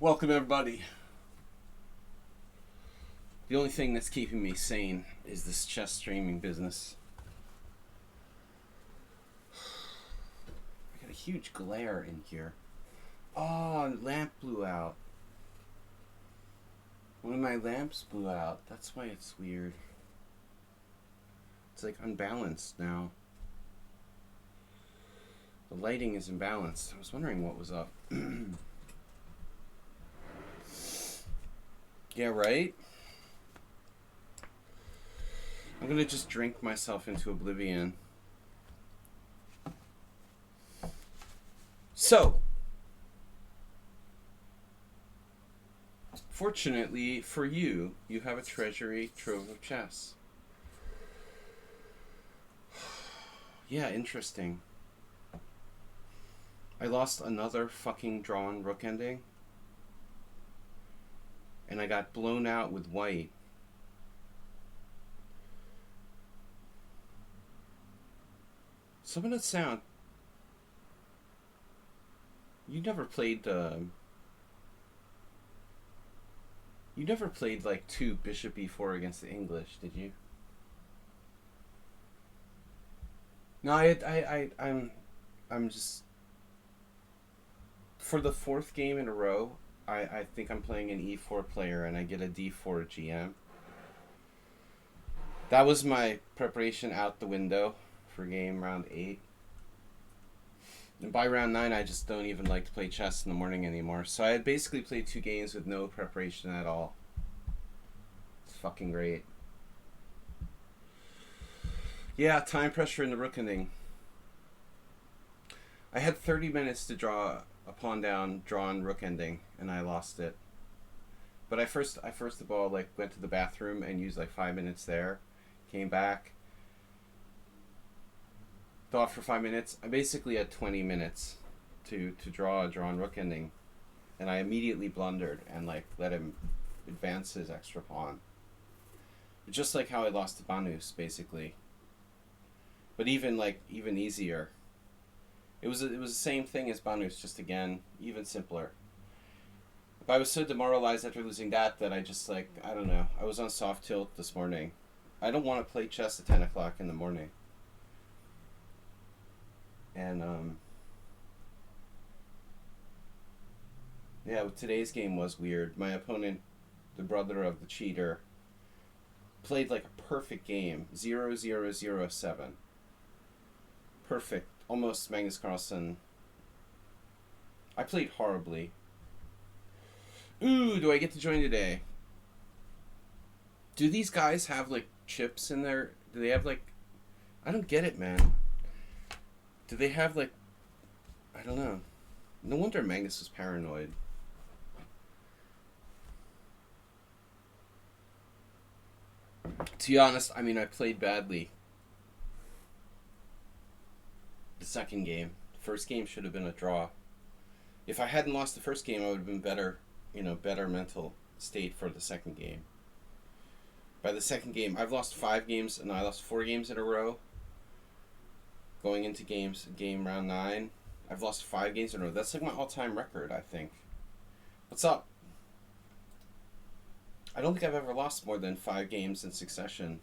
Welcome, everybody. The only thing that's keeping me sane is this chess streaming business. I got a huge glare in here. Oh, lamp blew out. One of my lamps blew out. That's why it's weird. It's like unbalanced now. The lighting is imbalanced. I was wondering what was up. Yeah, right? I'm gonna just drink myself into oblivion. So, fortunately for you, you have a treasury trove of chess. Yeah, interesting. I lost another fucking drawn rook ending. And I got blown out with white. Some of the sound. You never played you never played like 2 bishop e4 against the English, did you? No, I'm just for the 4th game in a row. I think I'm playing an e4 player and I get a d4 GM. That was my preparation out the window for game round 8. And by round 9, I just don't even like to play chess in the morning anymore. So I had basically played 2 games with no preparation at all. It's fucking great. Yeah, time pressure in the rook ending. I had 30 minutes to draw a pawn down drawn rook ending, and I lost it. But I first of all like went to the bathroom and used like 5 minutes there, came back, thought for 5 minutes. I basically had 20 minutes to draw a drawn rook ending, and I immediately blundered and like let him advance his extra pawn. Just like how I lost to Banus, basically. But even easier. It was the same thing as Banus, just again, even simpler. But I was so demoralized after losing that I just I don't know. I was on soft tilt this morning. I don't want to play chess at 10 o'clock in the morning. And yeah, today's game was weird. My opponent, the brother of the cheater, played like a perfect game. 0-0-0-7. Perfect. Almost Magnus Carlsen. I played horribly. Ooh, do I get to join today? Do these guys have like chips in there? Do they have like... I don't get it, man. Do they have like... I don't know. No wonder Magnus was paranoid. To be honest, I mean, I played badly. The second game. The first game should have been a draw. If I hadn't lost the first game, I would have been better, better mental state for the second game. By the second game, I've lost 5 games, and I lost 4 games in a row. Going into game round 9, I've lost 5 games in a row. That's like my all-time record, I think. What's up? I don't think I've ever lost more than 5 games in succession.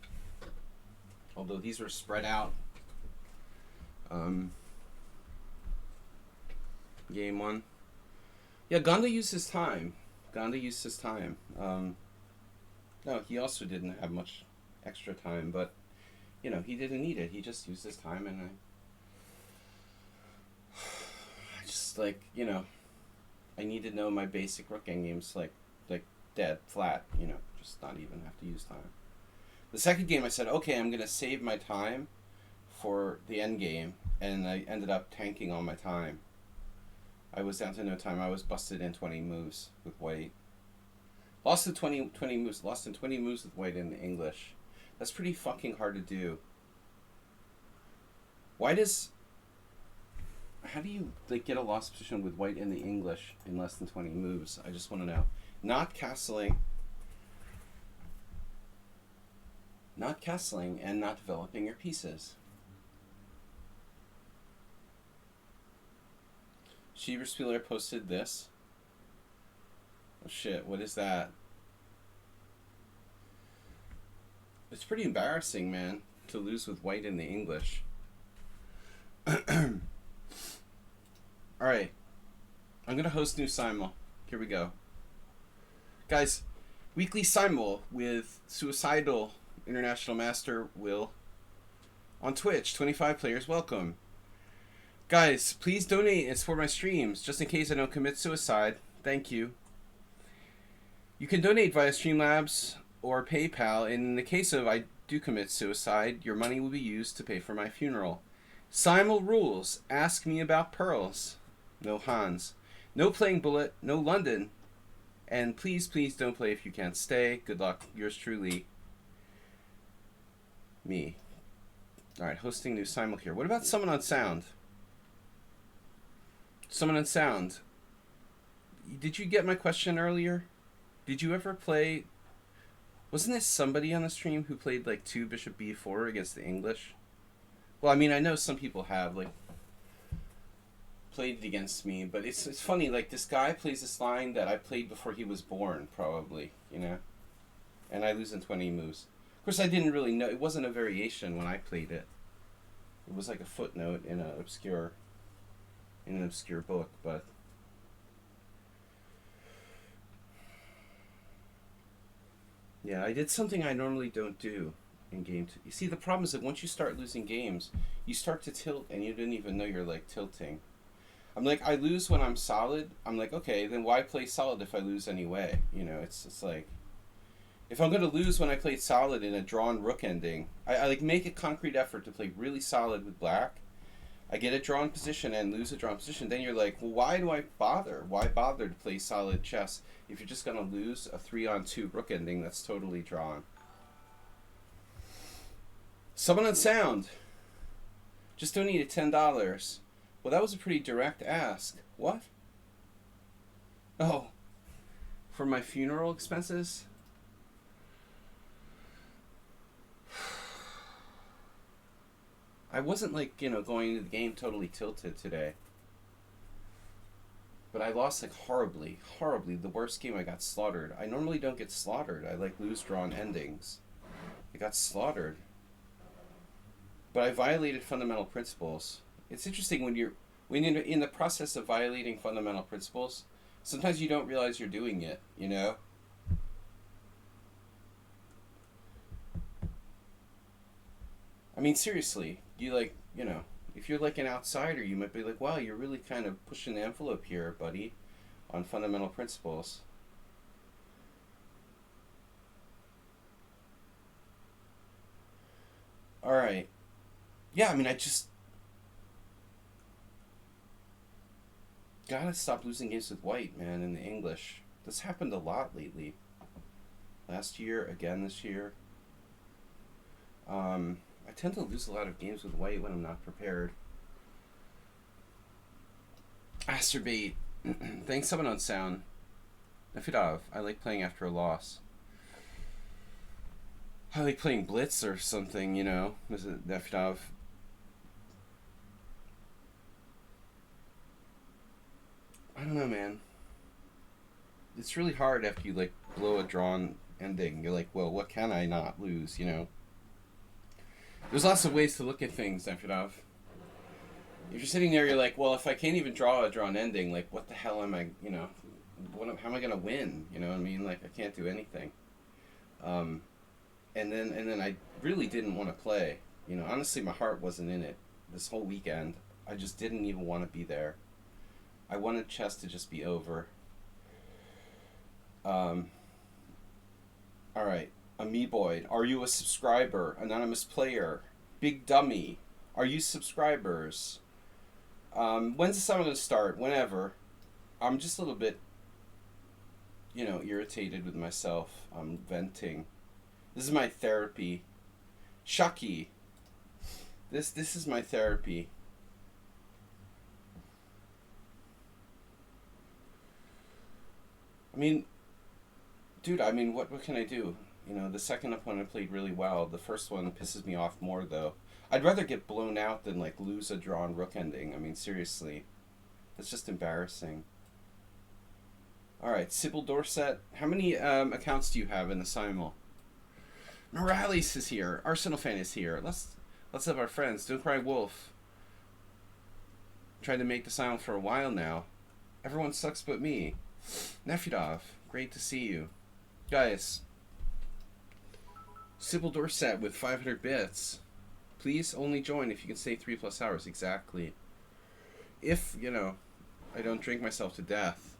Although these were spread out. Game 1. Yeah, Ganda used his time. No, he also didn't have much extra time, but, he didn't need it. He just used his time, and I just, I need to know my basic rook endgames, like dead, flat, just not even have to use time. The second game, I said, okay, I'm going to save my time for the end game, and I ended up tanking all my time. I was down to no time. I was busted in 20 moves with white. Lost in 20 moves. Lost in 20 moves with white in English. That's pretty fucking hard to do. How do you get a lost position with white in the English in less than 20 moves? I just want to know. Not castling, and not developing your pieces. Schieberspieler posted this. Oh, shit, what is that? It's pretty embarrassing, man, to lose with white in the English. Alright, I'm gonna host new simul. Here we go. Guys, weekly simul with suicidal international master Will on Twitch. 25 players, welcome. Guys, please donate and support my streams, just in case I don't commit suicide. Thank you. You can donate via Streamlabs or PayPal, and in the case of I do commit suicide, your money will be used to pay for my funeral. Simul rules. Ask me about pearls. No Hans. No playing bullet. No London. And please, please don't play if you can't stay. Good luck. Yours truly, me. Alright, hosting new simul here. What about someone on sound? Someone on sound. Did you get my question earlier? Did you ever play... Wasn't there somebody on the stream who played like 2 bishop b4 against the English? Well, I mean, I know some people have like played it against me, but it's funny, like this guy plays this line that I played before he was born, probably, you know? And I lose in 20 moves. Of course, I didn't really know. It wasn't a variation when I played it. It was like a footnote in an obscure book, but... Yeah, I did something I normally don't do in game. You see, the problem is that once you start losing games, you start to tilt and you didn't even know you're like tilting. I'm like, I lose when I'm solid. I'm like, okay, then why play solid if I lose anyway? You know, it's like, if I'm going to lose when I played solid in a drawn rook ending, I like make a concrete effort to play really solid with black. I get a drawn position and lose a drawn position. Then you're like, well, why do I bother? Why bother to play solid chess if you're just going to lose a 3-on-2 rook ending that's totally drawn? Someone on sound just donated $10. Well, that was a pretty direct ask. What? Oh, for my funeral expenses? I wasn't like, you know, going into the game totally tilted today. But I lost like horribly. The worst game. I got slaughtered. I normally don't get slaughtered. I like lose drawn endings. I got slaughtered. But I violated fundamental principles. It's interesting when you're in the process of violating fundamental principles, sometimes you don't realize you're doing it, you know? I mean, seriously, you like, you know, if you're like an outsider, you might be like, wow, you're really kind of pushing the envelope here, buddy, on fundamental principles. All right. Yeah, I mean, I just gotta stop losing games with white, man, in the English. This happened a lot lately. Last year, again this year. I tend to lose a lot of games with white when I'm not prepared. Asterbate. Thanks, someone on sound. Nefidov. I like playing after a loss. I like playing Blitz or something, you know. Was it Nefidov? I don't know, man. It's really hard after you like blow a drawn ending. You're like, well, what can I not lose, you know? There's lots of ways to look at things, Nefidov. If you're sitting there, you're like, well, if I can't even draw a drawn ending, like, what the hell am I, you know, how am I going to win? You know what I mean? Like, I can't do anything. And then I really didn't want to play. You know, honestly, my heart wasn't in it this whole weekend. I just didn't even want to be there. I wanted chess to just be over. All right. Amoeboid, are you a subscriber? Anonymous player, Big Dummy, are you subscribers? When's the summer going to start? Whenever. I'm just a little bit, you know, irritated with myself. I'm venting. This is my therapy. Shucky. This is my therapy. I mean, dude, what can I do? You know, the second opponent played really well. The first one pisses me off more, though. I'd rather get blown out than, like, lose a drawn rook ending. I mean, seriously. That's just embarrassing. All right, Sybil Dorset. How many accounts do you have in the simul? Morales is here. Arsenal fan is here. Let's have our friends. Don't cry, wolf. Tried to make the simul for a while now. Everyone sucks but me. Nefudov, great to see you, guys. Sybil Dorset with 500 bits. Please only join if you can stay 3+ hours. Exactly. If, you know, I don't drink myself to death.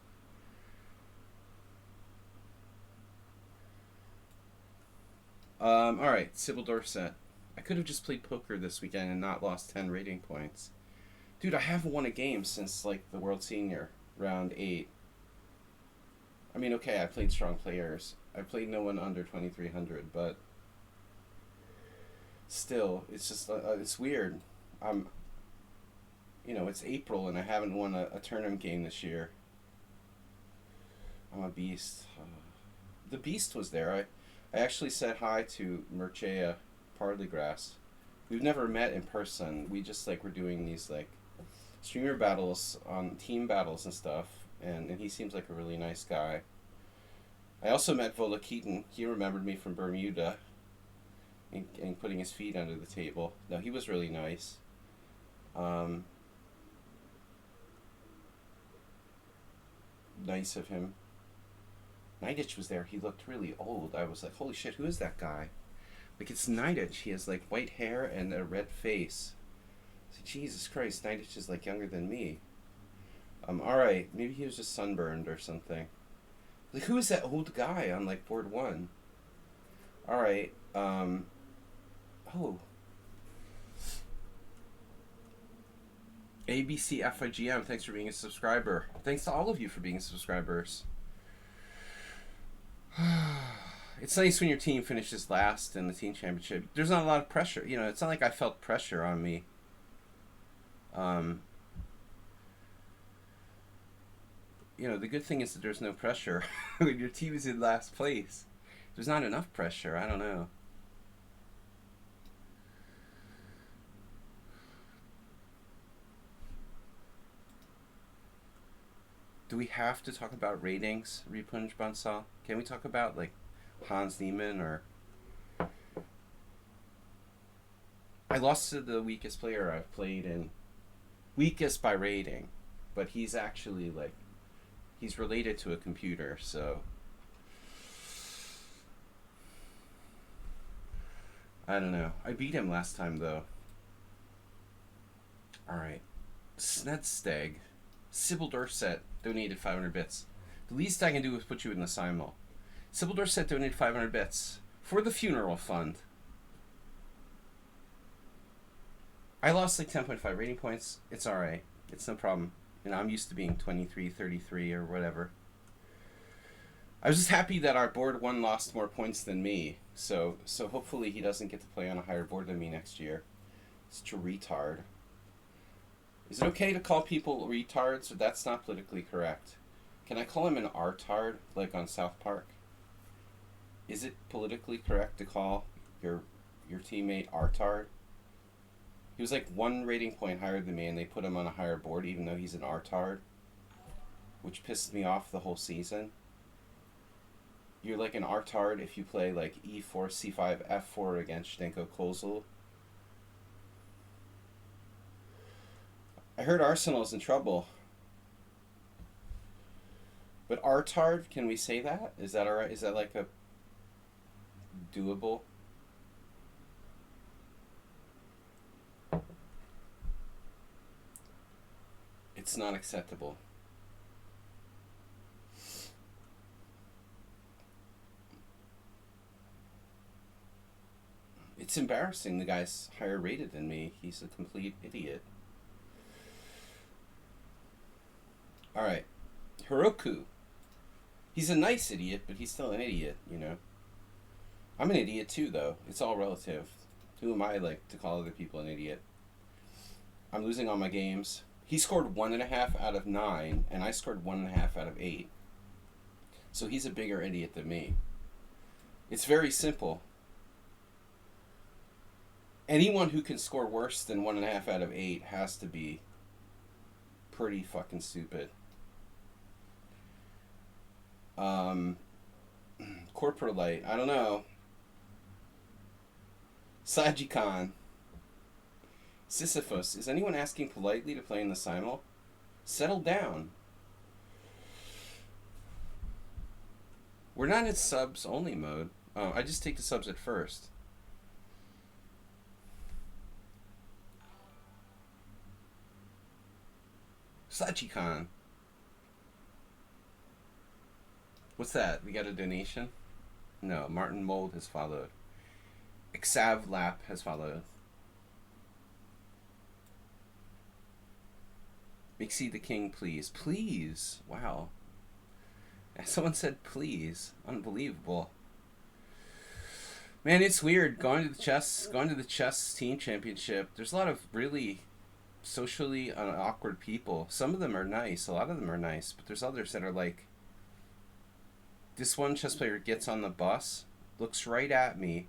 Alright, Sybil Dorset. I could have just played poker this weekend and not lost 10 rating points. Dude, I haven't won a game since, like, the World Senior, round 8. I mean, okay, I played strong players. I played no one under 2,300, but still, it's just, it's weird. You know, it's April and I haven't won a tournament game this year. I'm a beast. The beast was there. I actually said hi to Mircea Parleygrass. We've never met in person. We just, like, were doing these, like, streamer battles on team battles and stuff, and he seems like a really nice guy. I also met Vola Keaton. He remembered me from Bermuda and putting his feet under the table. No, he was really nice. Nice of him. Nidich was there. He looked really old. I was like, holy shit, who is that guy? Like, it's Nidich. He has, like, white hair and a red face. Like, Jesus Christ, Nidich is, like, younger than me. Alright, maybe he was just sunburned or something. Like, who is that old guy on, like, board 1? Alright, oh. ABCFIGM, thanks for being a subscriber. Thanks to all of you for being subscribers. It's nice when your team finishes last in the team championship. There's not a lot of pressure. You know, it's not like I felt pressure on me. You know, the good thing is that there's no pressure when your team is in last place. There's not enough pressure. I don't know. Do we have to talk about ratings, Repunj Bansal? Can we talk about, like, Hans Niemann or... I lost to the weakest player I've played in. Weakest by rating. But he's actually, like... He's related to a computer, so... I don't know. I beat him last time, though. Alright. Snedsteg. Sybil Dorset donated 500 bits. The least I can do is put you in the simul. Sybil Dorset donated 500 bits for the funeral fund. I lost like 10.5 rating points. It's alright. It's no problem. You know, I'm used to being 23, 33 or whatever. I was just happy that our board 1 lost more points than me. So hopefully he doesn't get to play on a higher board than me next year. Such a retard. Is it okay to call people retards? Or that's not politically correct. Can I call him an artard, like on South Park? Is it politically correct to call your teammate artard? He was like 1 rating point higher than me, and they put him on a higher board, even though he's an artard, which pissed me off the whole season. You're like an artard if you play like E4, C5, F4 against Zdenko Kozul. I heard Arsenal's in trouble. But artard, can we say that? Is that alright? Is that like a doable? It's not acceptable. It's embarrassing. The guy's higher rated than me. He's a complete idiot. Alright. Heroku. He's a nice idiot, but he's still an idiot, you know. I'm an idiot too, though. It's all relative. Who am I, like, to call other people an idiot? I'm losing all my games. He scored 1.5 out of 9, and I scored 1.5 out of 8. So he's a bigger idiot than me. It's very simple. Anyone who can score worse than 1.5 out of 8 has to be pretty fucking stupid. Um, Corporalite. I don't know. Sladgie Sisyphus. Is anyone asking politely to play in the simul? Settle down. We're not in subs only mode. Oh, I just take the subs at first. Sladgie. What's that? We got a donation? No, Martin Mold has followed. Xav Lap has followed. Mixie the King, please. Please. Wow. Someone said please. Unbelievable. Man, it's weird going to the chess team championship. There's a lot of really socially awkward people. Some of them are nice. A lot of them are nice, but there's others that are like, this one chess player gets on the bus, looks right at me.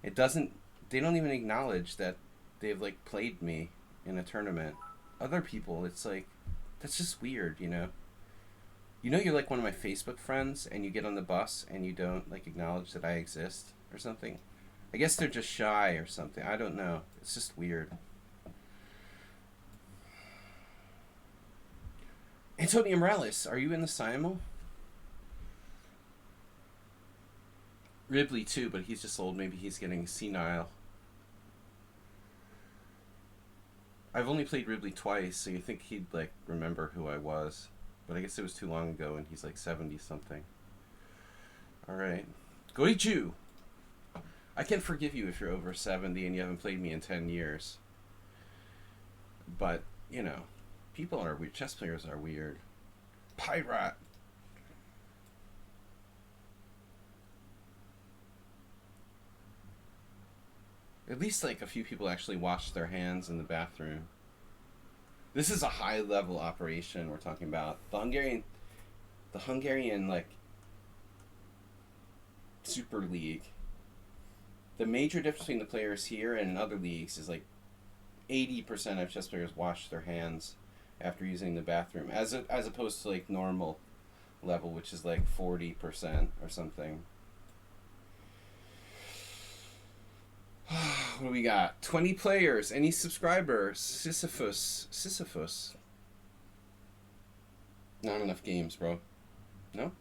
They don't even acknowledge that they've like played me in a tournament. Other people, it's like, that's just weird, you know? You know, you're like one of my Facebook friends and you get on the bus and you don't like acknowledge that I exist or something. I guess they're just shy or something. I don't know. It's just weird. Antonio Morales, are you in the simul? Ribley too, but he's just old. Maybe he's getting senile. I've only played Ribley twice, so you think he'd like remember who I was. But I guess it was too long ago and he's like 70 something. Alright. Goichu! I can forgive you if you're over 70 and you haven't played me in 10 years. But, you know, people are weird. Chess players are weird. Pirate! At least like a few people actually wash their hands in the bathroom. This is a high level operation we're talking about. The Hungarian like Super League. The major difference between the players here and in other leagues is like 80% of chess players wash their hands after using the bathroom, as opposed to like normal level, which is like 40% or something. What do we got? 20 players. Any subscribers? Sisyphus. Not enough games, bro. No?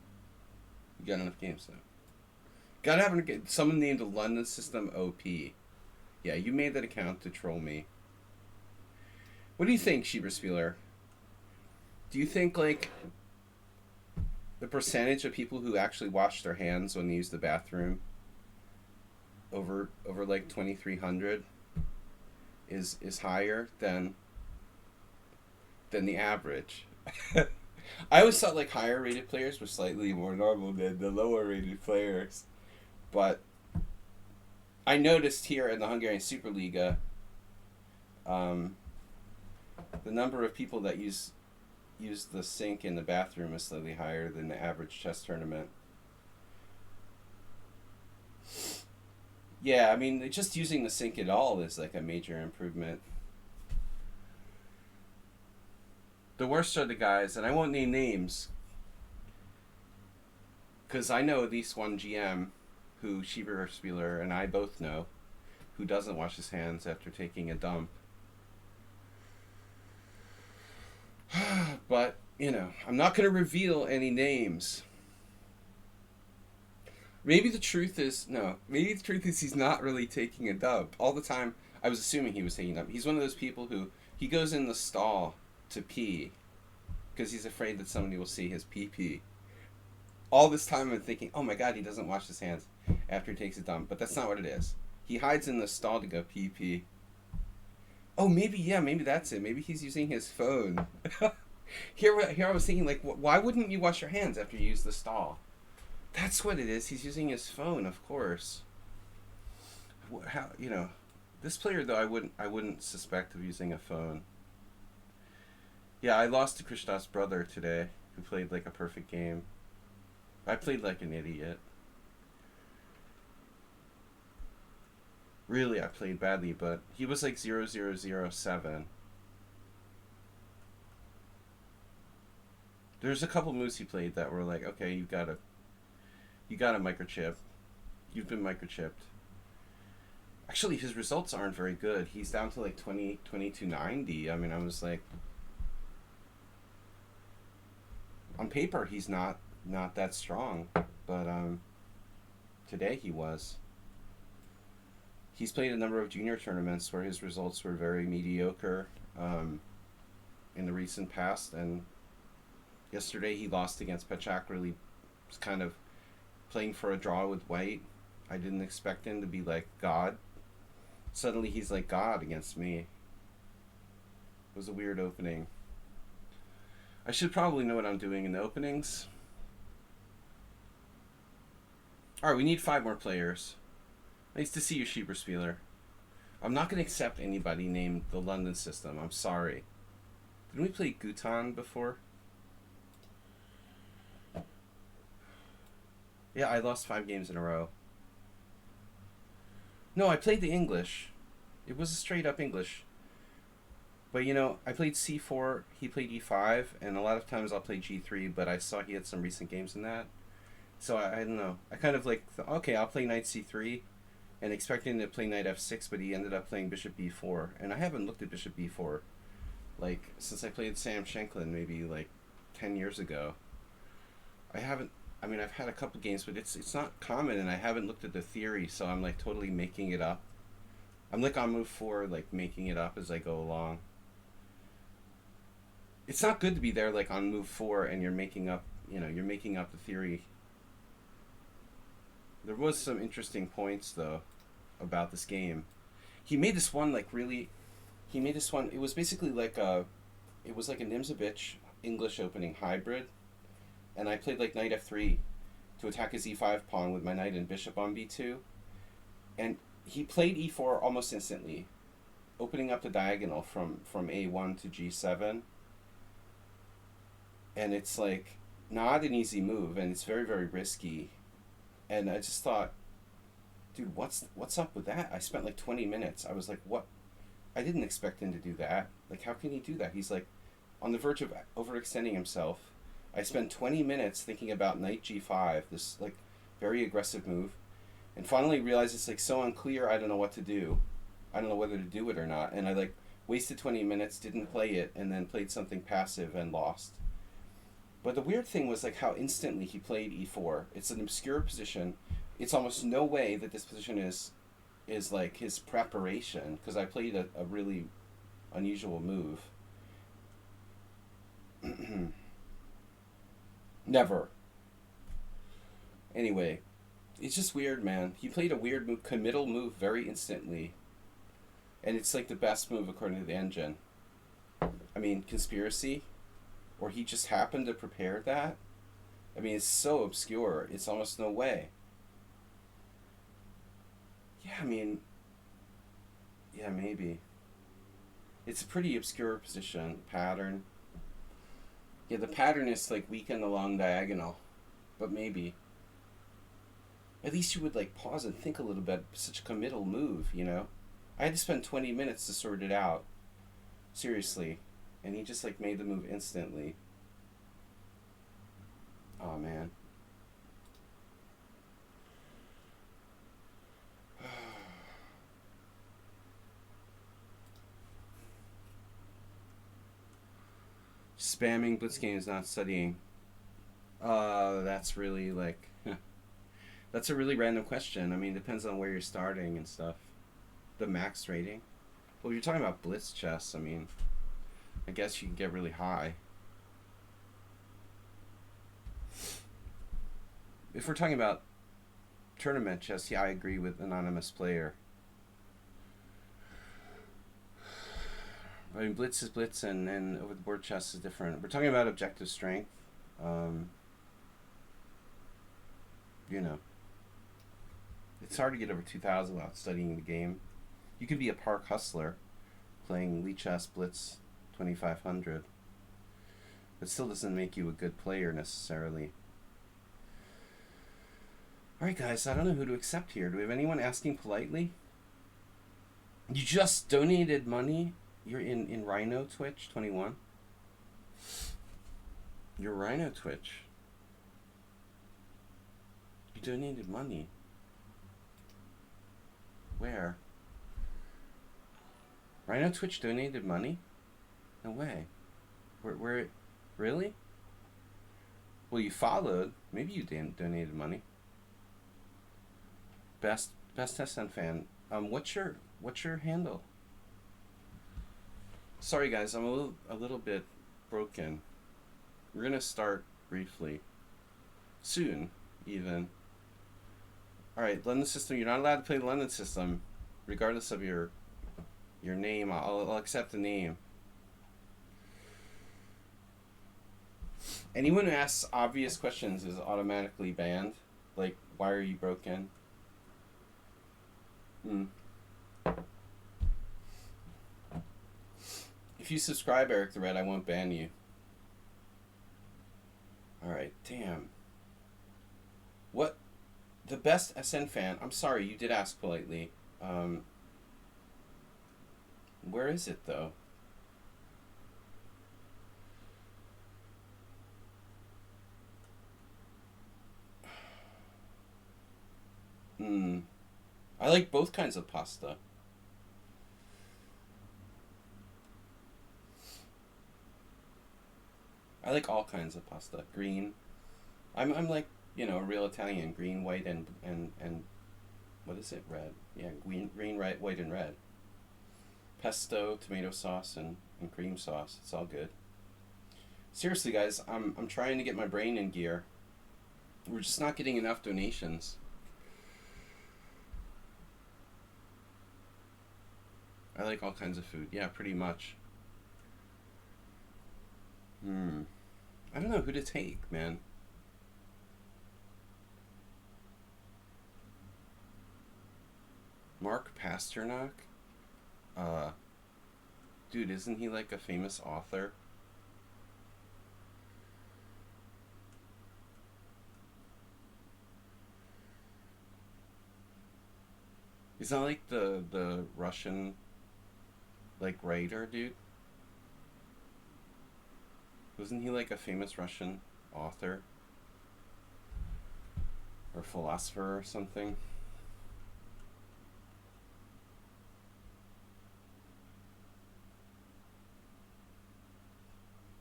You got enough games, though. Gotta have someone named the London System OP. Yeah, you made that account to troll me. What do you think, Schieberspieler? Do you think, like, the percentage of people who actually wash their hands when they use the bathroom over like 2,300 is higher than the average? I always thought like higher rated players were slightly more normal than the lower rated players, but I noticed here in the Hungarian Superliga, the number of people that use the sink in the bathroom is slightly higher than the average chess tournament. Yeah, I mean, just using the sink at all is like a major improvement. The worst are the guys, and I won't name names, because I know at least one GM who Schieberspieler and I both know who doesn't wash his hands after taking a dump. But, you know, I'm not going to reveal any names. Maybe the truth is he's not really taking a dump. All the time, I was assuming he was taking a dump. He's one of those people who, he goes in the stall to pee because he's afraid that somebody will see his pee-pee. All this time I'm thinking, oh my god, he doesn't wash his hands after he takes a dump. But that's not what it is. He hides in the stall to go pee-pee. Oh, maybe that's it. Maybe he's using his phone. Here I was thinking, like, why wouldn't you wash your hands after you use the stall? That's what it is. He's using his phone, of course. How, you know, this player though, I wouldn't suspect of using a phone. Yeah, I lost to Krzysztof's brother today, who played like a perfect game. I played like an idiot. Really, I played badly, but he was like 0007. There's a couple moves he played that were like, okay, you got a microchip. You've been microchipped. Actually, his results aren't very good. He's down to like 2290. I mean, I was like, on paper, he's not that strong, but today he was. He's played a number of junior tournaments where his results were very mediocre in the recent past, and yesterday he lost against Pechak. Really was kind of playing for a draw with white. I didn't expect him to be like God. Suddenly he's like God against me. It was a weird opening. I should probably know what I'm doing in the openings. Alright, we need 5 more players. Nice to see you, Schieberspieler. I'm not going to accept anybody named the London System. I'm sorry. Didn't we play Gutan before? Yeah, I lost 5 games in a row. No, I played the English. It was a straight up English. But you know, I played c4, he played e5, and a lot of times I'll play g3, but I saw he had some recent games in that. So I don't know. I kind of like, okay, I'll play knight c3, and expecting to play knight f6, but he ended up playing bishop b4. And I haven't looked at bishop b4, like, since I played Sam Shanklin maybe like 10 years ago. I mean, I've had a couple games, but it's not common, and I haven't looked at the theory, so I'm like totally making it up. I'm like on move 4, like making it up as I go along. It's not good to be there like on move 4 and you're making up, you know, you're making up the theory. There was some interesting points though about this game. He made this one like really, he made this one. It was basically like it was like a Nimzovich English opening hybrid. And I played like knight f3 to attack his e5 pawn with my knight and bishop on b2. And he played e4 almost instantly, opening up the diagonal from a1 to g7. And it's like not an easy move, and it's very, very risky. And I just thought, dude, what's up with that? I spent like 20 minutes. I was like, what? I didn't expect him to do that. Like, how can he do that? He's like on the verge of overextending himself. I spent 20 minutes thinking about knight g5, this like very aggressive move, and finally realized it's like so unclear. I don't know what to do. I don't know whether to do it or not. And I like wasted 20 minutes, didn't play it, and then played something passive and lost. But the weird thing was like how instantly he played e4. It's an obscure position. It's almost no way that this position is like his preparation, because I played a really unusual move. Never. Anyway, it's just weird, man. He played a weird move, committal move very instantly. And it's like the best move according to the engine. I mean, conspiracy? Or he just happened to prepare that? I mean, it's so obscure. It's almost no way. Yeah, I mean, yeah, maybe. It's a pretty obscure position, pattern. Yeah, the pattern is like weaken the long diagonal, but maybe. At least you would like pause and think a little bit. Such a committal move, you know. I had to spend 20 minutes to sort it out. Seriously. And he just like made the move instantly. Oh man. Spamming blitz games, not studying. That's really like, that's a really random question. I mean, it depends on where you're starting and stuff. The max rating. Well, if you're talking about blitz chess, I mean, I guess you can get really high. If we're talking about tournament chess, yeah, I agree with anonymous player. I mean, blitz is blitz, and over the board chess is different. We're talking about objective strength. You know, it's hard to get over 2,000 without studying the game. You could be a park hustler playing lichess blitz 2,500. But still doesn't make you a good player necessarily. Alright guys, I don't know who to accept here. Do we have anyone asking politely? You just donated money? You're in Rhino Twitch 21? Your Rhino Twitch. You donated money. Where? Rhino Twitch donated money? No way. Where really? Well, you followed. Maybe you donated money. Best SN fan. What's your handle? Sorry guys, I'm a little bit broken. We're gonna start briefly. Soon, even. Alright, London system. You're not allowed to play the London system, regardless of your name. I'll accept the name. Anyone who asks obvious questions is automatically banned. Like, why are you broken? If you subscribe, Eric the Red, I won't ban you. Alright, damn. What? The best SN fan? I'm sorry, you did ask politely. Where is it, though? I like both kinds of pasta. I like all kinds of pasta. Green. I'm like, you know, a real Italian. Green, white, and what is it? Red. Yeah, green, white, and red. Pesto, tomato sauce, and cream sauce. It's all good. Seriously, guys, I'm trying to get my brain in gear. We're just not getting enough donations. I like all kinds of food. Yeah, pretty much. I don't know who to take, man. Mark Pasternak? Dude, isn't he like a famous author? He's not like the Russian, like, writer, dude? Wasn't he like a famous Russian author? Or philosopher or something?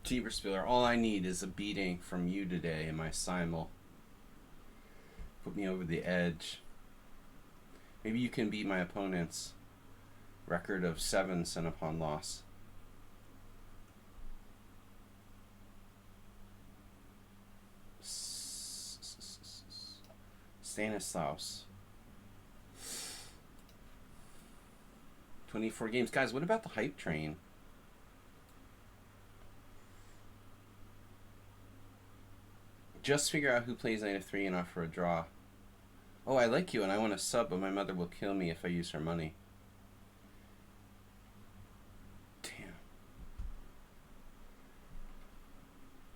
Cheaper Spiller, all I need is a beating from you today in my simul. Put me over the edge. Maybe you can beat my opponent's record of 7 sent upon loss. Stanislaus. 24 games. Guys, what about the hype train? Just figure out who plays Knight of 3 and offer a draw. Oh, I like you and I want to sub, but my mother will kill me if I use her money.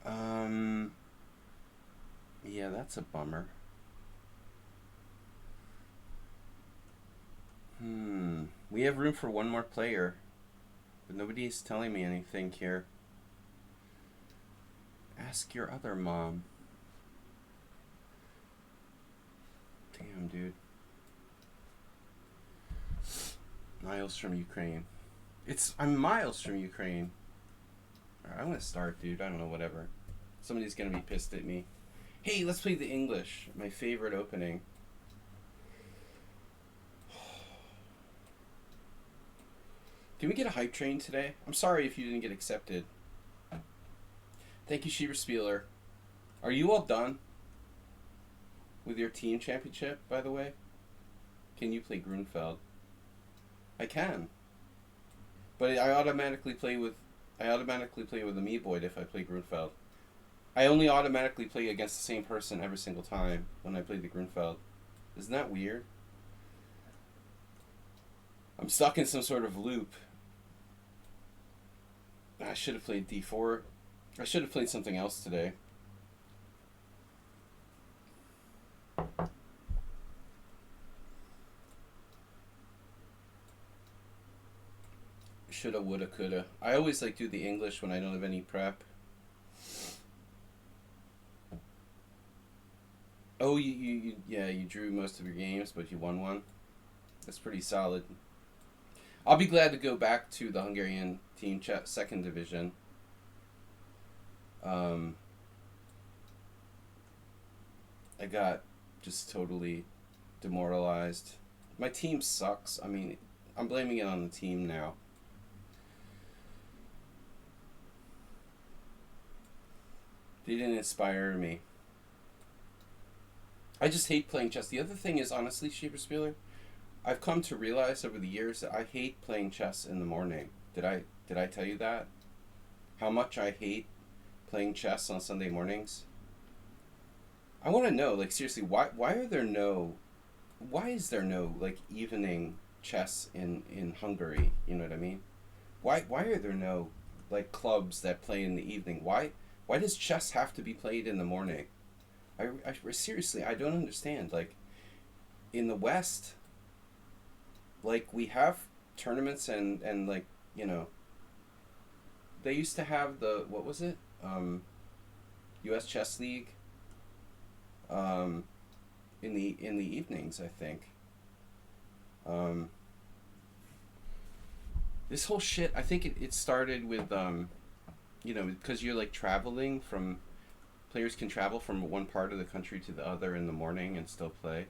Damn. Yeah, that's a bummer. We have room for one more player, but nobody's telling me anything here. Ask your other mom. Damn, dude. Miles from Ukraine. I'm miles from Ukraine. Alright, I'm gonna start, dude. I don't know, whatever. Somebody's gonna be pissed at me. Hey, let's play the English. My favorite opening. Can we get a hype train today? I'm sorry if you didn't get accepted. Thank you, Sheever Spieler. Are you all done with your team championship, by the way? Can you play Grunfeld? I can. But I automatically play with Amiiboid if I play Grunfeld. I only automatically play against the same person every single time when I play the Grunfeld. Isn't that weird? I'm stuck in some sort of loop. I should have played D4. I should have played something else today. Shoulda, woulda, coulda. I always do the English when I don't have any prep. Oh, yeah, you drew most of your games, but you won one. That's pretty solid. I'll be glad to go back to the Hungarian team second division. Um, I got just totally demoralized. My team sucks. I mean, I'm blaming it on the team now. They didn't inspire me. I just hate playing chess. The other thing is, honestly, Spieler, I've come to realize over the years that I hate playing chess in the morning. Did I tell you that? How much I hate playing chess on Sunday mornings? I want to know, like, seriously, why is there no like evening chess in Hungary? You know what I mean? Why are there no like clubs that play in the evening? Why does chess have to be played in the morning? I seriously, I don't understand. Like in the West, like we have tournaments and like, you know, they used to have the, what was it, U.S. Chess League, um, in the evenings, I think. Um, this whole shit, I think it started with, you know, because you're like traveling from, players can travel from one part of the country to the other in the morning and still play.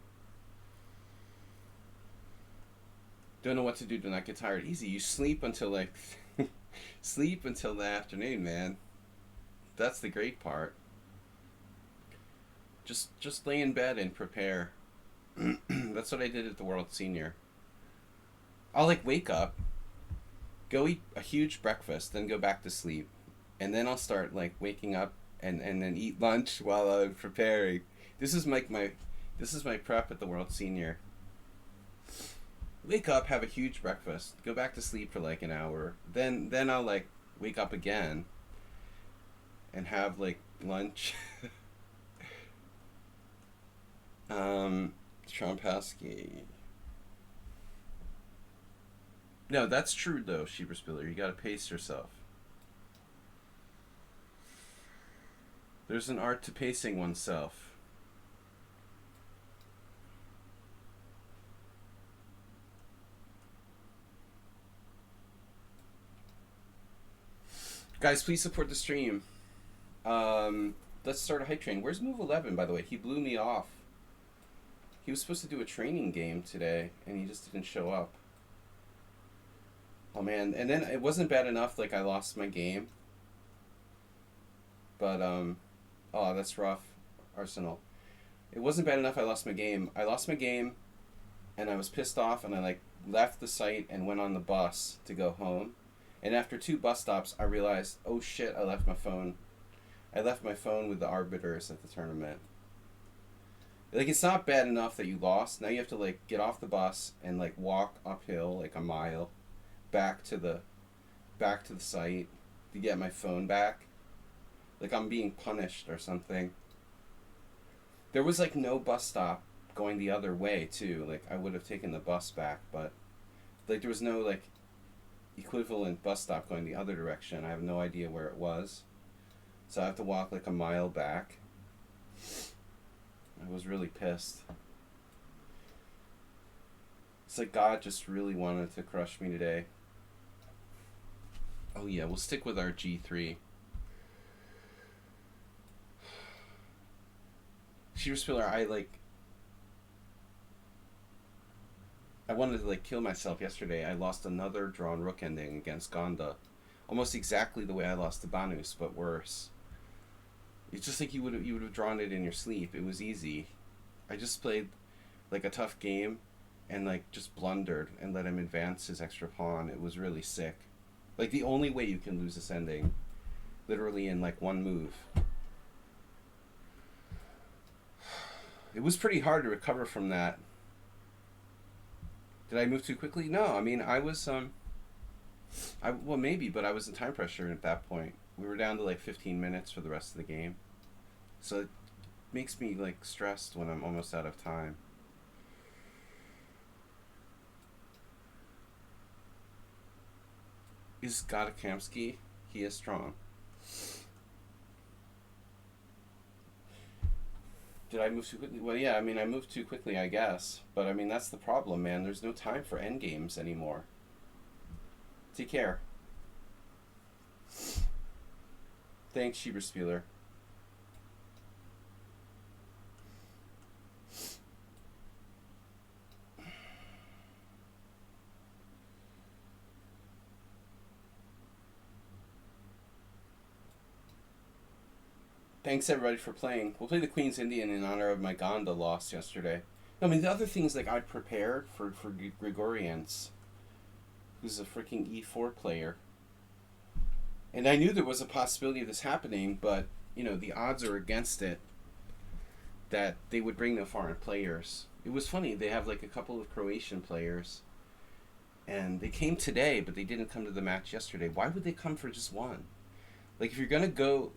Don't know what to do to not get tired. Easy, you sleep until like sleep until the afternoon, man. That's the great part. Just lay in bed and prepare. That's what I did at the World Senior. I'll like wake up, go eat a huge breakfast, then go back to sleep, and then I'll start like waking up and then eat lunch while I'm preparing. This is like my this is my prep at the World Senior. Wake up, have a huge breakfast, go back to sleep for like an hour, then I'll like wake up again and have like lunch. Trompowski. No, that's true though, Sheeper Spiller. You gotta pace yourself. There's an art to pacing oneself. Guys, please support the stream. Let's start a hype train. Where's Move 11, by the way? He blew me off. He was supposed to do a training game today, and he just didn't show up. Oh, man. And then it wasn't bad enough, like, I lost my game. But, oh, that's rough, Arsenal. It wasn't bad enough I lost my game. I lost my game, and I was pissed off, and I, like, left the site and went on the bus to go home. And after 2 bus stops, I realized, oh, shit, I left my phone. I left my phone with the arbiters at the tournament. Like, it's not bad enough that you lost. Now you have to, like, get off the bus and, like, walk uphill, like, a mile back to the site to get my phone back. Like, I'm being punished or something. There was, like, no bus stop going the other way, too. Like, I would have taken the bus back, but, like, there was no, like, equivalent bus stop going the other direction. I have no idea where it was. So I have to walk, like, a mile back. I was really pissed. It's like God just really wanted to crush me today. Oh yeah, we'll stick with our G3. Sheer Spiller, I wanted to like kill myself yesterday. I lost another drawn rook ending against Gonda. Almost exactly the way I lost to Banus, but worse. It's just like you would have drawn it in your sleep. It was easy. I just played like a tough game and like just blundered and let him advance his extra pawn. It was really sick. Like the only way you can lose this ending, literally in like one move. It was pretty hard to recover from that. Did I move too quickly? No, I mean I was well maybe, but I was in time pressure at that point. We were down to like 15 minutes for the rest of the game. So it makes me like stressed when I'm almost out of time. Is Godakamsky? He is strong. Did I move too quickly? Well, yeah, I mean, I moved too quickly, I guess. But, I mean, that's the problem, man. There's no time for endgames anymore. Take care. Thanks, Schieberspieler. Thanks everybody for playing. We'll play the Queen's Indian in honor of my Gonda loss yesterday. No, I mean, the other things like I prepared for Grigorians, who's a freaking E4 player. And I knew there was a possibility of this happening, but, you know, the odds are against it that they would bring no foreign players. It was funny, they have like a couple of Croatian players, and they came today, but they didn't come to the match yesterday. Why would they come for just one? Like, if you're gonna go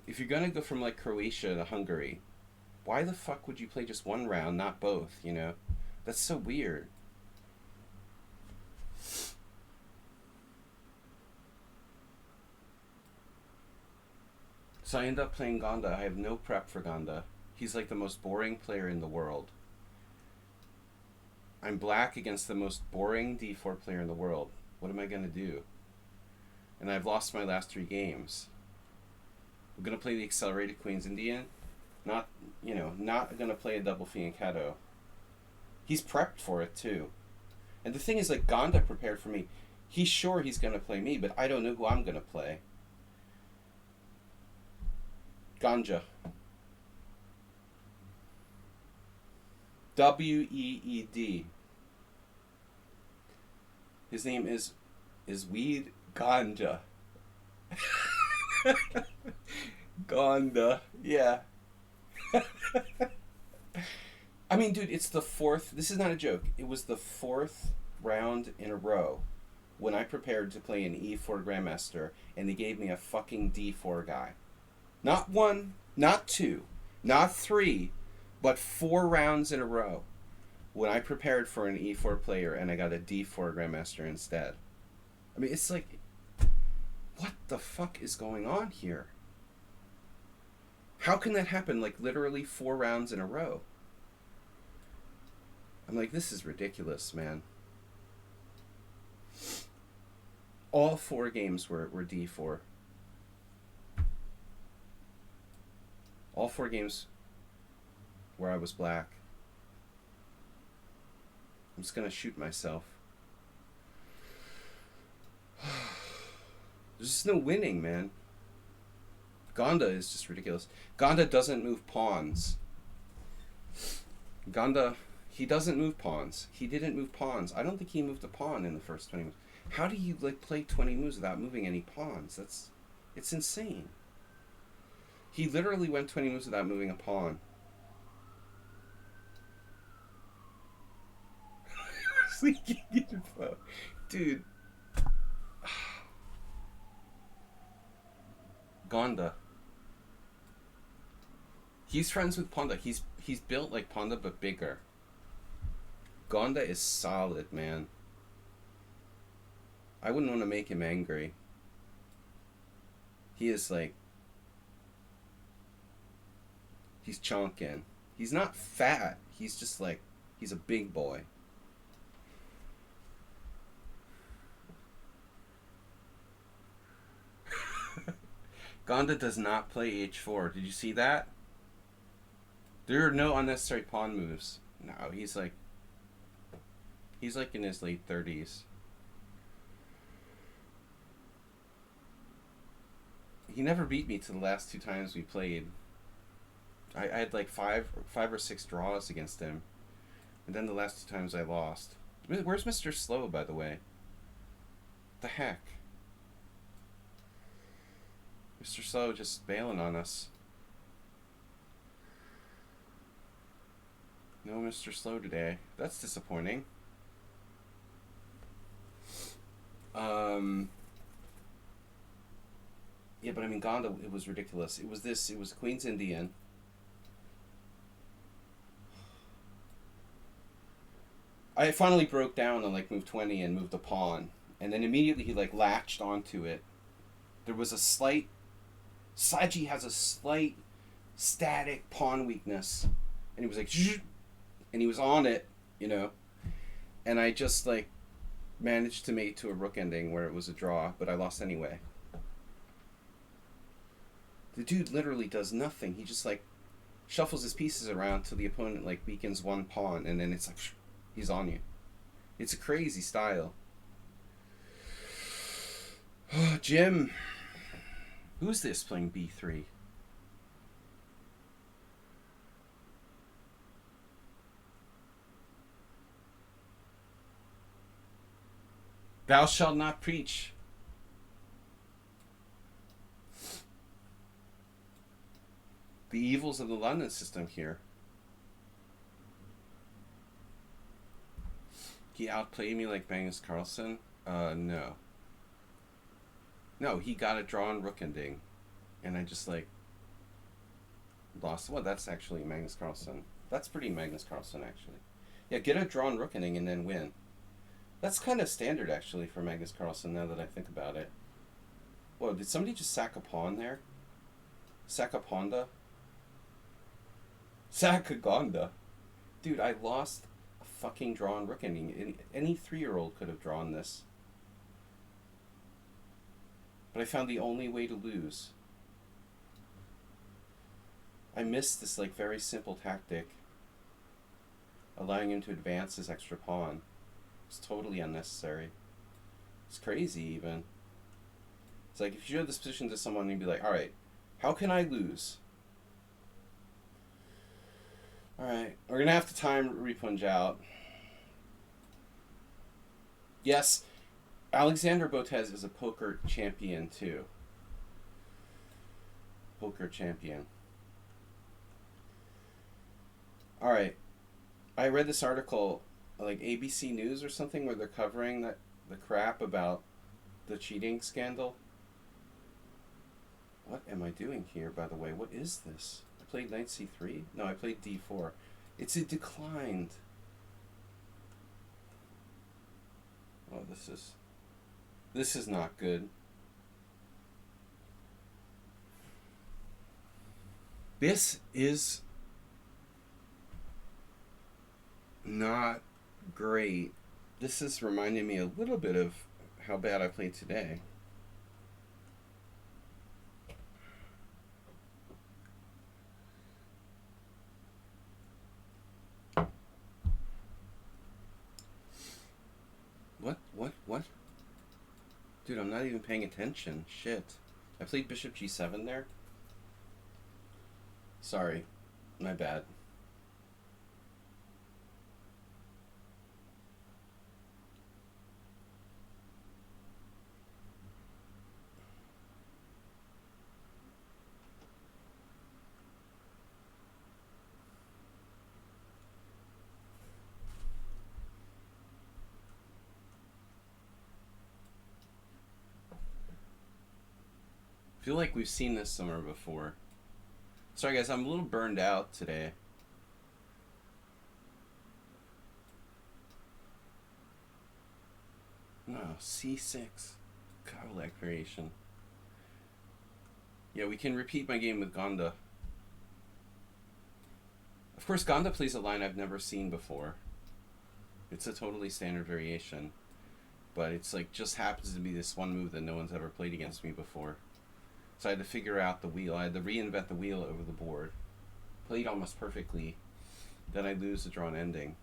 from like Croatia to Hungary, why the fuck would you play just one round, not both? You know, that's so weird. So I end up playing Gonda. I have no prep for Gonda. He's like the most boring player in the world. I'm black against the most boring D4 player in the world. What am I gonna do? And I've lost my last 3 games. We're gonna play the accelerated Queen's Indian. Not gonna play a double fianchetto. He's prepped for it too. And the thing is, like, Gonda prepared for me. He's sure he's gonna play me, but I don't know who I'm gonna play. Ganja. Weed. His name is Weed Ganja. Gonda. Yeah. I mean, dude, it's the 4th. This is not a joke. It was the 4th round in a row when I prepared to play an E4 Grandmaster, and they gave me a fucking D4 guy. Not 1, not 2, not 3, but 4 rounds in a row when I prepared for an E4 player and I got a D4 Grandmaster instead. I mean, it's like, what the fuck is going on here? How can that happen, like, literally 4 rounds in a row? I'm like, this is ridiculous, man. All 4 games were D4. All 4 games where I was black. I'm just gonna shoot myself. There's just no winning, man. Gonda is just ridiculous. Gonda doesn't move pawns. Gonda, he doesn't move pawns. He didn't move pawns. I don't think he moved a pawn in the first 20 moves. How do you, like, play 20 moves without moving any pawns? It's insane. He literally went 20 moves without moving a pawn. Dude. Gonda. He's friends with Ponda. He's built like Ponda but bigger. Gonda is solid, man. I wouldn't want to make him angry. He is like... He's chonking. He's not fat. He's just like... He's a big boy. Gonda does not play h4. Did you see that? There are no unnecessary pawn moves. No, he's like in his late 30s. He never beat me to the last 2 times we played. I had like five or 6 draws against him. And then the last 2 times I lost. Where's Mr. Slow, by the way? The heck? Mr. Slow just bailing on us. No Mr. Slow today. That's disappointing. Yeah, but I mean, Gonda, it was ridiculous. It was Queen's Indian. I finally broke down on like move 20 and moved a pawn. And then immediately he like latched onto it. There was a slight... Sladgie has a slight static pawn weakness. and he was like, "Shh," and he was on it, you know, and I just like managed to mate to a rook ending where it was a draw, but I lost anyway. The dude literally does nothing. He just like shuffles his pieces around till the opponent like weakens one pawn, and then it's like he's on you. It's a crazy style. Oh, Jim. Who's this playing b3? Thou shalt not preach. The evils of the London system here. He outplayed me like Magnus Carlsen? No. No, he got a drawn rook ending. And I just like lost. Well, that's actually Magnus Carlsen. That's pretty Magnus Carlsen, actually. Yeah, get a drawn rook ending and then win. That's kind of standard, actually, for Magnus Carlsen, now that I think about it. Whoa, did somebody just sack a pawn there? Sack a ponda? Sack a gonda? Dude, I lost a fucking drawn rook ending. Any 3-year-old could have drawn this. But I found the only way to lose. I missed this, like, very simple tactic, allowing him to advance his extra pawn. It's totally unnecessary. It's crazy, even. It's like, if you showed this position to someone, you'd be like, alright, how can I lose? Alright, we're gonna have to time Repunj out. Yes, Alexander Botez is a poker champion, too. Poker champion. Alright, I read this article, like ABC News or something, where they're covering the crap about the cheating scandal. What am I doing here, by the way? What is this? I played knight c3? No, I played d4. It's a declined. Oh, this is not good. This is not great. This is reminding me a little bit of how bad I played today. What? Dude, I'm not even paying attention. Shit. I played bishop g7 there? Sorry. My bad. I feel like we've seen this somewhere before. Sorry guys, I'm a little burned out today. No, c6. Cadillac variation. Yeah, we can repeat my game with Gonda. Of course, Gonda plays a line I've never seen before. It's a totally standard variation. But it's like, just happens to be this one move that no one's ever played against me before. So I had to figure out the wheel. I had to reinvent the wheel over the board. Played almost perfectly. Then I lose the drawn ending.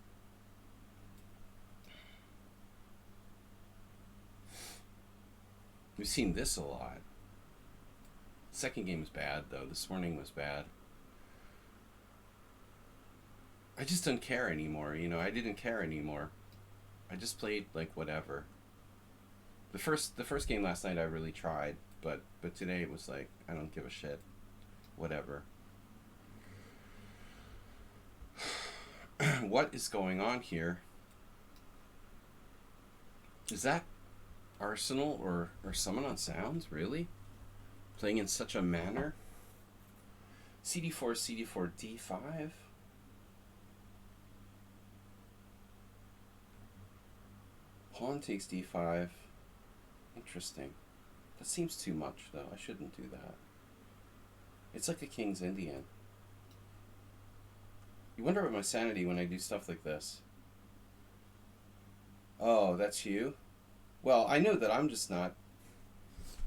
We've seen this a lot. Second game was bad, though. This morning was bad. I just don't care anymore, you know. I didn't care anymore. I just played, like, whatever. The first game last night I really tried. But today it was like, I don't give a shit. Whatever. What is going on here? Is that Arsenal or someone on Sounds? Really? Playing in such a manner? CD4, CD4, D5? Pawn takes D5. Interesting. That seems too much, though. I shouldn't do that. It's like a King's Indian. You wonder about my sanity when I do stuff like this. Oh, that's you? Well, I know that I'm just not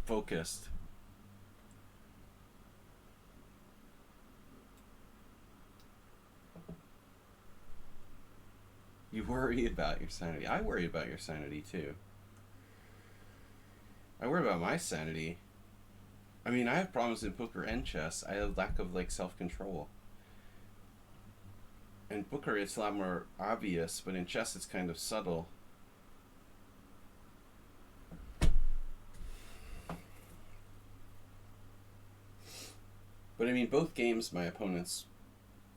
focused. You worry about your sanity. I worry about your sanity too. I worry about my sanity. I mean, I have problems in poker and chess. I have lack of like self-control. In poker, it's a lot more obvious, but in chess, it's kind of subtle. But I mean, both games, my opponents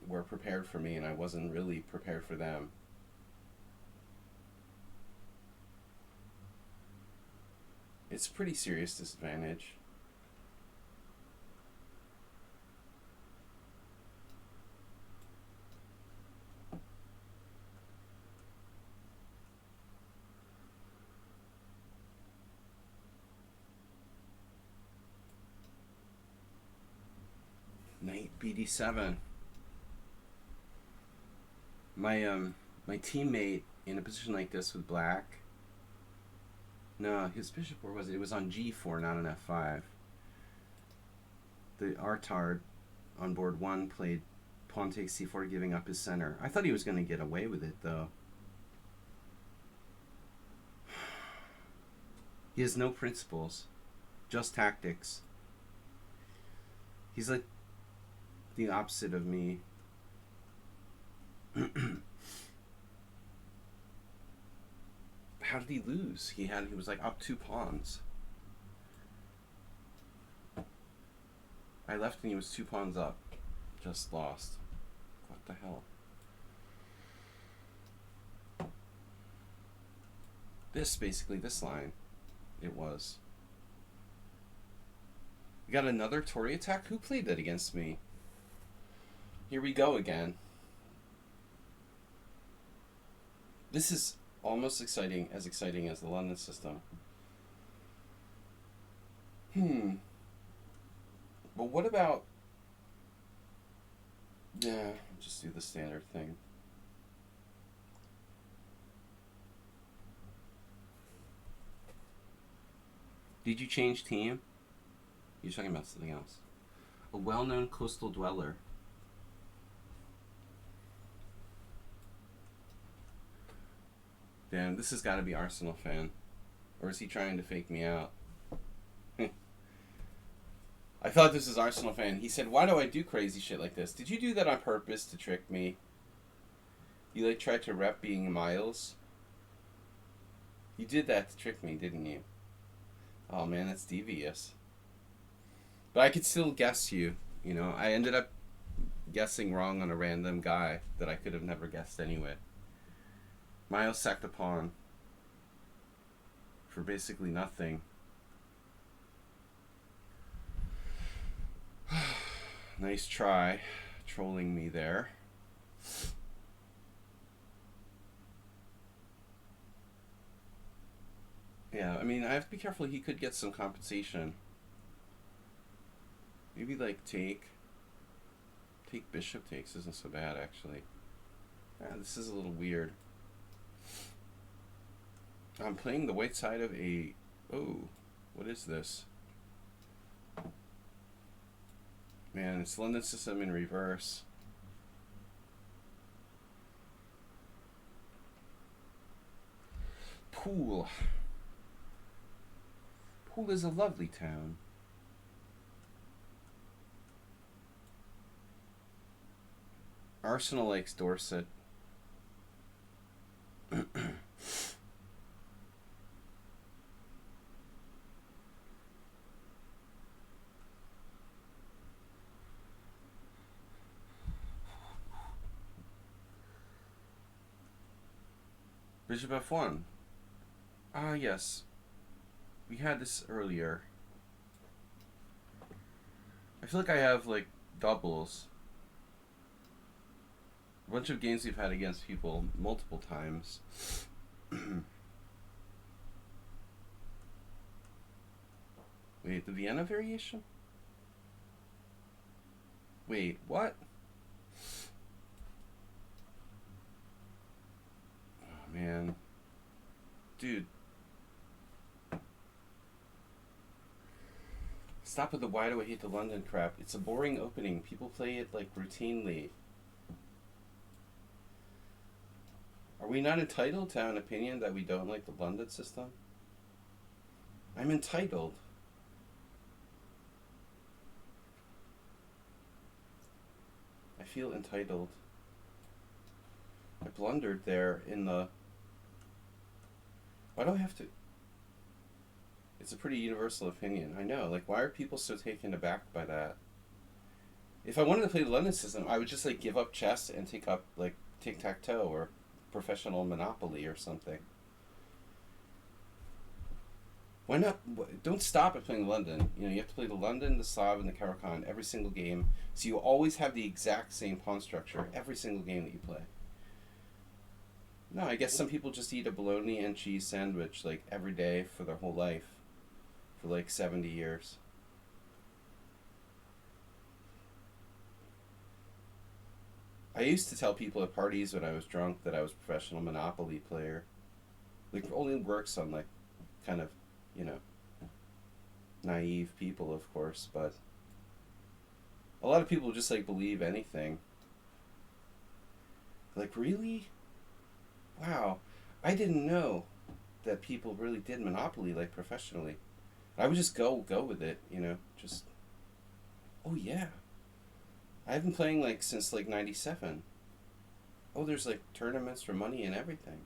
were prepared for me, and I wasn't really prepared for them. It's a pretty serious disadvantage. Knight BD7. My teammate in a position like this with black. No, his bishop, where was it? It was on G4, not on F5. The Artard on board 1 played pawn takes C4, giving up his center. I thought he was going to get away with it, though. He has no principles, just tactics. He's like the opposite of me. How did he lose? He was like up 2 pawns. I left and he was 2 pawns up. Just lost. What the hell? This line, it was. We got another Tory attack? Who played that against me? Here we go again. This is almost as exciting as the London system. But what about... Yeah, just do the standard thing. Did you change team? You're talking about something else. A well-known coastal dweller. Damn, this has got to be Arsenal fan. Or is he trying to fake me out? I thought this was Arsenal fan. He said, why do I do crazy shit like this? Did you do that on purpose to trick me? You like tried to rep being Miles? You did that to trick me, didn't you? Oh man, that's devious. But I could still guess you. You know, I ended up guessing wrong on a random guy that I could have never guessed anyway. Miles sacked a pawn for basically nothing. Nice try, trolling me there. Yeah, I mean, I have to be careful. He could get some compensation. Maybe like take bishop takes isn't so bad actually. Yeah, this is a little weird. I'm playing the white side of a... Oh, what is this? Man, it's London system in reverse. Poole. Poole is a lovely town. Arsenal likes Dorset. Bishop F1. Ah, yes. We had this earlier. I feel like I have, like, doubles. A bunch of games we've had against people multiple times. Wait, the Vienna variation? Wait, what? man. Dude. Stop with the why do I hate the London crap. It's a boring opening. People play it like routinely. Are we not entitled to have an opinion that we don't like the London system? I'm entitled. I feel entitled. I blundered there in the... Why do I have to... It's a pretty universal opinion. I know. Like, why are people so taken aback by that? If I wanted to play the London system, I would just, like, give up chess and take up, like, tic-tac-toe or professional Monopoly or something. Why not? Don't stop at playing London. You know, you have to play the London, the Slav, and the Caracan every single game. So you always have the exact same pawn structure every single game that you play. No, I guess some people just eat a bologna and cheese sandwich, like, every day for their whole life. For, like, 70 years. I used to tell people at parties when I was drunk that I was a professional Monopoly player. Like, it only works on, like, kind of, you know, naive people, of course, but a lot of people just, like, believe anything. Like, really? Wow. I didn't know that people really did Monopoly, like, professionally. I would just go with it, you know, just, oh, yeah. I've been playing, like, since, like, 97. Oh, there's, like, tournaments for money and everything.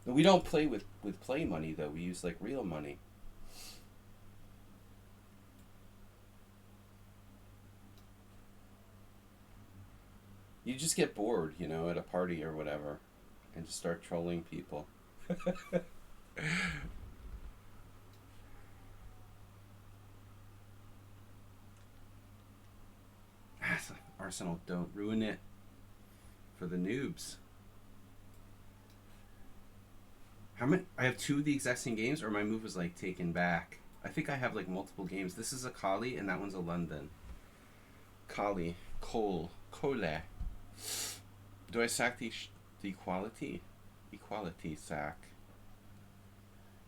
We don't play with play money, though. We use, like, real money. You just get bored, you know, at a party or whatever, and just start trolling people. Arsenal, don't ruin it for the noobs. How many? I have two of the exact same games, or my move was, like, taken back. I think I have, like, multiple games. This is a Kali, and that one's a London. Kali. Cole. Do I sack the equality? Equality sack.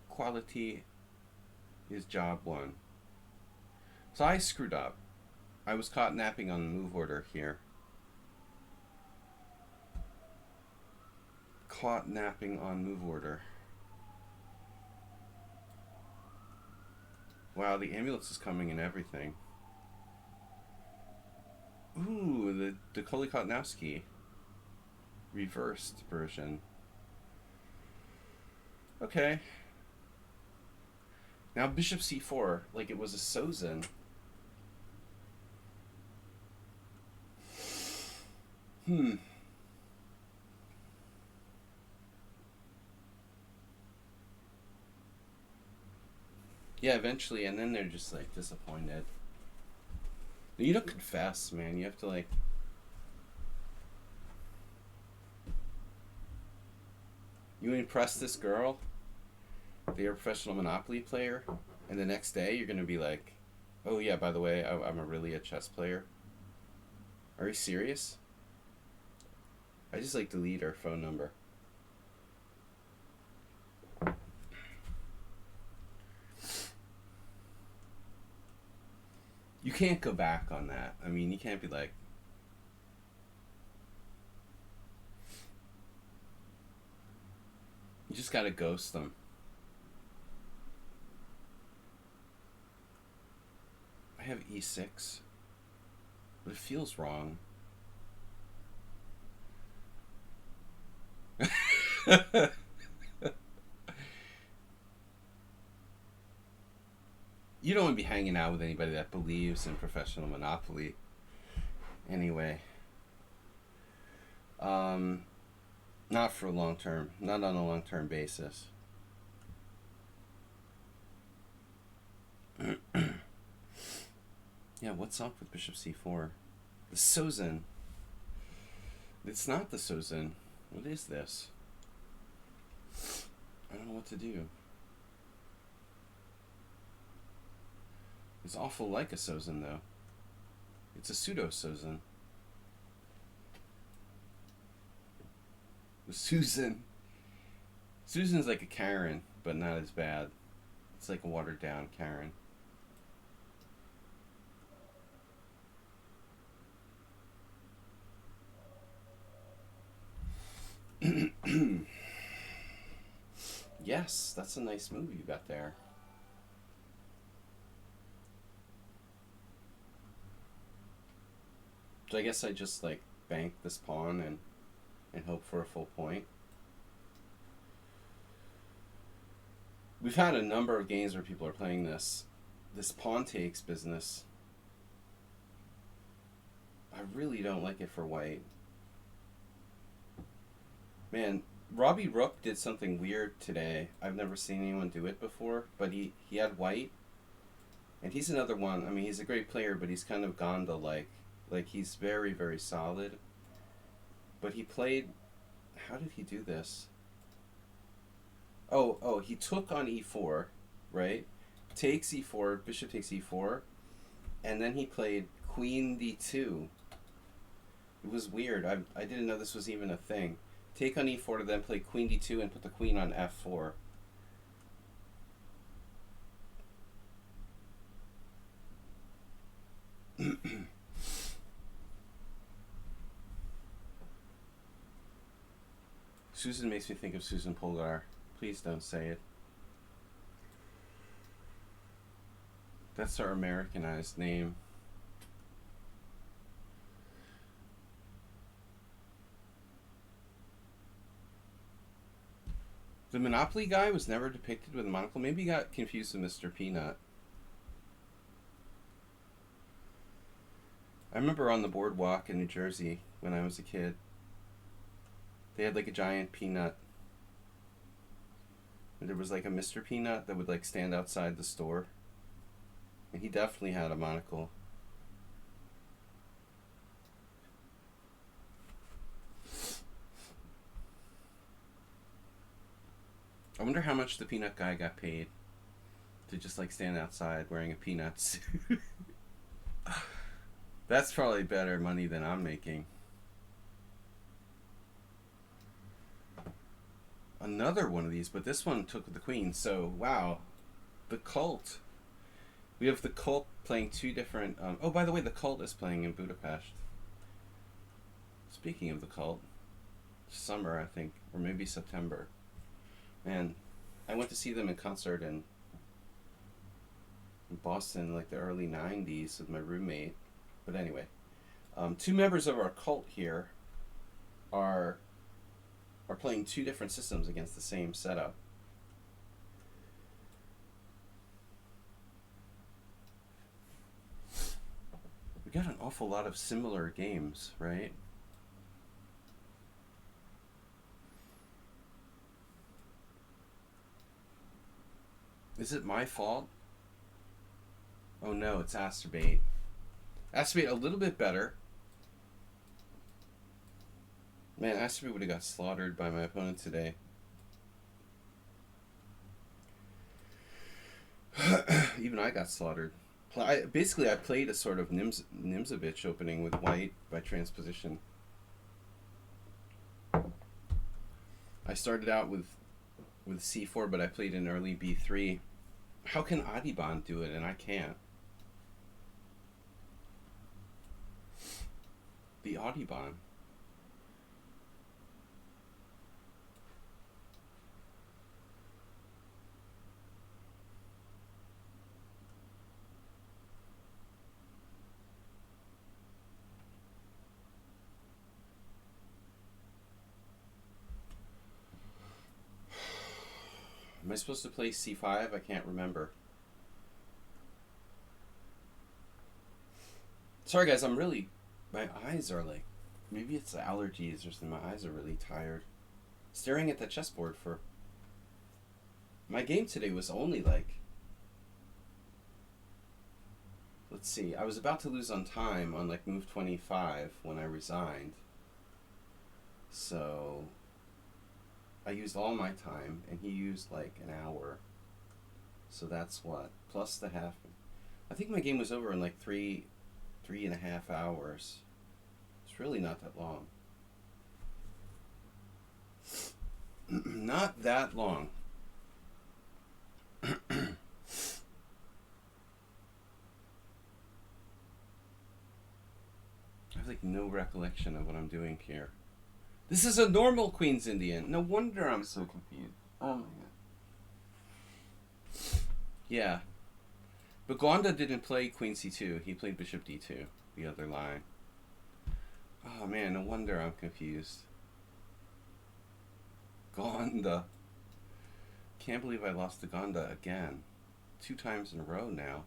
Quality is job one. So I screwed up. I was caught napping on the move order here. Caught napping on move order. Wow, the ambulance is coming and everything. Ooh, the Kolikotnowski reversed version. Okay. Now bishop c4, like it was a Sozin. Yeah, eventually, and then they're just, like, disappointed. You don't confess, man. You have to, like... You impress this girl, that you're a professional Monopoly player, and the next day you're going to be like, oh yeah, by the way, I'm really a chess player. Are you serious? I just, like, delete her phone number. You can't go back on that. I mean, you can't be like... You just gotta ghost them. I have e6, but it feels wrong. You don't want to be hanging out with anybody that believes in professional Monopoly. Anyway. Not for a long term. Not on a long term basis. Yeah, what's up with bishop c4? The Sozin. It's not the Sozin. What is this? I don't know what to do. It's awful like a Sozin, though. It's a pseudo-Sozin. Susan. Susan's like a Karen, but not as bad. It's like a watered-down Karen. Yes, that's a nice move you got there. So I guess I just like bank this pawn and hope for a full point. We've had a number of games where people are playing this pawn takes business. I really don't like it for white. Man, Robbie Rook did something weird today. I've never seen anyone do it before, but he had white. And he's another one. I mean, he's a great player, but he's kind of Gonda-like. Like, he's very, very solid. But he played... How did he do this? Oh, he took on e4, right? Takes e4, bishop takes e4. And then he played queen d2. It was weird. I didn't know this was even a thing. Take on e4 to then play queen d2 and put the queen on f4. Susan makes me think of Susan Polgar. Please don't say it. That's our Americanized name. The Monopoly guy was never depicted with a monocle. Maybe he got confused with Mr. Peanut. I remember on the boardwalk in New Jersey when I was a kid, they had like a giant peanut. And there was like a Mr. Peanut that would like stand outside the store. And he definitely had a monocle. I wonder how much the peanut guy got paid to just like stand outside wearing a peanut suit. That's probably better money than I'm making. Another one of these, but this one took the queen. So, wow. The Cult. We have the Cult playing two different... oh, by the way, the Cult is playing in Budapest. Speaking of the Cult, summer, I think, or maybe September. Man, I went to see them in concert in Boston, like the early 90s with my roommate. But anyway, two members of our cult here are playing two different systems against the same setup. We got an awful lot of similar games, right? Is it my fault? Oh no, it's Asterbate. Asterbate a little bit better. Man, Asterbate would have got slaughtered by my opponent today. Even I got slaughtered. Basically, I played a sort of Nimzovich opening with white by transposition. I started out with c4, but I played an early b3. How can Adibon do it and I can't? The Audubon. Am I supposed to play c5? I can't remember. Sorry guys, I'm really... My eyes are like... Maybe it's allergies or something. My eyes are really tired. Staring at the chessboard for... My game today was only like... Let's see. I was about to lose on time on like move 25 when I resigned. So... I used all my time, and he used like an hour. So that's what? Plus the half. I think my game was over in like 3.5 hours. It's really not that long. Not that long. I have like no recollection of what I'm doing here. This is a normal Queen's Indian. No wonder I'm so confused. Oh my god. Yeah. But Gonda didn't play Queen C2. He played Bishop D2, the other line. Oh man, no wonder I'm confused. Gonda. Can't believe I lost to Gonda again. 2 times in a row now.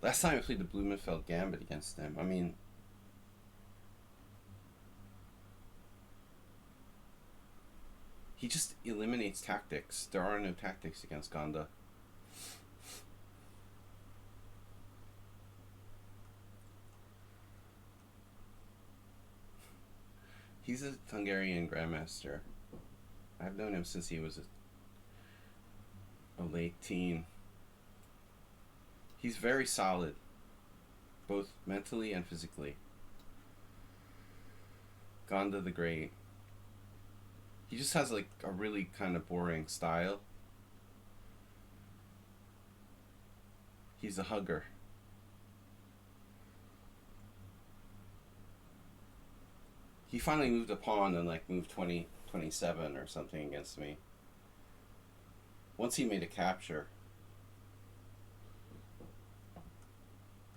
Last time I played the Blumenfeld Gambit against him. I mean... he just eliminates tactics. There are no tactics against Gonda. He's a Hungarian grandmaster. I've known him since he was a late teen. He's very solid, both mentally and physically. Gonda the Great. He just has like a really kind of boring style. He's a hugger. He finally moved a pawn and like moved 27 or something against me. Once he made a capture.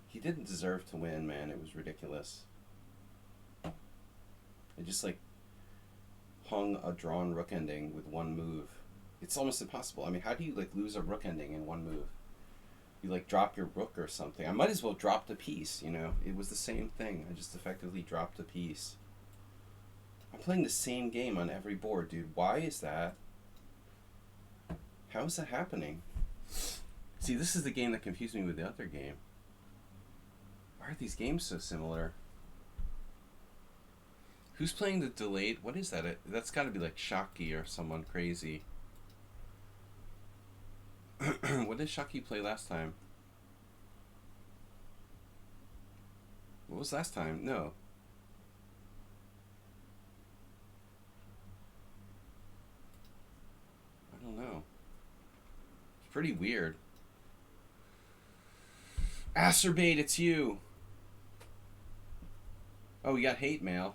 He didn't deserve to win, man. It was ridiculous. It just like hung a drawn rook ending with one move. It's almost impossible. I mean, how do you like lose a rook ending in one move? You like drop your rook or something. I might as well drop the piece, you know? It was the same thing. I just effectively dropped the piece. I'm playing the same game on every board, dude. Why is that? How is that happening? See, this is the game that confused me with the other game. Why are these games so similar? Who's playing the delayed? What is that? That's got to be like Shaki or someone crazy. What did Shaki play last time? What was last time? No. I don't know. It's pretty weird. Acerbate, it's you. Oh, we got hate mail.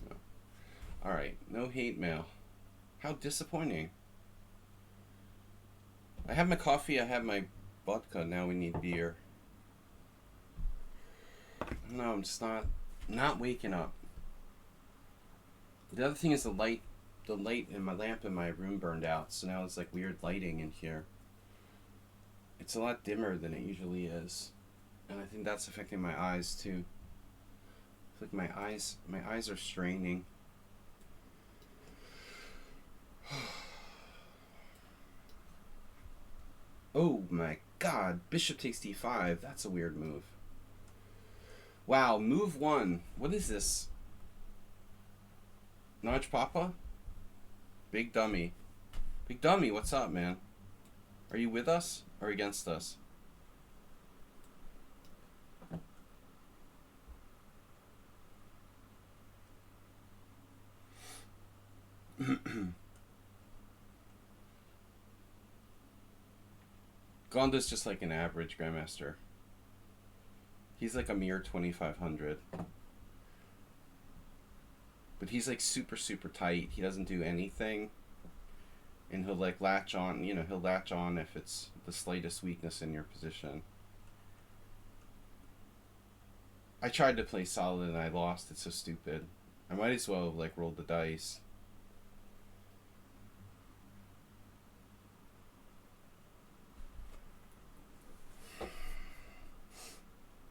No. Alright, no hate mail. How disappointing. I have my coffee, I have my vodka, now we need beer. No, I'm just not waking up. The other thing is the light in my lamp in my room burned out, so now it's like weird lighting in here. It's a lot dimmer than it usually is. And I think that's affecting my eyes too. I feel like my eyes are straining. Oh my god, bishop takes d5. That's a weird move. Wow, move 1. What is this? Notch Papa? Big Dummy. Big Dummy, what's up, man? Are you with us or against us? Gonda's just like an average grandmaster. He's like a mere 2500. But he's like super, super tight. He doesn't do anything. And he'll like latch on, you know, he'll latch on if it's the slightest weakness in your position. I tried to play solid and I lost. It's so stupid. I might as well have like rolled the dice.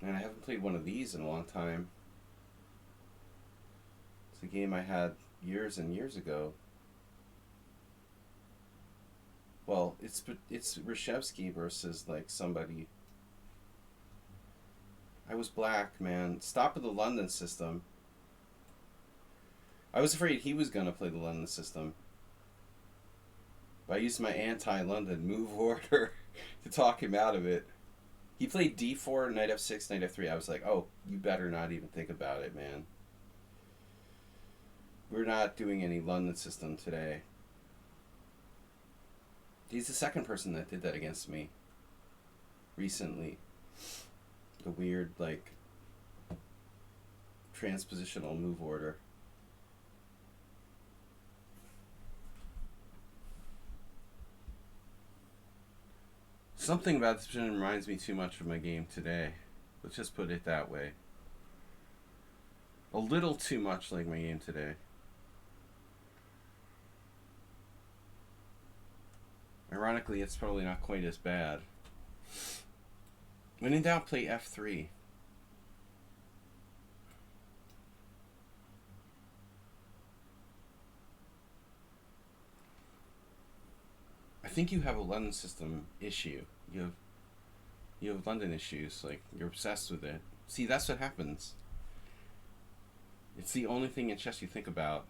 Man, I haven't played one of these in a long time. It's a game I had years and years ago. Well, it's Reshevsky versus like somebody. I was black, man. Stop with the London system. I was afraid he was gonna play the London system. But I used my anti-London move order to talk him out of it. He played d4, knight f6, knight f3. I was like, oh, you better not even think about it, man. We're not doing any London system today. He's the second person that did that against me recently. The weird, like, transpositional move order. Something about this position reminds me too much of my game today. Let's just put it that way. A little too much like my game today. Ironically, it's probably not quite as bad. When in doubt, play f3. I think you have a London system issue. You have London issues. Like, you're obsessed with it. See, that's what happens. It's the only thing in chess you think about.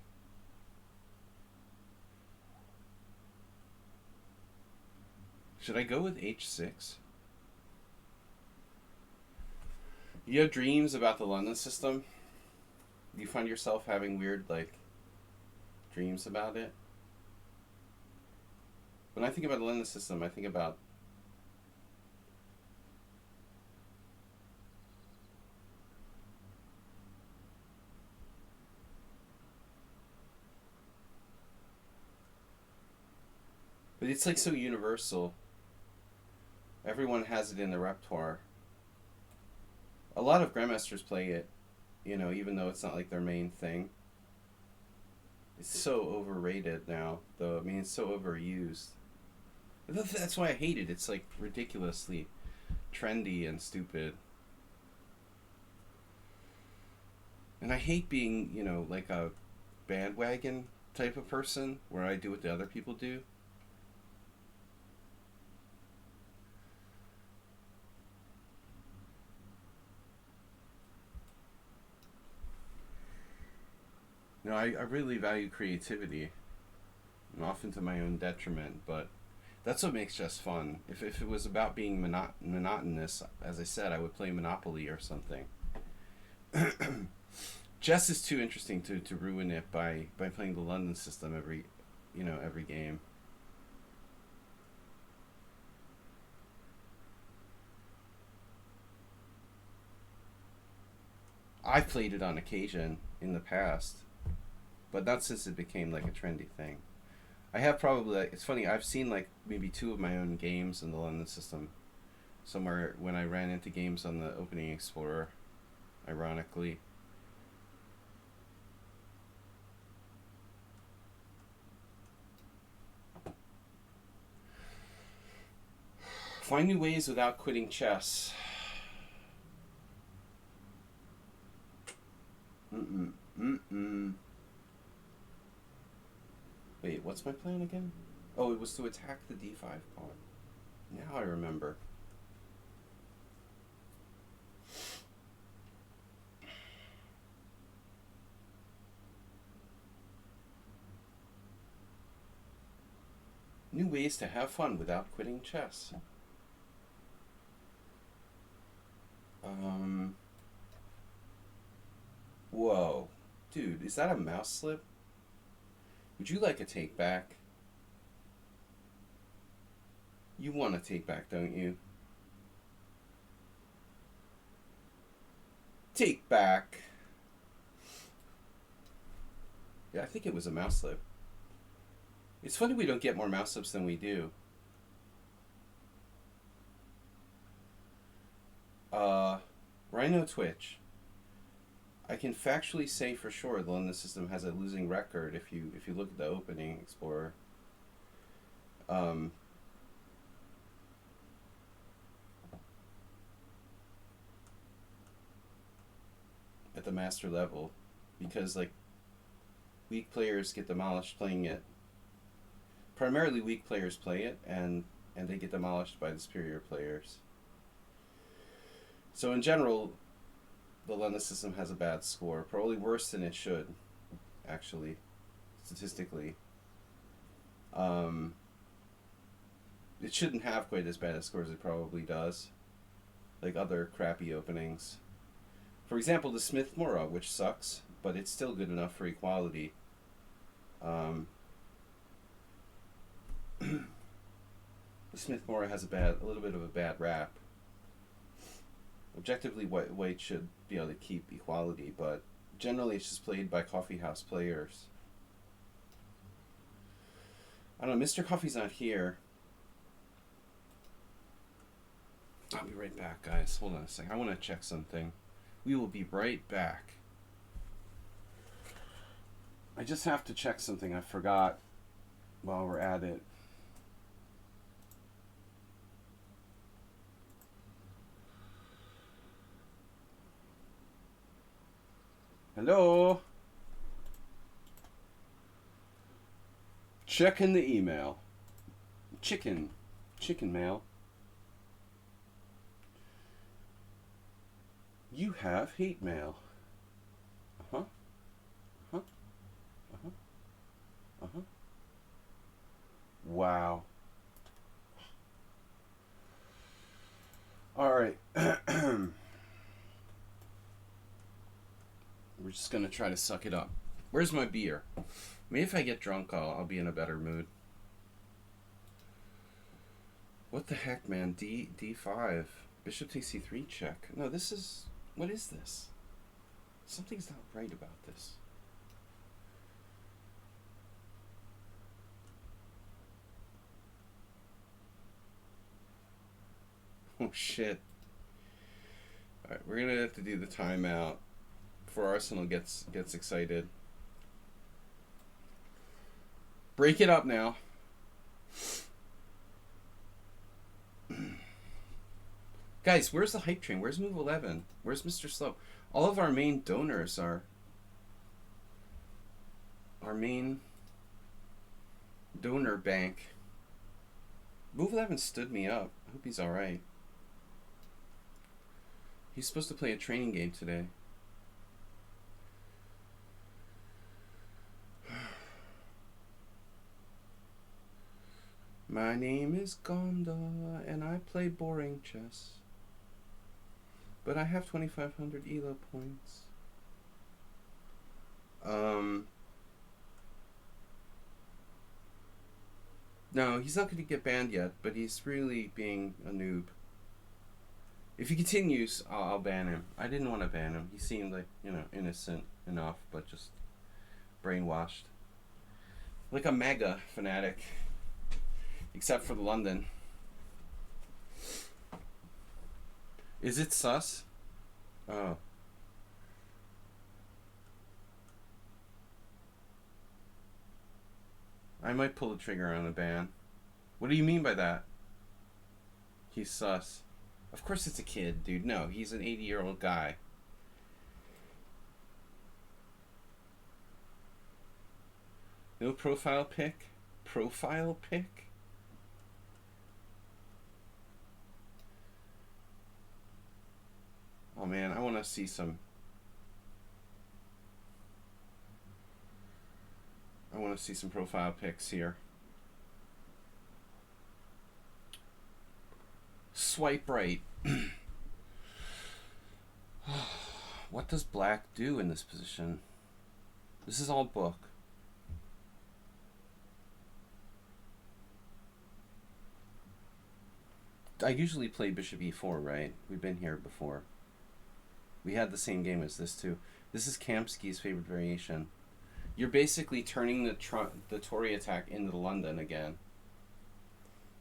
Should I go with h6? You have dreams about the London system? Do you find yourself having weird, like, dreams about it? When I think about the London system, I think about but it's like so universal. Everyone has it in their repertoire. A lot of grandmasters play it, you know, even though it's not like their main thing. It's so overrated now, though. I mean, it's so overused. That's why I hate it. It's like ridiculously trendy and stupid. And I hate being, you know, like a bandwagon type of person where I do what the other people do. You know, I really value creativity, and often to my own detriment, but that's what makes chess fun. If it was about being monotonous, as I said, I would play Monopoly or something. Chess is too interesting to ruin it by playing the London system every game. I've played it on occasion in the past, but not since it became like a trendy thing. I have probably, it's funny, I've seen like maybe 2 of my own games in the London system somewhere when I ran into games on the Opening Explorer, ironically. Find new ways without quitting chess. Wait, what's my plan again? Oh, it was to attack the d5 pawn. Now I remember. New ways to have fun without quitting chess. Whoa. Dude, is that a mouse slip? Would you like a take back? You want a take back, don't you? Take back. Yeah, I think it was a mouse slip. It's funny we don't get more mouse slips than we do. Rhino Twitch. I can factually say for sure the London system has a losing record if you look at the Opening Explorer. At the master level, because like weak players get demolished playing it. Primarily weak players play it, and they get demolished by the superior players. So in general, the London system has a bad score, probably worse than it should, actually, statistically. It shouldn't have quite as bad a score as it probably does. like other crappy openings. For example, the Smith Mora, which sucks, but it's still good enough for equality. The Smith Mora has a little bit of a bad rap. Objectively, white should be able to keep equality, but generally it's just played by coffeehouse players. I don't know, Mr. Coffee's not here. I'll be right back, guys. Hold on a second. I want to check something. We will be right back. I just have to check something I forgot while we're at it. Hello? Checking the email. Chicken mail. You have hate mail. Uh-huh. Uh-huh. Uh-huh. Uh-huh. Wow. All right. We're just gonna try to suck it up. Where's my beer? Maybe if I get drunk, I'll be in a better mood. What the heck, man? D5. Bishop takes C3 check. No, this is... What is this? Something's not right about this. Oh, shit. Alright, we're gonna have to do the timeout before Arsenal gets excited. Break it up now. Guys, where's the hype train? Where's Move 11? Where's Mr. Slow? All of our main donors are... Our main donor bank. Move 11 stood me up. I hope he's alright. He's supposed to play a training game today. My name is Gonda, and I play boring chess. But I have 2,500 ELO points. No, he's not going to get banned yet, but he's really being a noob. If he continues, I'll ban him. I didn't want to ban him. He seemed like, innocent enough, but just brainwashed. Like a mega fanatic. Except for the London. Is it sus? Oh. I might pull the trigger on a ban. What do you mean by that? He's sus. Of course it's a kid, dude. No, he's an 80-year-old guy. No profile pic? Profile pic? Oh man, I want to see some... I want to see some profile pics here. Swipe right. What does black do in this position? This is all book. I usually play bishop e4, right? We've been here before. We had the same game as this too. This is Kamsky's favorite variation. You're basically turning the Tory attack into the London again.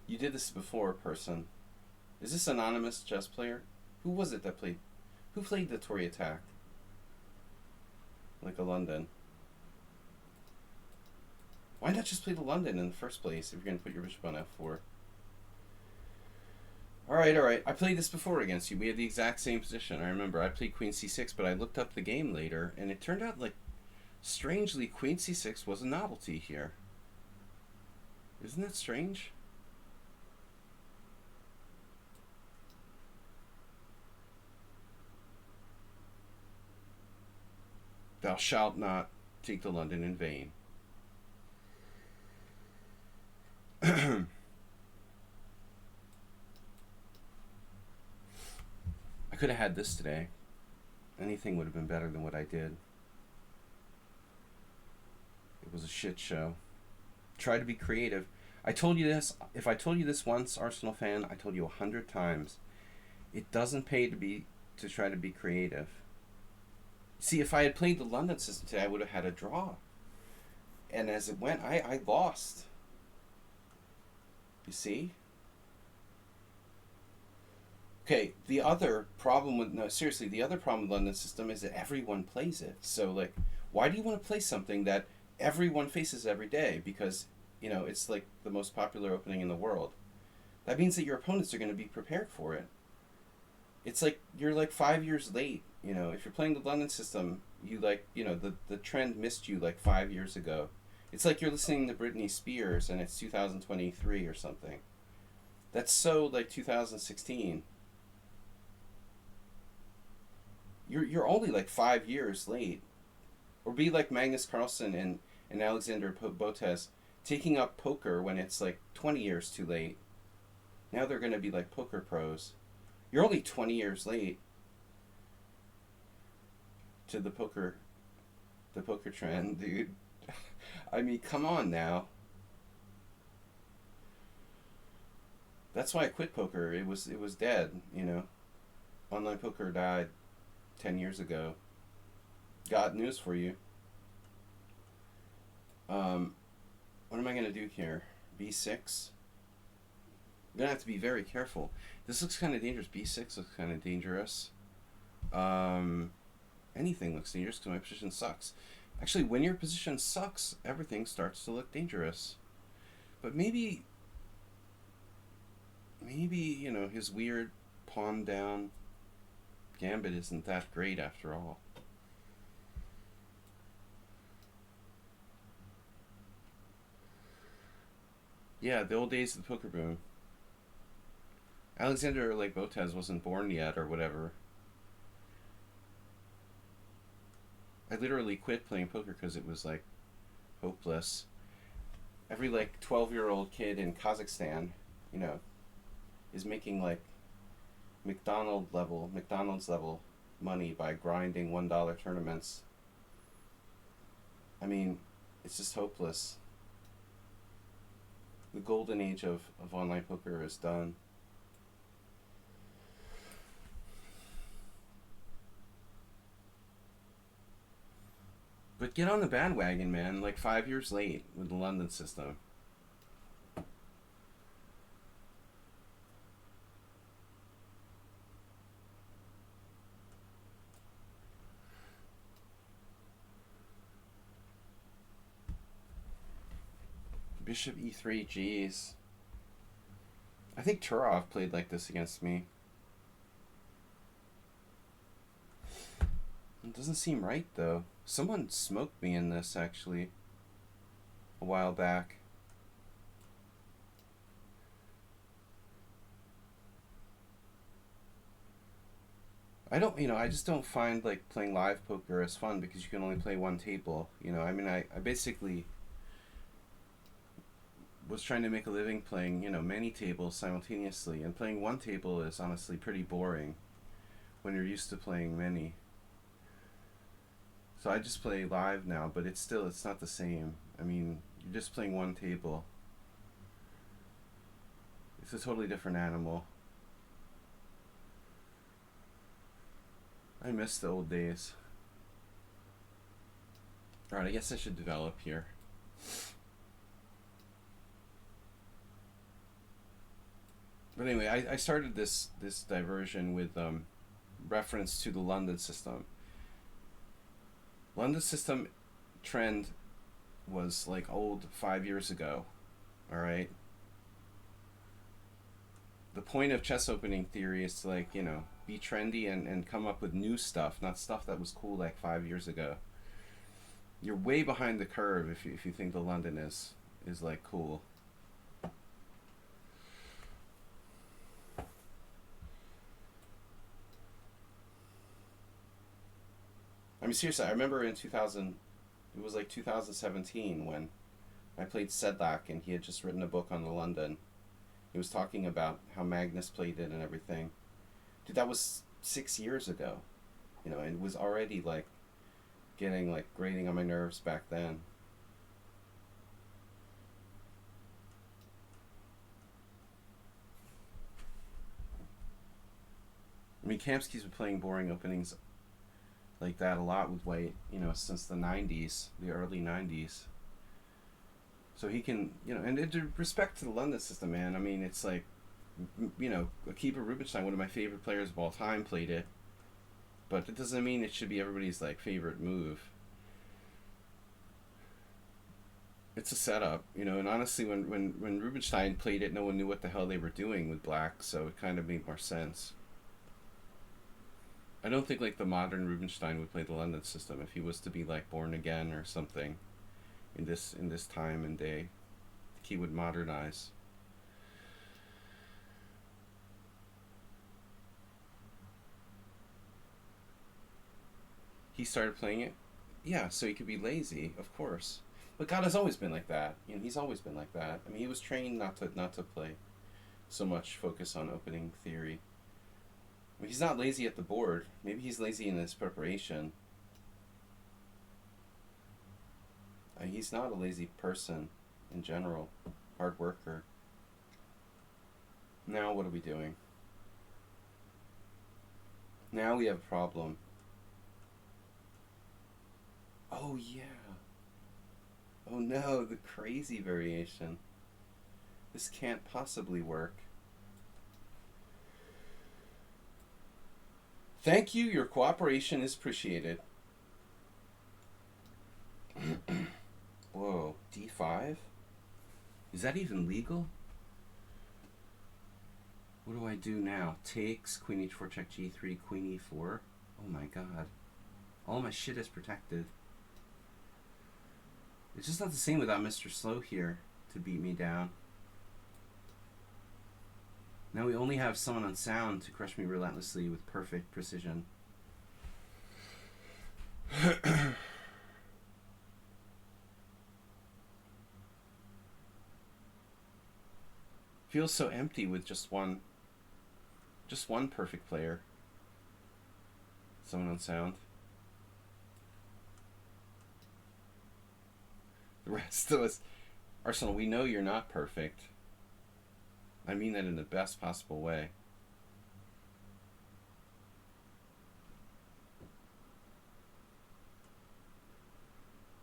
You did this before, person. Is this anonymous chess player? Who was it that played? Who played the Tory attack? Like a London. Why not just play the London in the first place if you're going to put your bishop on f4? Alright. I played this before against you. We had the exact same position. I remember I played queen c6, but I looked up the game later, and it turned out, like, strangely, queen c6 was a novelty here. Isn't that strange? Thou shalt not take the London in vain. could have had this today. Anything would have been better than what I did. It was a shit show. Try to be creative. I told you this. If I told you this once, Arsenal fan, I told you 100 times. It doesn't pay to try to be creative. See, if I had played the London system today, I would have had a draw. And as it went, I lost. You see? Okay, the other problem with, no, seriously, the other problem with London system is that everyone plays it. So, like, why do you want to play something that everyone faces every day? Because, you know, it's like the most popular opening in the world. That means that your opponents are going to be prepared for it. It's like you're like 5 years late. You know, if you're playing the London system, you like, you know, the trend missed you like 5 years ago. It's like you're listening to Britney Spears and it's 2023 or something. That's so like 2016. You're only like 5 years late. Or be like Magnus Carlsen and Alexander Botez taking up poker when it's like 20 years too late. Now they're going to be like poker pros. You're only 20 years late to the poker trend, dude. I mean, come on now. That's why I quit poker. It was dead, you know. Online poker died 10 years ago. Got news for you. What am I going to do here? B6? I'm going to have to be very careful. This looks kind of dangerous. B6 looks kind of dangerous. Anything looks dangerous because my position sucks. Actually, when your position sucks, everything starts to look dangerous. But maybe, you know, his weird pawn down gambit isn't that great after all. Yeah, the old days of the poker boom. Alexander like Botez wasn't born yet or whatever. I literally quit playing poker because it was like hopeless. Every like 12-year-old kid in Kazakhstan, you know, is making like McDonald's level money by grinding $1 tournaments. I mean, it's just hopeless. The golden age of online poker is done. But get on the bandwagon, man. Like 5 years late with the London system. Bishop e3, jeez. I think Turov played like this against me. It doesn't seem right, though. Someone smoked me in this, actually, a while back. I just don't find, like, playing live poker as fun because you can only play one table. You know, I mean, I basically was trying to make a living playing, you know, many tables simultaneously, and playing one table is honestly pretty boring when you're used to playing many. So I just play live now, but it's not the same. I mean, you're just playing one table. It's a totally different animal. I miss the old days. Alright, I guess I should develop here. But anyway, I started this diversion with reference to the London system. London system trend was like old 5 years ago, all right? The point of chess opening theory is to, like, you know, be trendy and come up with new stuff, not stuff that was cool like 5 years ago. You're way behind the curve if you think the London is like cool. I mean, seriously, I remember in 2000, it was like 2017 when I played Sedlak and he had just written a book on the London. He was talking about how Magnus played it and everything. Dude, that was 6 years ago, you know, and it was already like getting like grating on my nerves back then. I mean, Kamsky's been playing boring openings like that a lot with white, you know, since the 90s, the early 90s. So he can, you know, and respect to the London system, man. I mean, it's like, you know, Akiba Rubinstein, one of my favorite players of all time, played it. But it doesn't mean it should be everybody's, like, favorite move. It's a setup, you know, and honestly, when Rubinstein played it, no one knew what the hell they were doing with black, so it kind of made more sense. I don't think, like, the modern Rubinstein would play the London system if he was to be, like, born again or something in this time and day. I think he would modernize. He started playing it, yeah, so he could be lazy, of course. But God has always been like that. You know, he's always been like that. I mean, he was trained not to play so much focus on opening theory. I mean, he's not lazy at the board. Maybe he's lazy in his preparation. He's not a lazy person in general. Hard worker. Now what are we doing? Now we have a problem. Oh yeah. Oh no, the crazy variation. This can't possibly work. Thank you, your cooperation is appreciated. Whoa, d5? Is that even legal? What do I do now? Takes, queen h4 check g3, queen e4. Oh my god. All my shit is protected. It's just not the same without Mr. Slow here to beat me down. Now we only have someone on sound to crush me relentlessly with perfect precision. Feels so empty with just one perfect player. Someone on sound. The rest of us, Arsenal, we know you're not perfect. I mean that in the best possible way.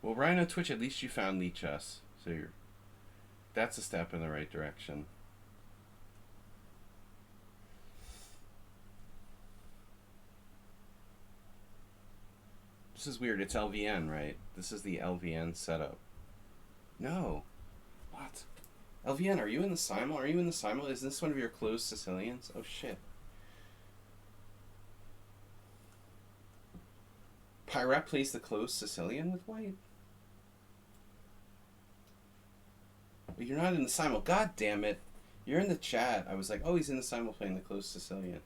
Well, Rhino Twitch, at least you found lichess, so that's a step in the right direction. This is weird. It's LVN, right? This is the LVN setup. No. What? LVN, are you in the simul? Are you in the simul? Is this one of your closed Sicilians? Oh shit. Pyrat plays the closed Sicilian with white? But you're not in the simul. God damn it. You're in the chat. I was like, oh, he's in the simul playing the closed Sicilian.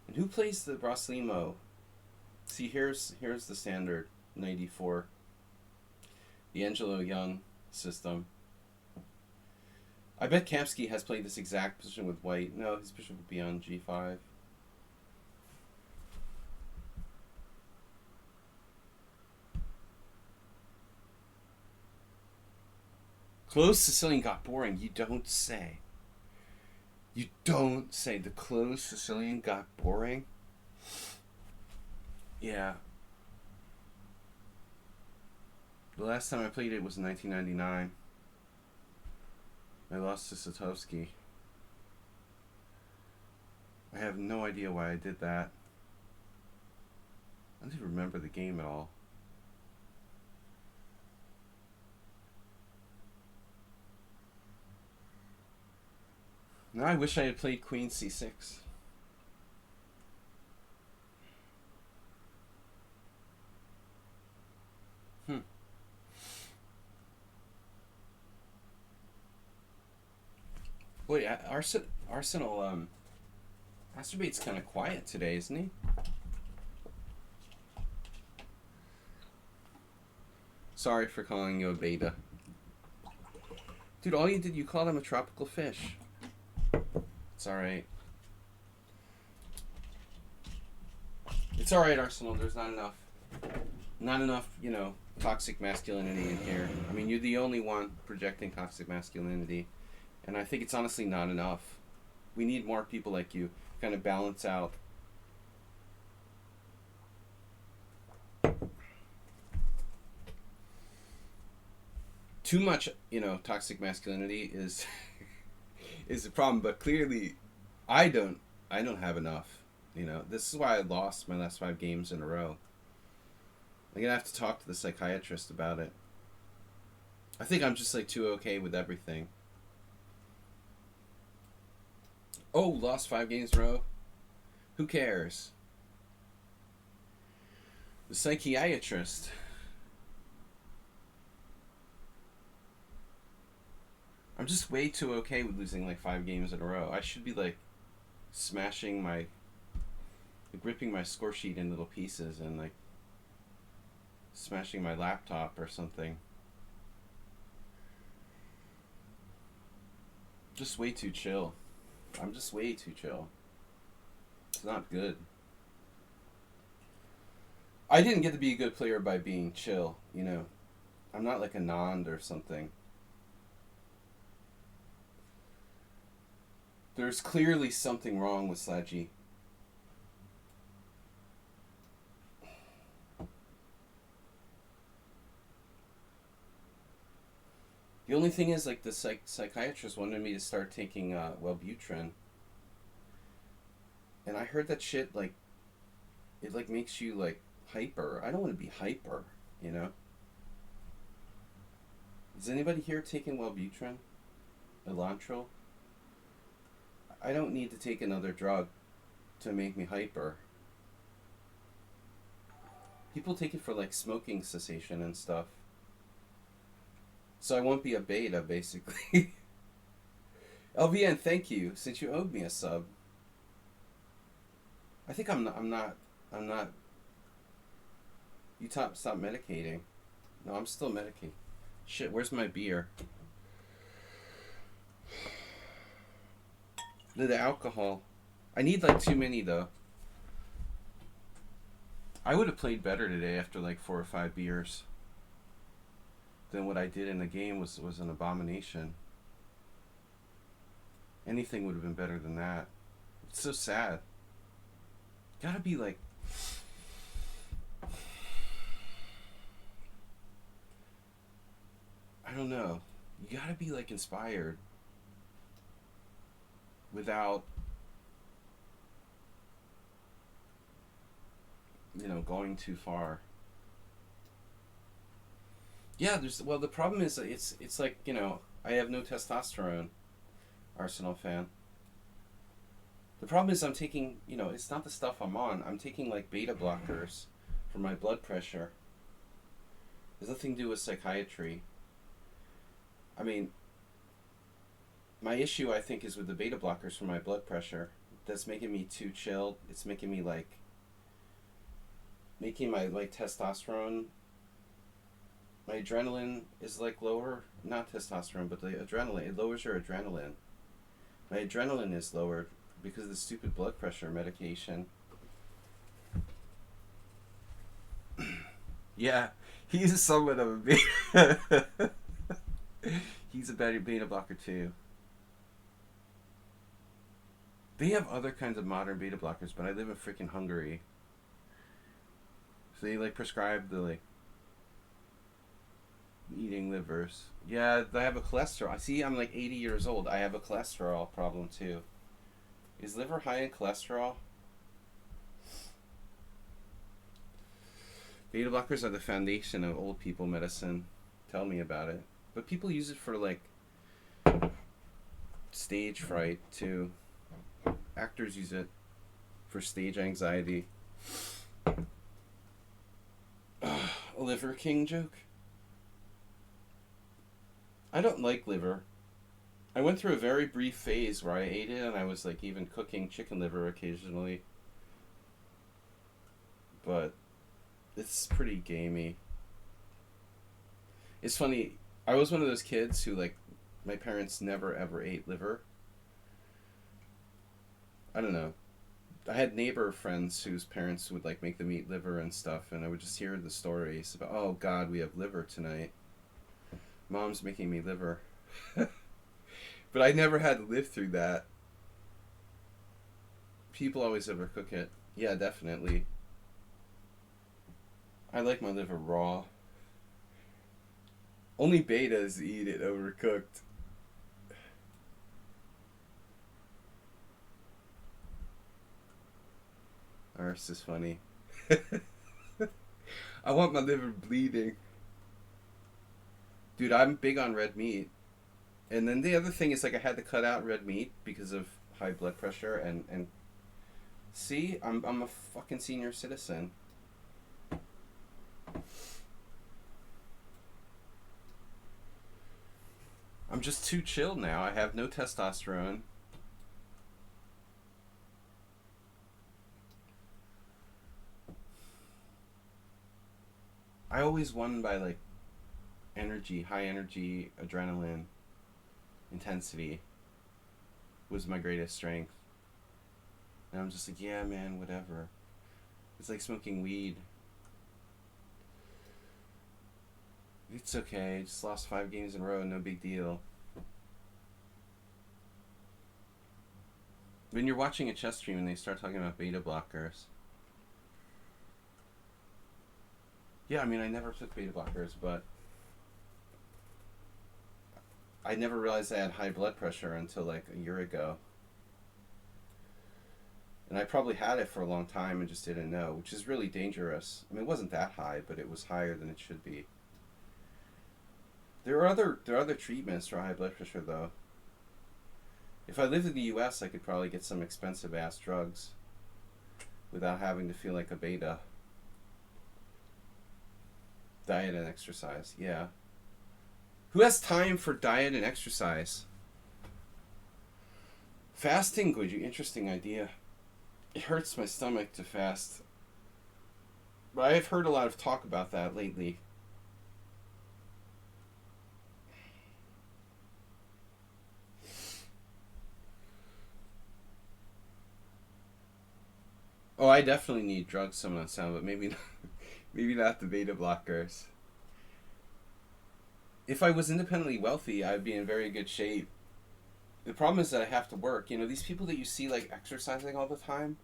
And who plays the Braslimo? See, here's the standard 94. The Angelo Young system. I bet Kamsky has played this exact position with white. No, his bishop would be on g5. Closed Sicilian got boring. You don't say. You don't say. The closed Sicilian got boring? Yeah. The last time I played it was in 1999. I lost to Satovsky. I have no idea why I did that. I don't even remember the game at all. Now I wish I had played Queen C6. Wait, Arsenal, Masturbate's kind of quiet today, isn't he? Sorry for calling you a beta. Dude, all you did, you called him a tropical fish. It's alright. It's alright, Arsenal. There's not enough. Not enough, you know, toxic masculinity in here. I mean, you're the only one projecting toxic masculinity. And I think it's honestly not enough. We need more people like you. Kind of balance out. Too much, you know, toxic masculinity is is a problem, but clearly I don't have enough. You know, this is why I lost my last 5 games in a row. I'm gonna have to talk to the psychiatrist about it. I think I'm just like too okay with everything. Oh, lost 5 games in a row? Who cares? The psychiatrist. I'm just way too okay with losing like 5 games in a row. I should be like smashing my, like, ripping my score sheet in little pieces and like smashing my laptop or something. Just way too chill. I'm just way too chill. It's not good. I didn't get to be a good player by being chill, you know. I'm not like a Nand or something. There's clearly something wrong with Sladgie. The only thing is, like, the psychiatrist wanted me to start taking Wellbutrin. And I heard that shit, like, it, like, makes you, like, hyper. I don't want to be hyper, you know? Is anybody here taking Wellbutrin? Elantril? I don't need to take another drug to make me hyper. People take it for, like, smoking cessation and stuff. So I won't be a beta, basically. LVN, thank you, since you owed me a sub. I think I'm not. You stop medicating. No, I'm still medicating. Shit, where's my beer? The alcohol. I need like too many though. I would have played better today after like 4 or 5 beers than what I did in the game was an abomination. Anything would have been better than that. It's so sad. Gotta be like... I don't know. You gotta be like inspired without, you know, going too far. Yeah, the problem is it's like, you know, I have no testosterone, Arsenal fan. The problem is I'm taking, you know, it's not the stuff I'm on. I'm taking like beta blockers for my blood pressure. There's nothing to do with psychiatry. I mean, my issue, I think, is with the beta blockers for my blood pressure. That's making me too chilled. It's making me like, making my like testosterone, my adrenaline is like lower. Not testosterone, but the adrenaline. It lowers your adrenaline. My adrenaline is lowered because of the stupid blood pressure medication. Yeah, he's somewhat of a beta. He's a better beta blocker too. They have other kinds of modern beta blockers, but I live in freaking Hungary. So they like prescribe the like eating livers. Yeah, I have a cholesterol. I see I'm like 80 years old. I have a cholesterol problem too. Is liver high in cholesterol? Beta blockers are the foundation of old people medicine. Tell me about it. But people use it for like stage fright too. Actors use it for stage anxiety. A liver king joke? I don't like liver. I went through a very brief phase where I ate it and I was like even cooking chicken liver occasionally. But it's pretty gamey. It's funny, I was one of those kids who like My parents never ever ate liver. I don't know. I had neighbor friends whose parents would like make them eat liver and stuff, and I would just hear the stories about, oh God, we have liver tonight. Mom's making me liver. But I never had to live through that. People always overcook it. Yeah, definitely. I like my liver raw. Only betas eat it overcooked. Ours is funny. I want my liver bleeding. Dude, I'm big on red meat. And then the other thing is, like, I had to cut out red meat because of high blood pressure and see, I'm a fucking senior citizen. I'm just too chill now. I have no testosterone. I always won by like energy, high energy, adrenaline, intensity was my greatest strength. And I'm just like, yeah, man, whatever. It's like smoking weed. It's okay. I just lost 5 games in a row. No big deal. When you're watching a chess stream and they start talking about beta blockers. Yeah, I mean, I never took beta blockers, but I never realized I had high blood pressure until like a year ago. And I probably had it for a long time and just didn't know, which is really dangerous. I mean, it wasn't that high, but it was higher than it should be. There are other treatments for high blood pressure, though. If I lived in the U.S., I could probably get some expensive ass drugs without having to feel like a beta. Diet and exercise, yeah. Who has time for diet and exercise? Fasting, good, interesting idea. It hurts my stomach to fast. But I've heard a lot of talk about that lately. Oh, I definitely need drugs, some of that sound, but maybe not the beta blockers. If I was independently wealthy, I'd be in very good shape. The problem is that I have to work. You know, these people that you see like exercising all the time,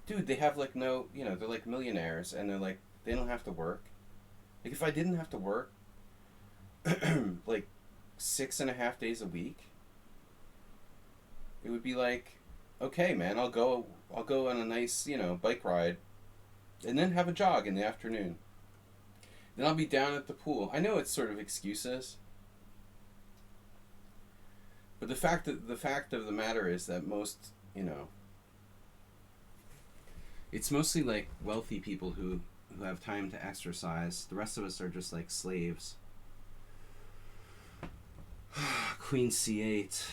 dude, they have like no, you know, they're like millionaires and they're like, they don't have to work. Like if I didn't have to work like 6.5 days a week, it would be like, okay, man, I'll go on a nice, you know, bike ride and then have a jog in the afternoon. Then I'll be down at the pool. I know it's sort of excuses. But the fact of the matter is that most, you know, it's mostly like wealthy people who have time to exercise. The rest of us are just like slaves. Queen C8.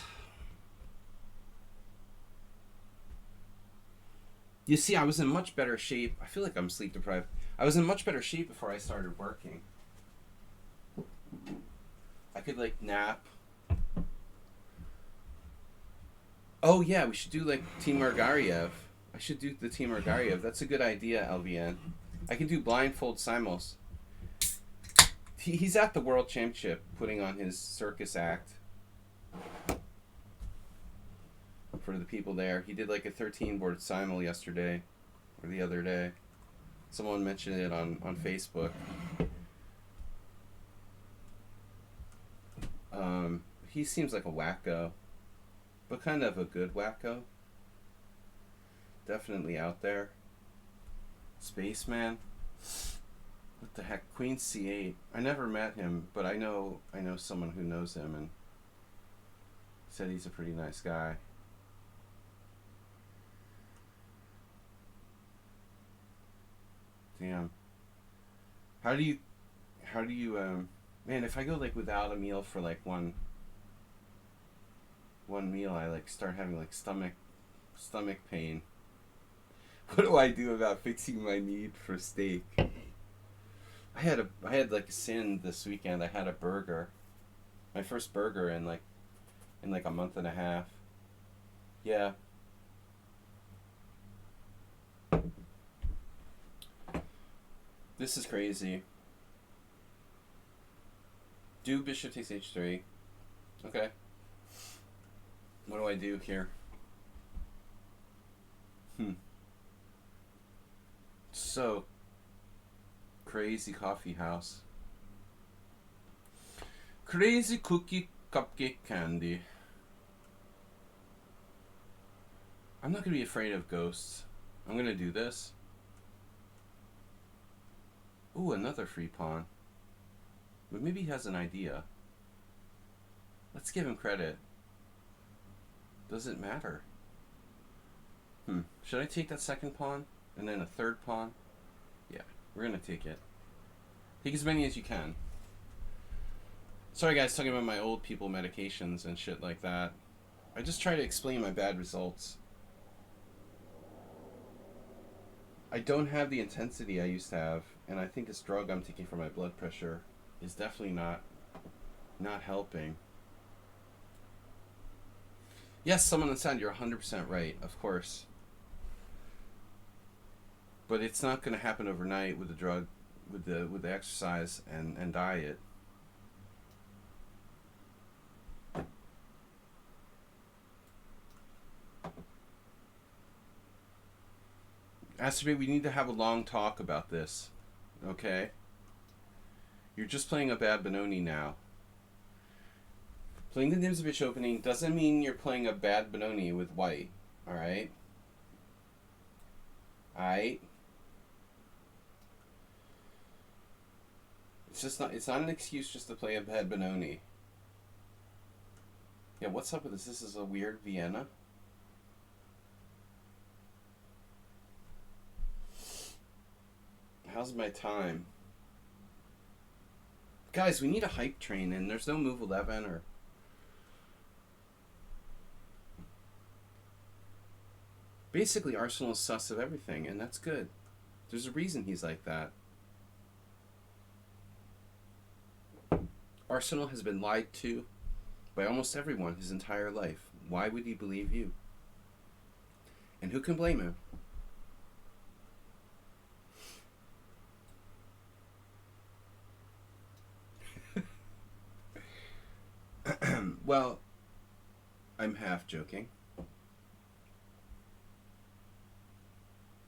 You see, I was in much better shape. I feel like I'm sleep deprived. I was in much better shape before I started working. I could like nap. Oh yeah, we should do like Team Margariev. I should do the Team Margariev. That's a good idea, LVN. I can do blindfold simuls. He's at the World Championship putting on his circus act. For the people there. He did like a 13-board simul yesterday. Or the other day. Someone mentioned it on Facebook. He seems like a wacko. But kind of a good wacko. Definitely out there. Spaceman. What the heck? Queen C8. I never met him, but I know someone who knows him and said he's a pretty nice guy. Damn. How do you man, if I go like without a meal for like one meal, I like start having like stomach pain. What do I do about fixing my need for steak? I had like a sin this weekend. I had a burger My first burger in like a month and a half. Yeah. This is crazy. Do bishop takes h3. Okay. What do I do here? So crazy coffee house. Crazy cookie cupcake candy. I'm not gonna be afraid of ghosts. I'm gonna do this. Ooh, another free pawn. But maybe he has an idea. Let's give him credit. Does it matter? Should I take that second pawn? And then a third pawn? Yeah, we're gonna take it. Take as many as you can. Sorry guys, talking about my old people medications and shit like that. I just try to explain my bad results. I don't have the intensity I used to have, and I think this drug I'm taking for my blood pressure is definitely not helping. Yes, someone inside, you're 100% right, of course. But it's not going to happen overnight with the drug, with the exercise and diet. Astrobate, we need to have a long talk about this, okay? You're just playing a bad Benoni now. Playing the Nimzovich opening doesn't mean you're playing a bad Benoni with white, alright? Alright? It's not an excuse just to play a bad Benoni. Yeah, what's up with this? This is a weird Vienna. How's my time? Guys, we need a hype train, and there's no move 11 or... Basically, Arsenal is sus of everything, and that's good. There's a reason he's like that. Arsenal has been lied to by almost everyone his entire life. Why would he believe you? And who can blame him? Well, I'm half joking.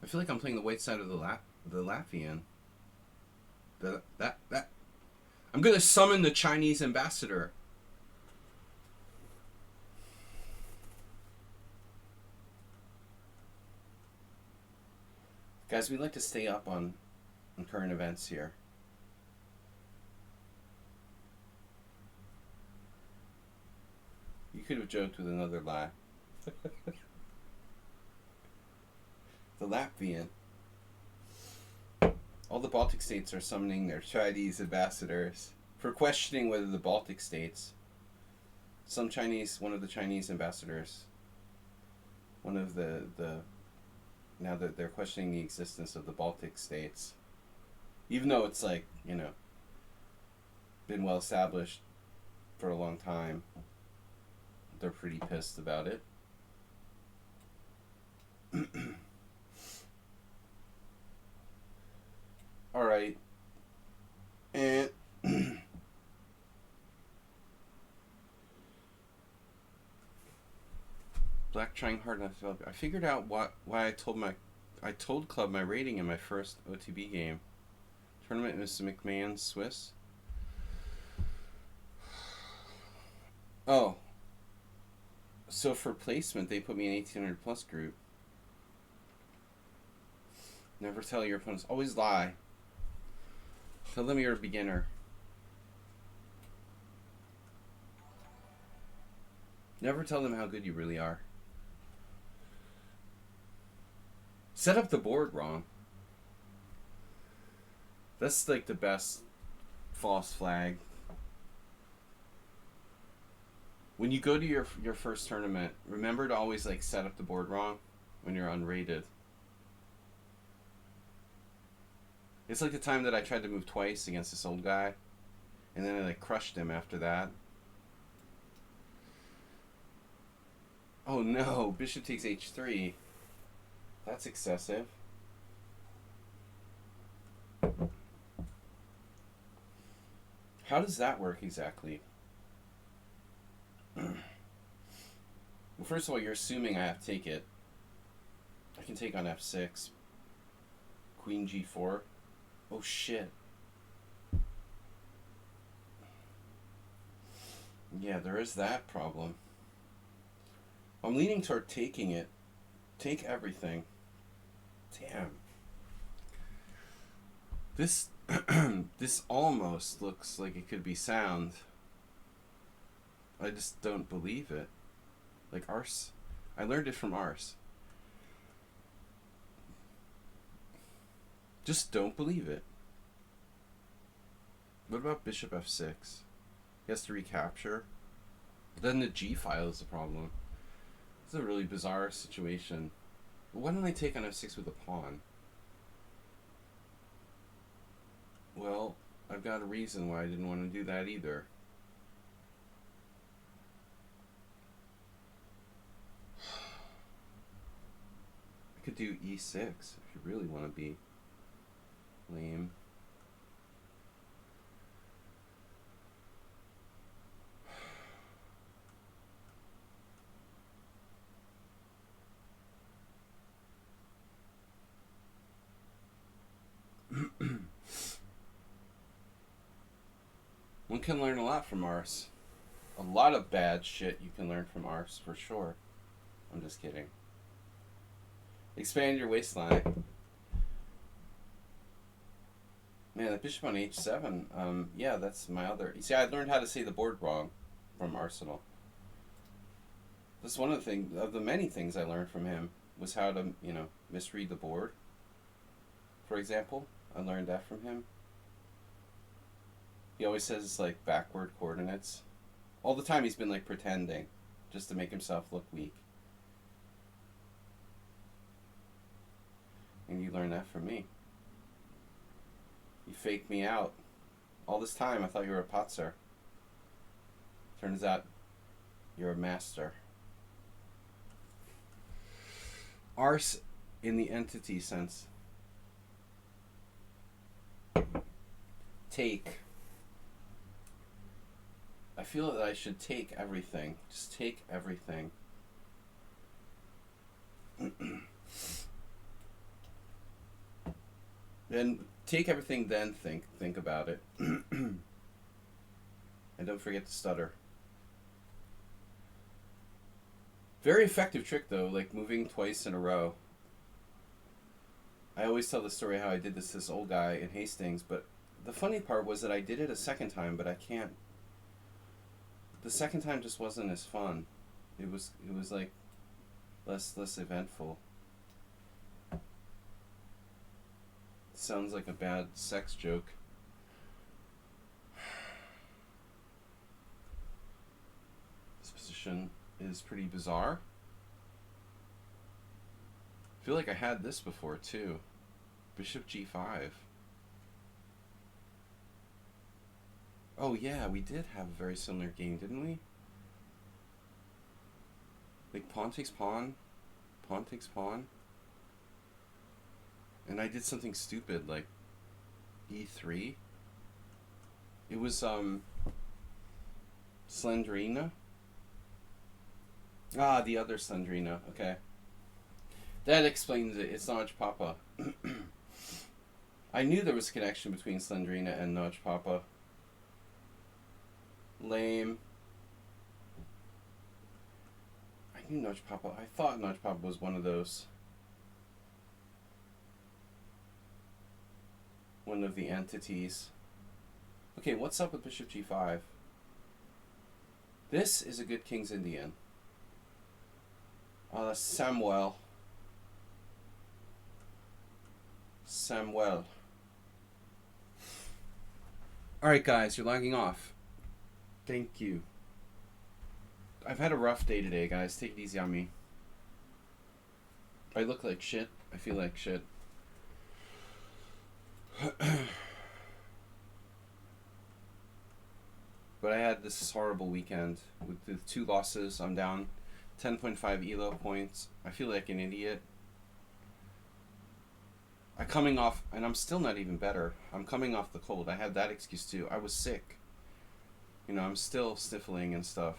I feel like I'm playing the white side of the Latvian. That. I'm gonna summon the Chinese ambassador. Guys, we like to stay up on current events here. You could have joked with another lie. The Latvian. All the Baltic states are summoning their Chinese ambassadors for questioning whether the Baltic states, one of the Chinese ambassadors, now that they're questioning the existence of the Baltic states, even though it's like, been well established for a long time. They're pretty pissed about it. All right. And Black trying hard not to develop. I figured out why I told Club my rating in my first OTB game. Tournament was McMahon Swiss. Oh. So for placement, they put me in 1800 plus group. Never tell your opponents. Always lie. Tell them you're a beginner. Never tell them how good you really are. Set up the board wrong. That's like the best false flag. When you go to your first tournament, remember to always like set up the board wrong when you're unrated. It's like the time that I tried to move twice against this old guy, and then I like crushed him after that. Oh no, bishop takes h3. That's excessive. How does that work exactly? Well, first of all, you're assuming I have to take it. I can take on f6. Queen g4. Oh shit. Yeah, there is that problem. I'm leaning toward taking it. Take everything. Damn. This this almost looks like it could be sound. I just don't believe it. Like Ars. I learned it from Ars. Just don't believe it. What about bishop f6? He has to recapture. Then the g file is the problem. This is a really bizarre situation. Why don't I take on f6 with a pawn? Well, I've got a reason why I didn't want to do that either. I could do e6 if you really want to be lame. One can learn a lot from Ars. A lot of bad shit you can learn from Ars, for sure. I'm just kidding. Expand your waistline. Man, that bishop on h7, yeah, that's my other... You see, I learned how to say the board wrong from Arsenal. That's one of the many things I learned from him, was how to, you know, misread the board. For example, I learned that from him. He always says it's like backward coordinates. All the time he's been like pretending, just to make himself look weak. And you learned that from me. You faked me out. All this time I thought you were a potser. Turns out you're a master. Ars in the entity sense. Take. I feel that I should take everything. Just take everything. Then take everything, then think about it. And don't forget to stutter. Very effective trick though, like moving twice in a row. I always tell the story how I did this old guy in Hastings, but the funny part was that I did it a second time, but I can't. The second time just wasn't as fun. It was like less eventful. Sounds like a bad sex joke. This position is pretty bizarre. I feel like I had this before too. Bishop g5. Oh yeah, we did have a very similar game, didn't we? Like pawn takes pawn, pawn takes pawn. And I did something stupid like e3. It was Slendrina. Ah, the other Slendrina, okay. That explains it. It's Notch Papa. I knew there was a connection between Slendrina and Notch Papa. Lame. I knew Notch Papa. I thought Notch Papa was one of those. One of the entities. Okay, what's up with Bishop g5? This is a good King's Indian. Samuel. Alright guys, you're logging off. Thank you. I've had a rough day today, guys. Take it easy on me. I look like shit. I feel like shit. But I had this horrible weekend with the 2 losses. I'm down 10.5 elo points. I feel like an idiot. I'm coming off, and I'm still not even better. I'm coming off the cold. I had that excuse too. I was sick. You know, I'm still sniffling and stuff.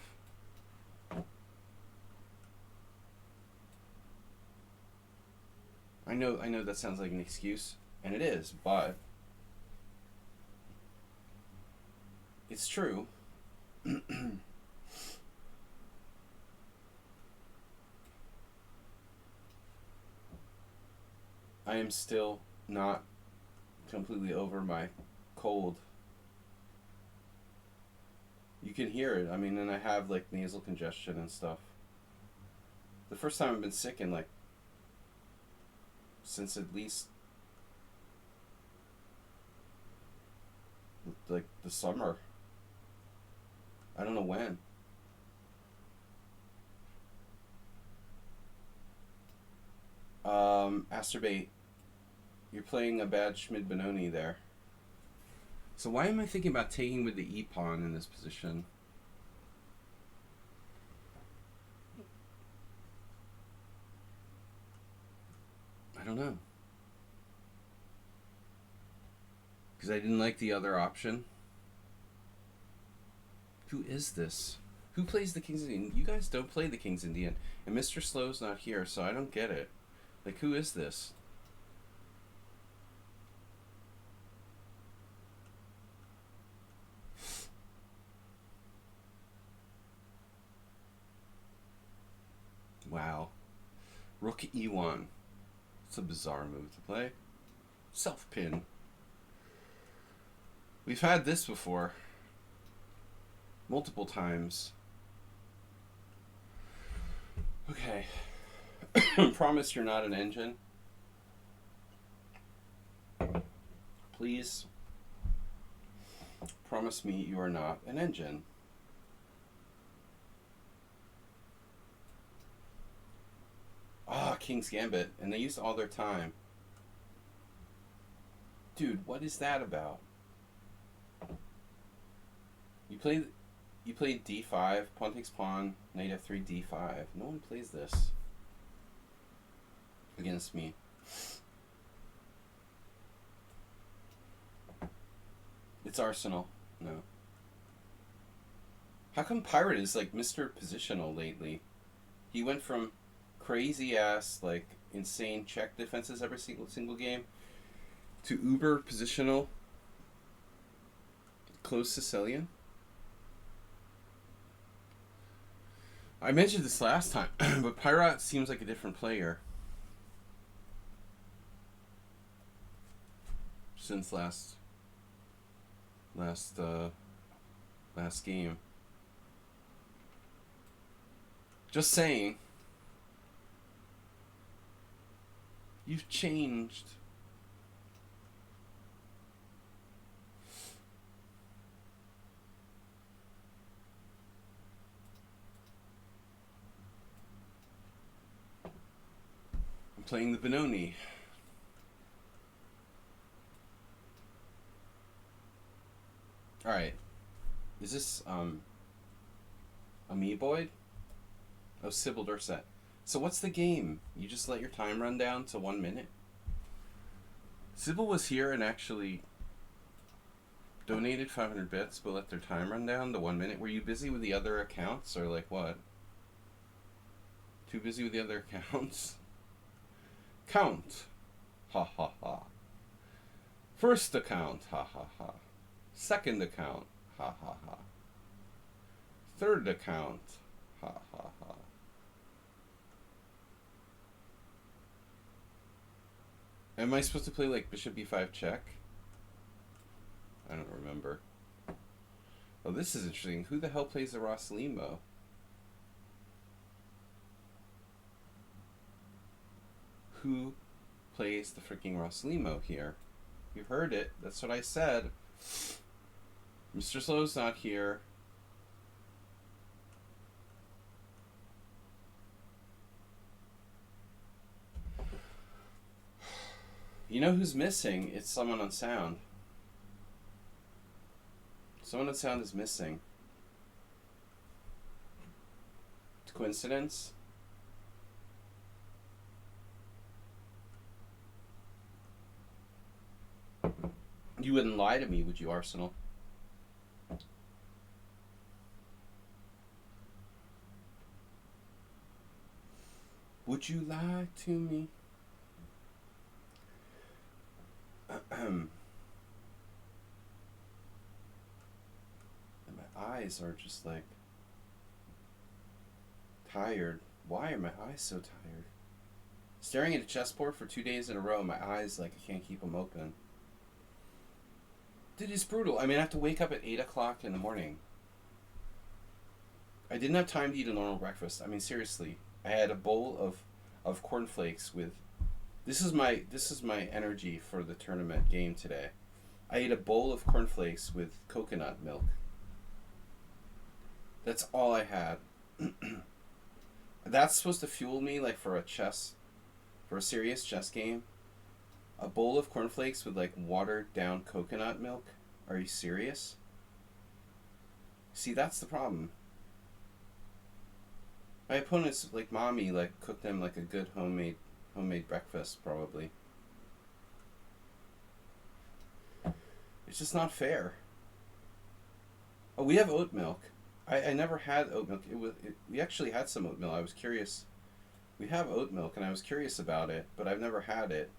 I know that sounds like an excuse, and it is, but it's true. I am still not completely over my cold. You can hear it. I mean, and I have like nasal congestion and stuff. The first time I've been sick in like since at least like the summer. I don't know when. Asterbate, you're playing a bad Schmid Benoni there. So why am I thinking about taking with the e-pawn in this position? I don't know. Because I didn't like the other option. Who is this? Who plays the King's Indian? You guys don't play the King's Indian. And Mr. Slow's not here, so I don't get it. Like, who is this? Wow. Rook e1. It's a bizarre move to play. Self-pin. We've had this before. Multiple times. Okay. Promise you're not an engine. Please. Promise me you are not an engine. Ah, King's Gambit. And they used all their time. Dude, what is that about? You played d5, pawn takes pawn, knight f3, d5. No one plays this against me. It's Arsenal. No. How come Pirate is like Mr. Positional lately? He went from crazy ass, like insane check defenses every single game to uber positional close Sicilian. I mentioned this last time, but Pirate seems like a different player since last game. Just saying. You've changed. I'm playing the Benoni. Alright. Is this, Amoeboid? Oh, Sybil Dorset. So what's the game? You just let your time run down to 1 minute? Sybil was here and actually donated 500 bits, but let their time run down to 1 minute. Were you busy with the other accounts, or like what? Too busy with the other accounts? Count. Ha ha ha. First account. Ha ha ha. Second account. Ha ha ha. Third account. Ha ha ha. Am I supposed to play like bishop b5 check? I don't remember. Oh, this is interesting. Who the hell plays the Rosslimo? Who plays the freaking Rosslimo here? You heard it. That's what I said. Mr. Slow's not here. You know who's missing? It's someone on sound. Someone on sound is missing. Coincidence? You wouldn't lie to me, would you, Arsenal? Would you lie to me? And my eyes are just like tired. Why are my eyes so tired? Staring at a chessboard for 2 days in a row, my eyes, like, I can't keep them open. Dude, it's brutal. I mean, I have to wake up at 8 o'clock in the morning. I didn't have time to eat a normal breakfast. I mean, seriously. I had a bowl of cornflakes with... This is my energy for the tournament game today. I ate a bowl of cornflakes with coconut milk. That's all I had. That's supposed to fuel me, like, for a serious chess game. A bowl of cornflakes with, like, watered down coconut milk? Are you serious? See, that's the problem. My opponents, like mommy, like, cooked them like a good homemade breakfast, probably. It's just not fair. Oh, we have oat milk. I never had oat milk. We actually had some oat milk. I was curious. We have oat milk, and I was curious about it, but I've never had it.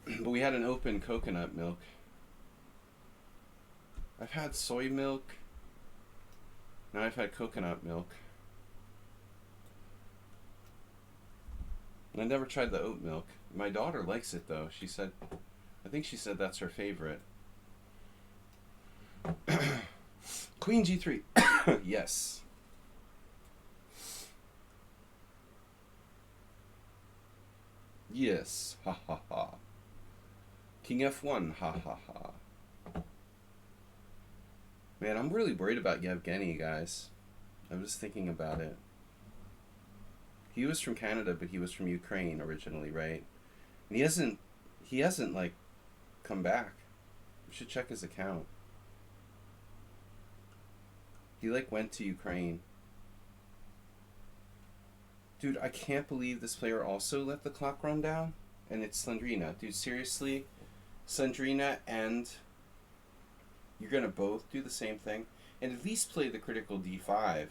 But we had an open coconut milk. I've had soy milk. Now I've had coconut milk. And I never tried the oat milk. My daughter likes it, though. I think she said that's her favorite. Queen G3. Yes. Yes. Ha ha ha. King F1. Ha ha ha. Man, I'm really worried about Yevgeny, guys. I was thinking about it. He was from Canada, but he was from Ukraine originally, right? And he hasn't like come back. We should check his account. He like went to Ukraine. Dude, I can't believe this player also let the clock run down. And it's Sladrina. Dude, seriously? Sladrina and... You're gonna both do the same thing? And at least play the critical D5.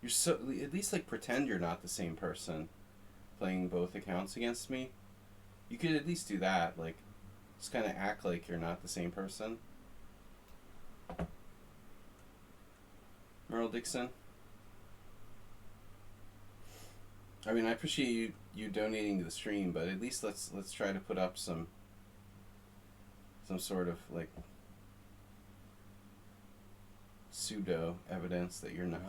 You're so... At least, like, pretend you're not the same person playing both accounts against me. You could at least do that. Like, just kind of act like you're not the same person. Merle Dixon. I mean, I appreciate you donating to the stream, but at least let's try to put up some sort of like pseudo evidence that you're not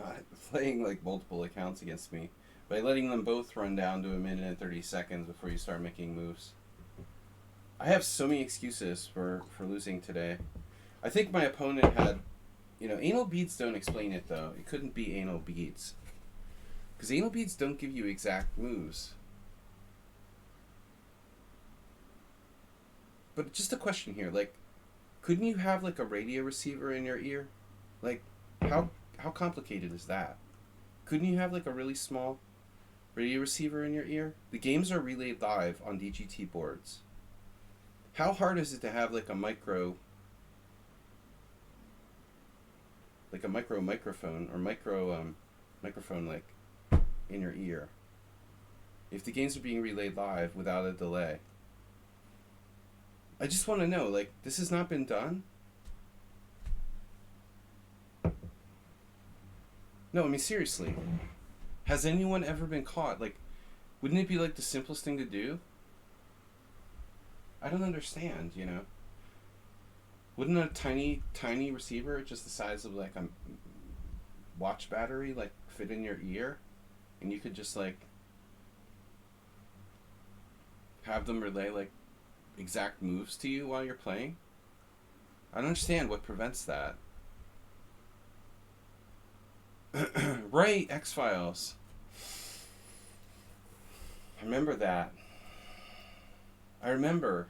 playing like multiple accounts against me by letting them both run down to 1 minute and 30 seconds before you start making moves. I have so many excuses for losing today. I think my opponent had, anal beads don't explain it though. It couldn't be anal beads. Because anal beads don't give you exact moves. But just a question here, like, couldn't you have like a radio receiver in your ear? Like, how complicated is that? Couldn't you have like a really small radio receiver in your ear? The games are relayed live on DGT boards. How hard is it to have like a microphone or microphone like in your ear if the games are being relayed live without a delay? I just want to know, like, this has not been done? No, I mean, seriously. Has anyone ever been caught? Like, wouldn't it be, like, the simplest thing to do? I don't understand, Wouldn't a tiny, tiny receiver, just the size of, like, a watch battery, like, fit in your ear? And you could just, like, have them relay, like, exact moves to you while you're playing? I don't understand what prevents that. Right, X-Files. I remember that. I remember.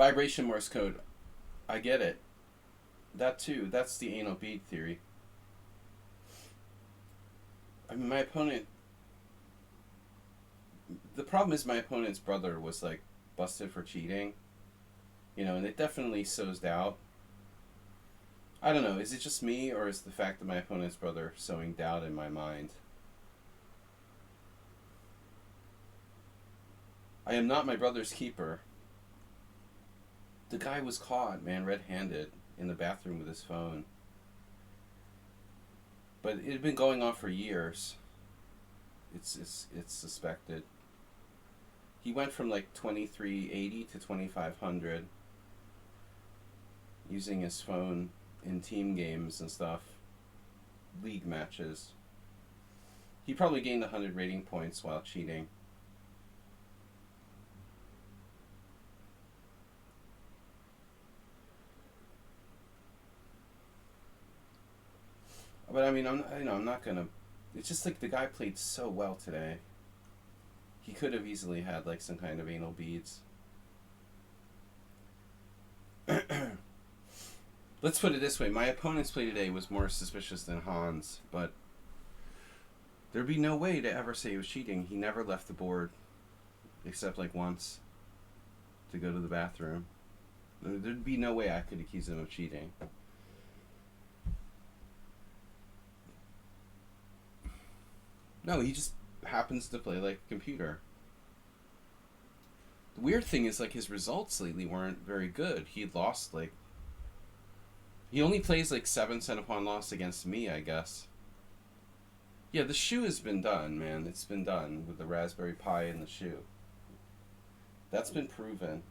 Vibration Morse code. I get it. That too. That's the anal bead theory. I mean, my opponent. The problem is my opponent's brother was like busted for cheating. You know, and it definitely sows doubt. I don't know. Is it just me, or is the fact that my opponent's brother sowing doubt in my mind? I am not my brother's keeper. The guy was caught, man, red-handed in the bathroom with his phone. But it had been going on for years. It's suspected. He went from like 2380 to 2500 using his phone in team games and stuff, league matches. He probably gained 100 rating points while cheating. But I mean, I'm not gonna. It's just like the guy played so well today. He could have easily had like some kind of anal beads. Let's put it this way: my opponent's play today was more suspicious than Hans, but there'd be no way to ever say he was cheating. He never left the board, except like once, to go to the bathroom. There'd be no way I could accuse him of cheating. No, he just happens to play like a computer. The weird thing is, like, his results lately weren't very good. He lost, like... He only plays, like, 7 cent upon loss against me, I guess. Yeah, the shoe has been done, man. It's been done with the Raspberry Pi and the shoe. That's been proven.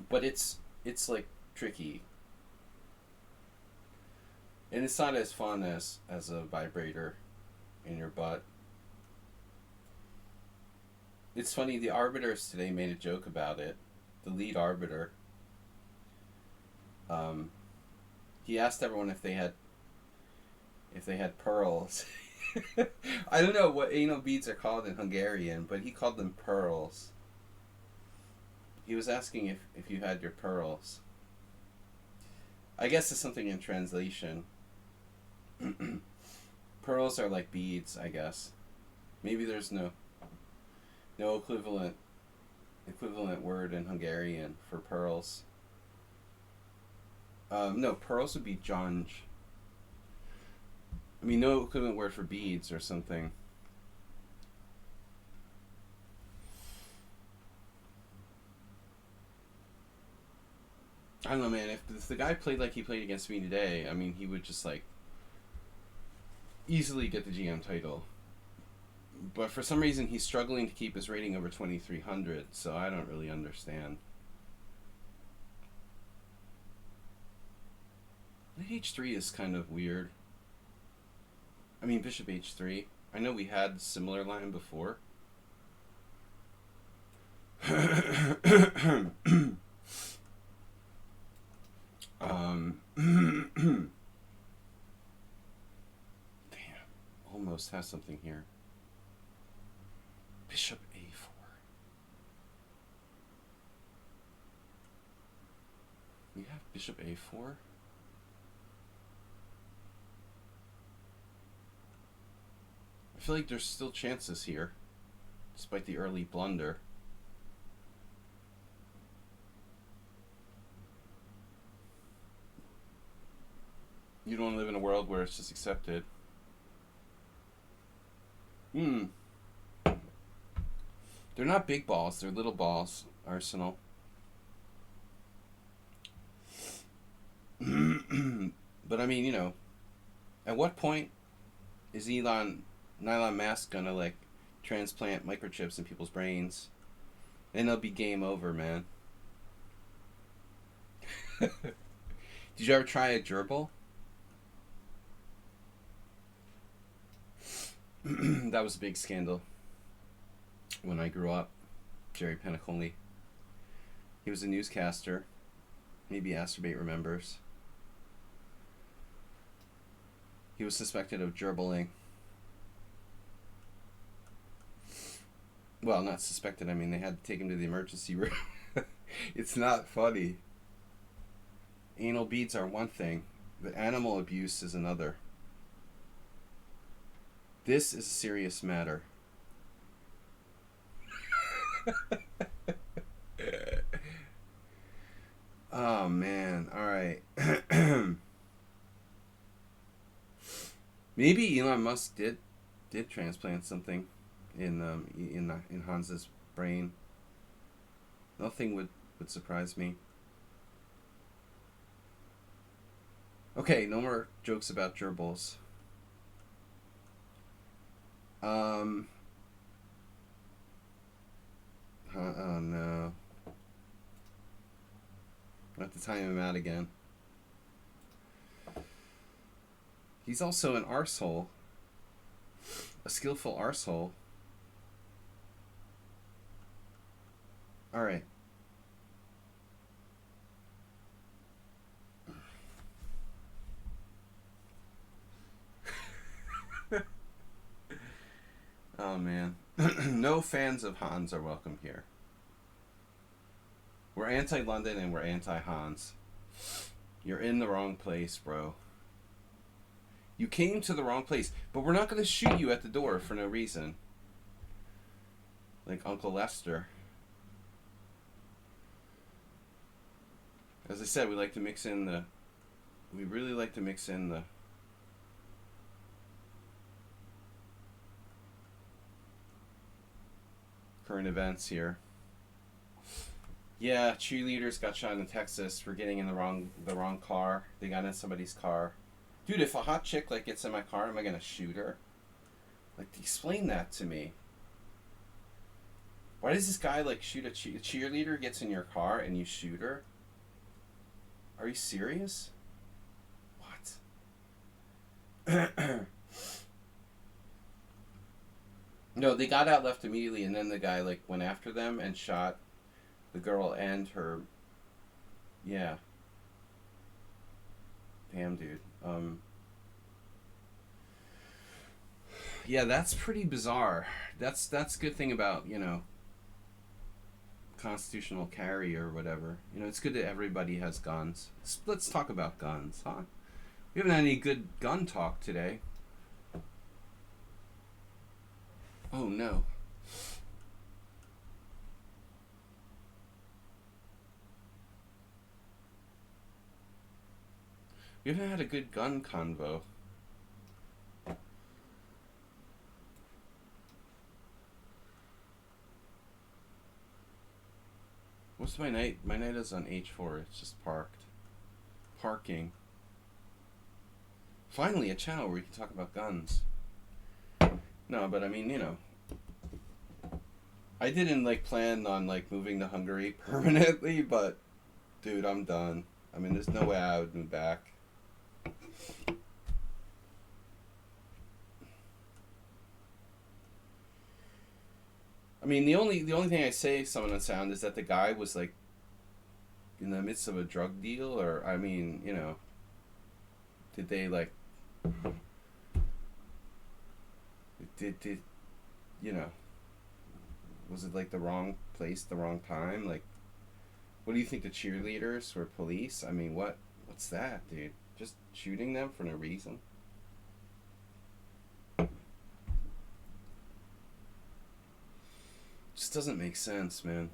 But it's like, tricky. And it's not as fun as a vibrator in your butt. It's funny, the arbiters today made a joke about it. The lead arbiter. He asked everyone if they had pearls. I don't know what anal beads are called in Hungarian, but he called them pearls. He was asking if you had your pearls. I guess it's something in translation. Pearls are like beads, I guess. Maybe there's no equivalent word in Hungarian for pearls. No, pearls would be jonj. I mean, no equivalent word for beads or something. I don't know, man. If the guy played like he played against me today, I mean, he would just like easily get the GM title. But for some reason, he's struggling to keep his rating over 2300, so I don't really understand. Knight h3 is kind of weird. I mean, bishop h3. I know we had a similar line before. Damn. Almost has something here. Bishop a4. We have bishop a4. I feel like there's still chances here, despite the early blunder. You don't live in a world where it's just accepted. They're not big balls, they're little balls, Arsenal. But I mean, you know, at what point is Elon Musk gonna like transplant microchips in people's brains? And it'll be game over, man. Did you ever try a gerbil? That was a big scandal when I grew up. Jerry Penacoli. He was a newscaster. Maybe Asterbate remembers. He was suspected of gerbiling. Well, not suspected. I mean, they had to take him to the emergency room. It's not funny. Anal beads are one thing. The animal abuse is another. This is a serious matter. Oh man! All right. Maybe Elon Musk did transplant something in Hans's brain. Nothing would surprise me. Okay, no more jokes about gerbils. Oh no. I have to time him out again. He's also an arsehole. A skillful arsehole. Alright. Oh man. No fans of Hans are welcome here. We're anti-London and we're anti-Hans. You're in the wrong place, bro. You came to the wrong place, but we're not going to shoot you at the door for no reason. Like Uncle Lester. As I said, we like to mix in the... We really like to mix in the... current events here. Yeah, cheerleaders got shot in Texas for getting in the wrong car. They got in somebody's car. Dude, if a hot chick like gets in my car, am I gonna shoot her? Like, explain that to me. Why does this guy like shoot a cheerleader gets in your car and you shoot her? Are you serious? What? No, they got out, left immediately, and then the guy like went after them and shot the girl and her. Yeah. Damn, dude. Yeah, that's pretty bizarre. That's a good thing about, you know, constitutional carry or whatever. You know, it's good that everybody has guns. Let's talk about guns, huh? We haven't had any good gun talk today. Oh no. We haven't had a good gun convo. What's my night? My night is on H4. It's just parked. Parking. Finally, a channel where we can talk about guns. No, but I mean, you know, I didn't like plan on like moving to Hungary permanently, but dude, I'm done. I mean, there's no way I would move back. I mean, the only thing I say someone on sound is that the guy was like in the midst of a drug deal, or I mean, you know, did they like did you know, was it like the wrong place, the wrong time? Like, what do you think, the cheerleaders were police? I mean, what's that, dude? Just shooting them for no reason? Just doesn't make sense, man.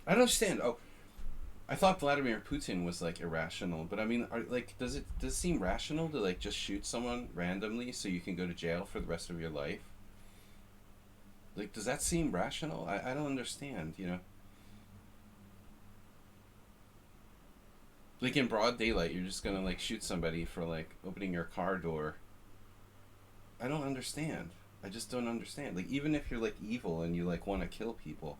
I don't understand. Oh, I thought Vladimir Putin was like irrational, but I mean, does it seem rational to like just shoot someone randomly so you can go to jail for the rest of your life? Like, does that seem rational? I don't understand, you know? Like, in broad daylight, you're just gonna like shoot somebody for like opening your car door. I don't understand. I just don't understand. Like, even if you're like evil and you like want to kill people,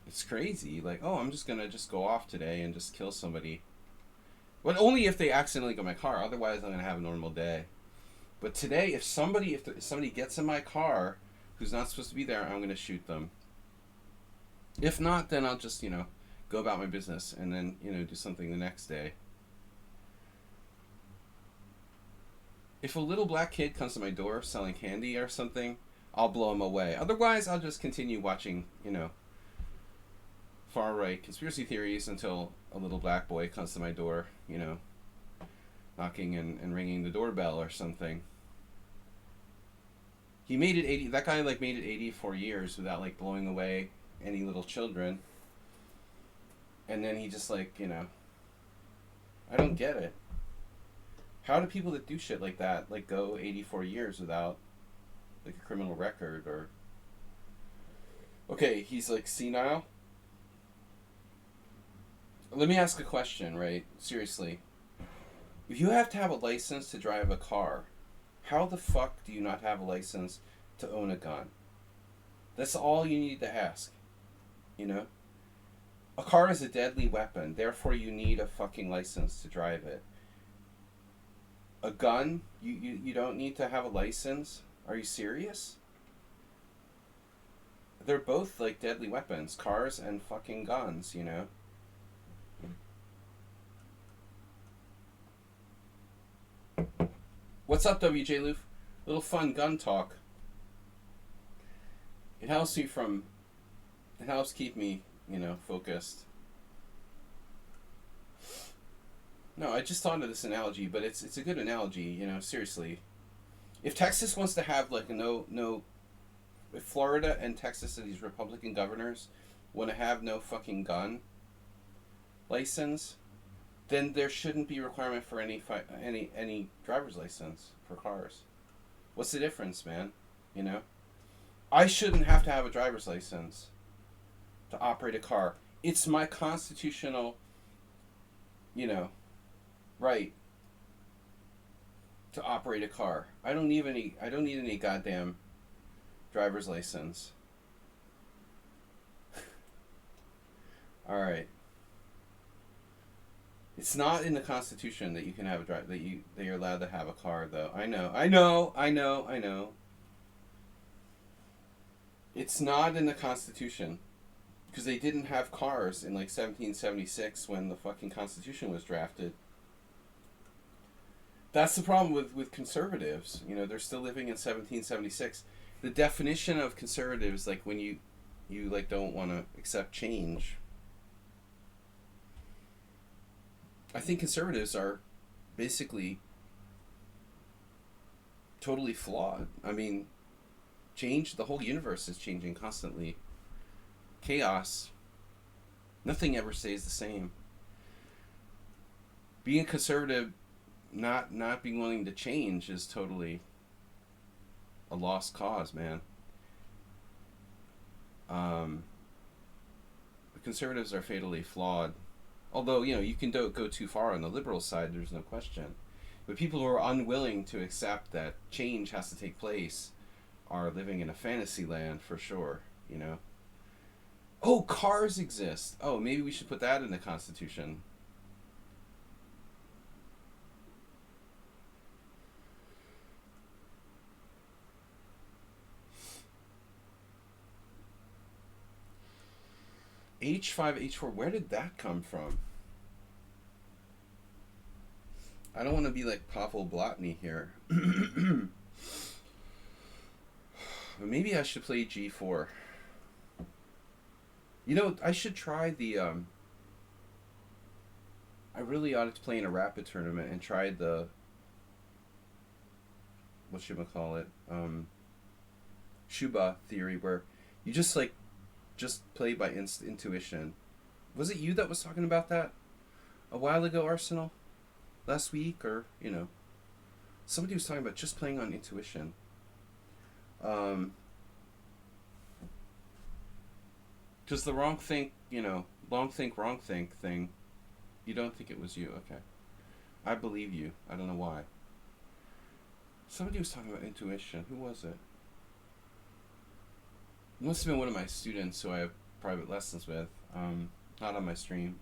it's crazy. Like, oh, I'm just gonna go off today and just kill somebody. But only if they accidentally go in my car. Otherwise, I'm gonna have a normal day. But today, if somebody gets in my car who's not supposed to be there, I'm gonna shoot them. If not, then I'll just, you know, go about my business and then, you know, do something the next day. If a little black kid comes to my door selling candy or something, I'll blow him away. Otherwise, I'll just continue watching, far right conspiracy theories until a little black boy comes to my door, knocking and ringing the doorbell or something. He made it 80. That guy made it 84 years without blowing away any little children. And then he just I don't get it. How do people that do shit like that go 84 years without a criminal record or? Okay, he's senile. Let me ask a question, right? Seriously. If you have to have a license to drive a car, how the fuck do you not have a license to own a gun? That's all you need to ask. A car is a deadly weapon, therefore you need a fucking license to drive it. A gun, you don't need to have a license? Are you serious? They're both deadly weapons, cars and fucking guns, What's up, WJ Loof? Little fun gun talk. It helps keep me, focused. No, I just thought of this analogy, but it's a good analogy, seriously. If Texas wants to have if Florida and Texas, these Republican governors, want to have no fucking gun license, then there shouldn't be a requirement for any driver's license for cars. What's the difference, man? I shouldn't have to have a driver's license to operate a car. It's my constitutional, right to operate a car. I don't need any goddamn driver's license. All right. It's not in the Constitution that you can have that you're allowed to have a car, though. I know. It's not in the Constitution because they didn't have cars in 1776 when the fucking Constitution was drafted. That's the problem with conservatives. They're still living in 1776. The definition of conservatives, when you don't want to accept change. I think conservatives are basically totally flawed. I mean, the whole universe is changing constantly. Chaos. Nothing ever stays the same. Being a conservative, not being willing to change is totally a lost cause, man. The conservatives are fatally flawed. Although, you can go too far on the liberal side, there's no question. But people who are unwilling to accept that change has to take place are living in a fantasy land for sure, Oh, cars exist. Oh, maybe we should put that in the Constitution. H5, H4, where did that come from? I don't want to be like Pavel Blatny here. But maybe I should play G4. I should try the... I really ought to play in a rapid tournament and try the... whatchamacallit? Shuba theory, where you just play by intuition. Was it you that was talking about that a while ago, Arsenal? Last week, or, somebody was talking about just playing on intuition. Because the long think, wrong think thing, you don't think it was you, okay. I believe you. I don't know why. Somebody was talking about intuition. Who was it? It must have been one of my students who I have private lessons with. Not on my stream.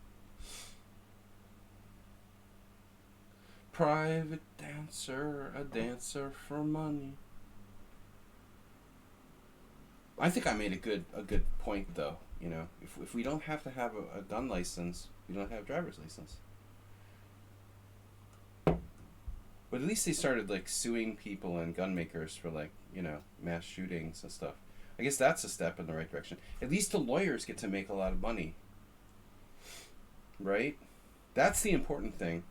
Private dancer, a dancer for money. I think I made a good point, though. If we don't have to have a gun license, we don't have a driver's license. But at least they started like suing people and gun makers for like, you know, mass shootings and stuff. I guess that's a step in the right direction. At least the lawyers get to make a lot of money. Right? That's the important thing.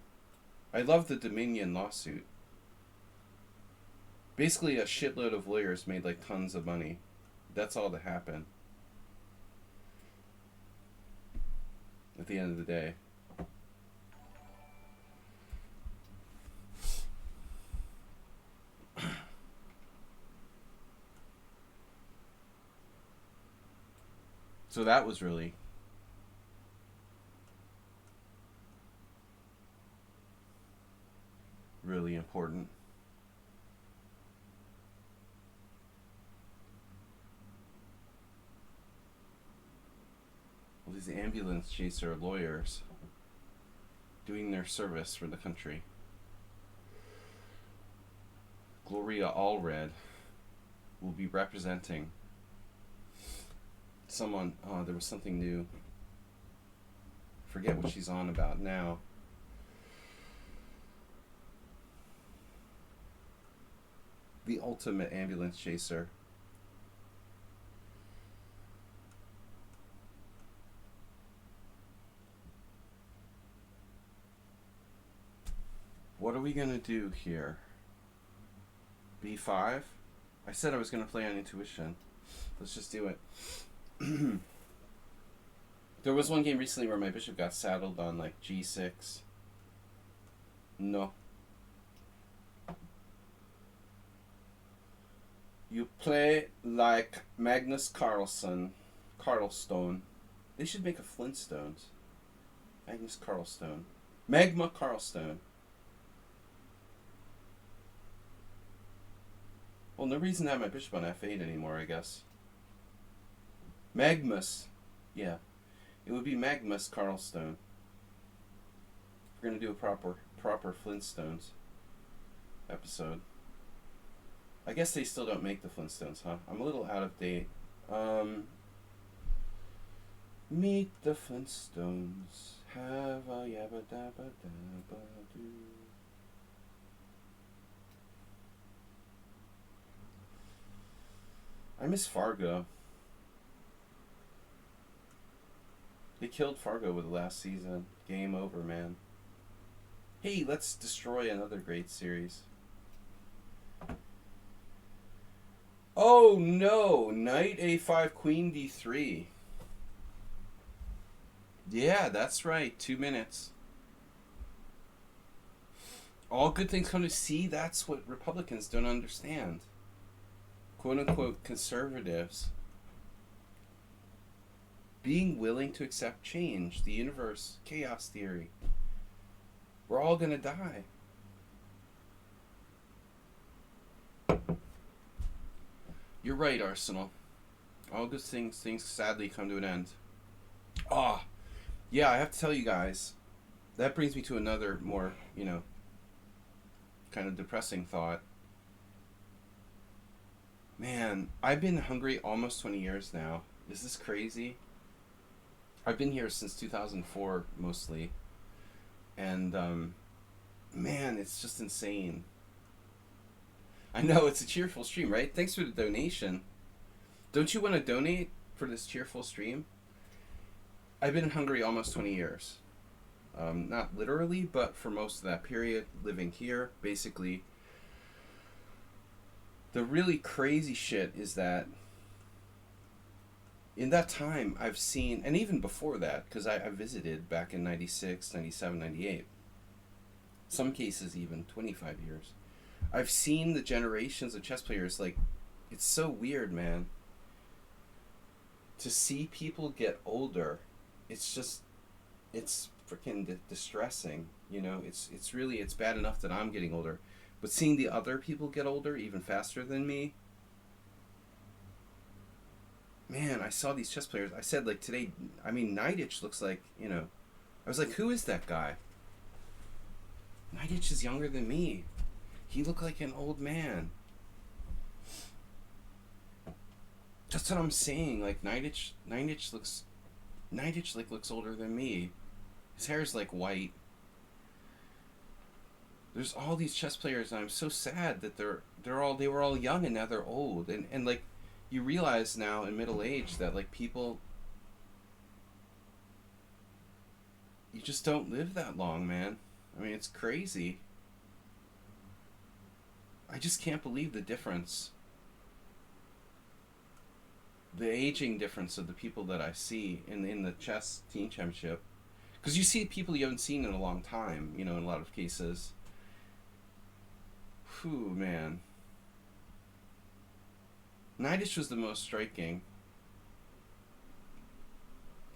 I love the Dominion lawsuit. Basically, a shitload of lawyers made like tons of money. That's all that happened. At the end of the day. So that was really important. Well, these ambulance chaser lawyers doing their service for the country. Gloria Allred will be representing someone. Oh, there was something new. Forget what she's on about now. The ultimate ambulance chaser. What are we gonna do here? B5? I said I was gonna play on intuition. Let's just do it. There was one game recently where my bishop got saddled on like G6. No. You play like Magnus Carlstone. They should make a Flintstones. Magnus Carlstone. Magma Carlstone. Well, no reason to have my bishop on F8 anymore, I guess. Magnus. Yeah. It would be Magnus Carlstone. We're going to do a proper Flintstones episode. I guess they still don't make the Flintstones, huh? I'm a little out of date. Meet the Flintstones. Have a yabba dabba dabba doo. I miss Fargo. They killed Fargo with the last season. Game over, man. Hey, let's destroy another great series. Oh no! Knight A5, Queen D3. Yeah, that's right. 2 minutes. All good things come to see. That's what Republicans don't understand. Quote unquote conservatives. Being willing to accept change, the universe, chaos theory. We're all gonna die. You're right, Arsenal. All good things sadly come to an end. Ah, yeah, I have to tell you guys, that brings me to another more, kind of depressing thought. Man, I've been hungry almost 20 years now. Is this crazy? I've been here since 2004, mostly. And, man, it's just insane. I know, it's a cheerful stream, right? Thanks for the donation. Don't you want to donate for this cheerful stream? I've been hungry almost 20 years. Not literally, but for most of that period, living here, basically. The really crazy shit is that in that time I've seen, and even before that, because I visited back in 96, 97, 98, some cases even 25 years, I've seen the generations of chess players. Like, it's so weird, man, to see people get older. It's just, it's freaking distressing, it's bad enough that I'm getting older, but seeing the other people get older even faster than me, man, I saw these chess players. I said, like, today, Niditch looks like, I was like, who is that guy? Niditch is younger than me. He looked like an old man. That's what I'm saying. Like, Niditch looks older than me. His hair's like white. There's all these chess players, and I'm so sad that they were all young and now they're old, and like you realize now in middle age that like people, you just don't live that long, man. I mean, it's crazy. I just can't believe the difference, the aging difference of the people that I see in the chess team championship. Because you see people you haven't seen in a long time, you know, in a lot of cases. Whew, man. Nidich was the most striking.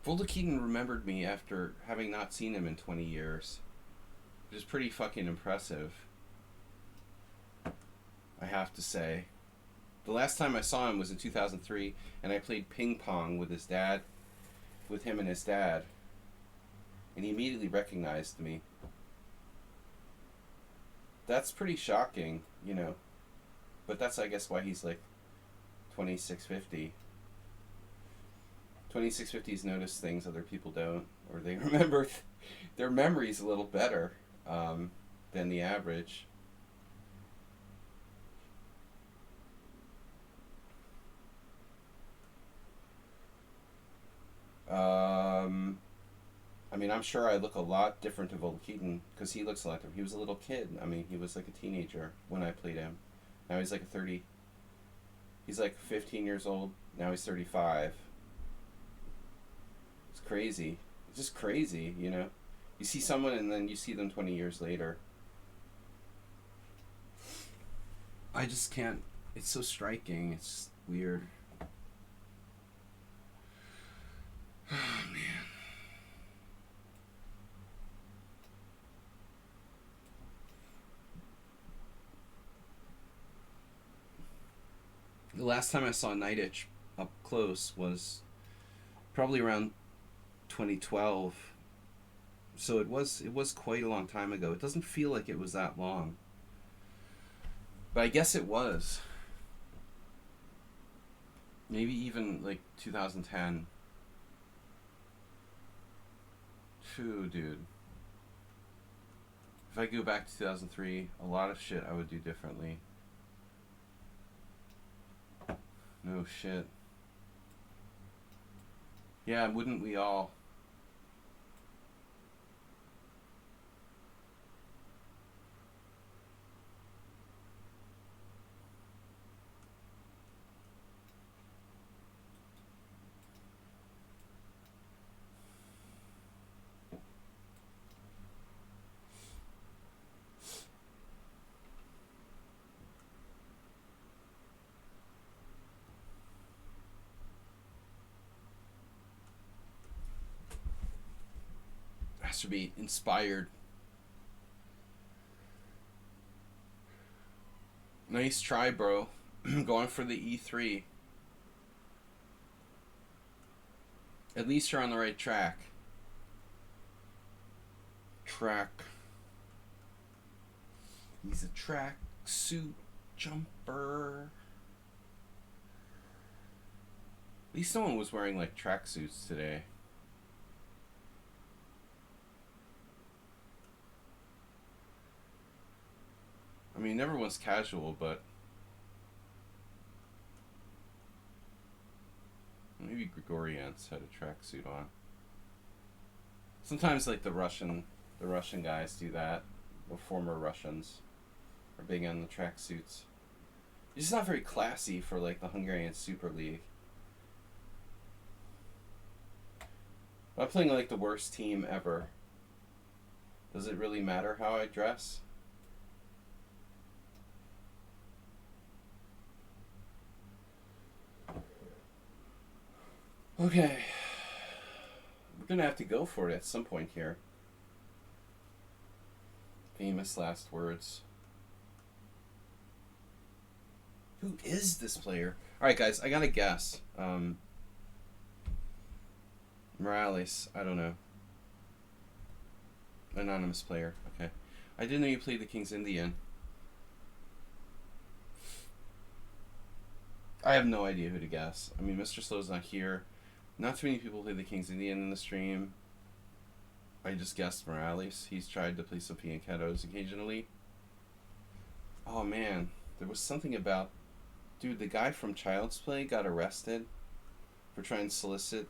Volodkin remembered me after having not seen him in 20 years. Which is pretty fucking impressive, I have to say. The last time I saw him was in 2003, and I played ping pong with his dad, with him and his dad. And he immediately recognized me. That's pretty shocking, you know. But that's, I guess, why he's like 2650. 2650s notice things other people don't, or they remember their memories a little better than the average. I mean, I'm sure I look a lot different to Volodkin because he looks like him. He was a little kid. I mean, he was like a teenager when I played him. Now he's like a 30. He's like 15 years old. Now he's 35. It's crazy. It's just crazy, you know? You see someone and then you see them 20 years later. I just can't. It's so striking. It's weird. Oh, man. The last time I saw Nidich up close was probably around 2012. So it was quite a long time ago. It doesn't feel like it was that long. But I guess it was. Maybe even like 2010. Phew, dude. If I go back to 2003, a lot of shit I would do differently. No shit. Yeah, wouldn't we all? Has to be inspired. Nice try, bro. Going for the E3. At least you're on the right track. He's a track suit jumper. At least no one was wearing like tracksuits today. I mean, everyone's casual, but maybe Grigorians had a tracksuit on. Sometimes, like the Russian guys do that. The former Russians are big on the tracksuits. It's just not very classy for like the Hungarian Super League. I'm playing like the worst team ever. Does it really matter how I dress? Okay. We're gonna have to go for it at some point here. Famous last words. Who is this player? Alright, guys, I gotta guess. Morales, I don't know. Anonymous player, okay. I didn't know you played the King's Indian. I have no idea who to guess. I mean, Mr. Slow's not here. Not too many people play the King's Indian in the stream. I just guessed Morales. He's tried to play some Fianchettos occasionally. Oh man, there was something about, dude, the guy from Child's Play got arrested for trying to solicit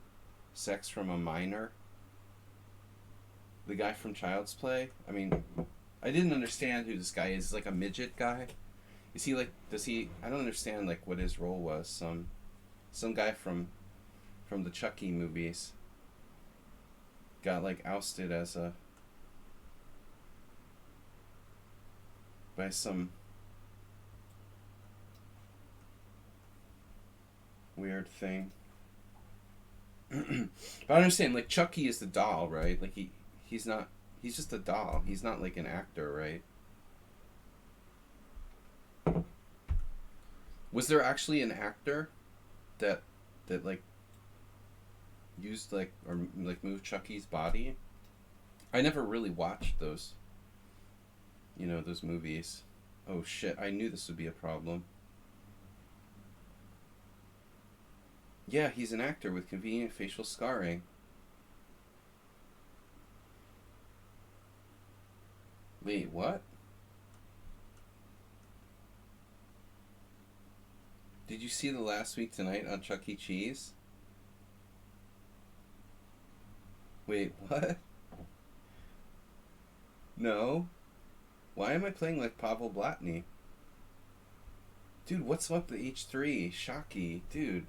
sex from a minor. The guy from Child's Play. I mean, I didn't understand who this guy is. He's like a midget guy. Is he like? Does he? I don't understand like what his role was. Some guy from the Chucky movies got like ousted as a by some weird thing. But I understand, like Chucky is the doll, right? Like he's not, he's just a doll. He's not like an actor, right? Was there actually an actor that like used like or like moved Chucky's body? I never really watched those, those movies. Oh shit, I knew this would be a problem. Yeah, he's an actor with convenient facial scarring. Wait, what? Did you see the Last Week Tonight on Chuck E. Cheese? Wait, what? No? Why am I playing like Pavel Blatny? Dude, what's up with H3? Shocky. Dude.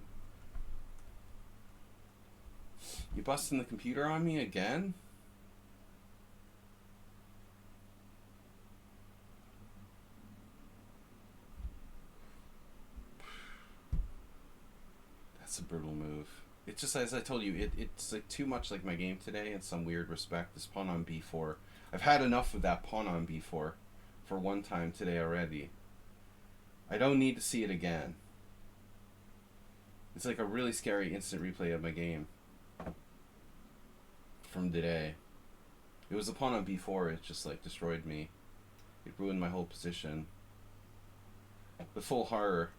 You busting the computer on me again? That's a brutal move. It's just, as I told you, it's like too much like my game today in some weird respect. This pawn on b4. I've had enough of that pawn on b4 for one time today already. I don't need to see it again. It's like a really scary instant replay of my game from today. It was the pawn on b4. It just like destroyed me. It ruined my whole position. The full horror.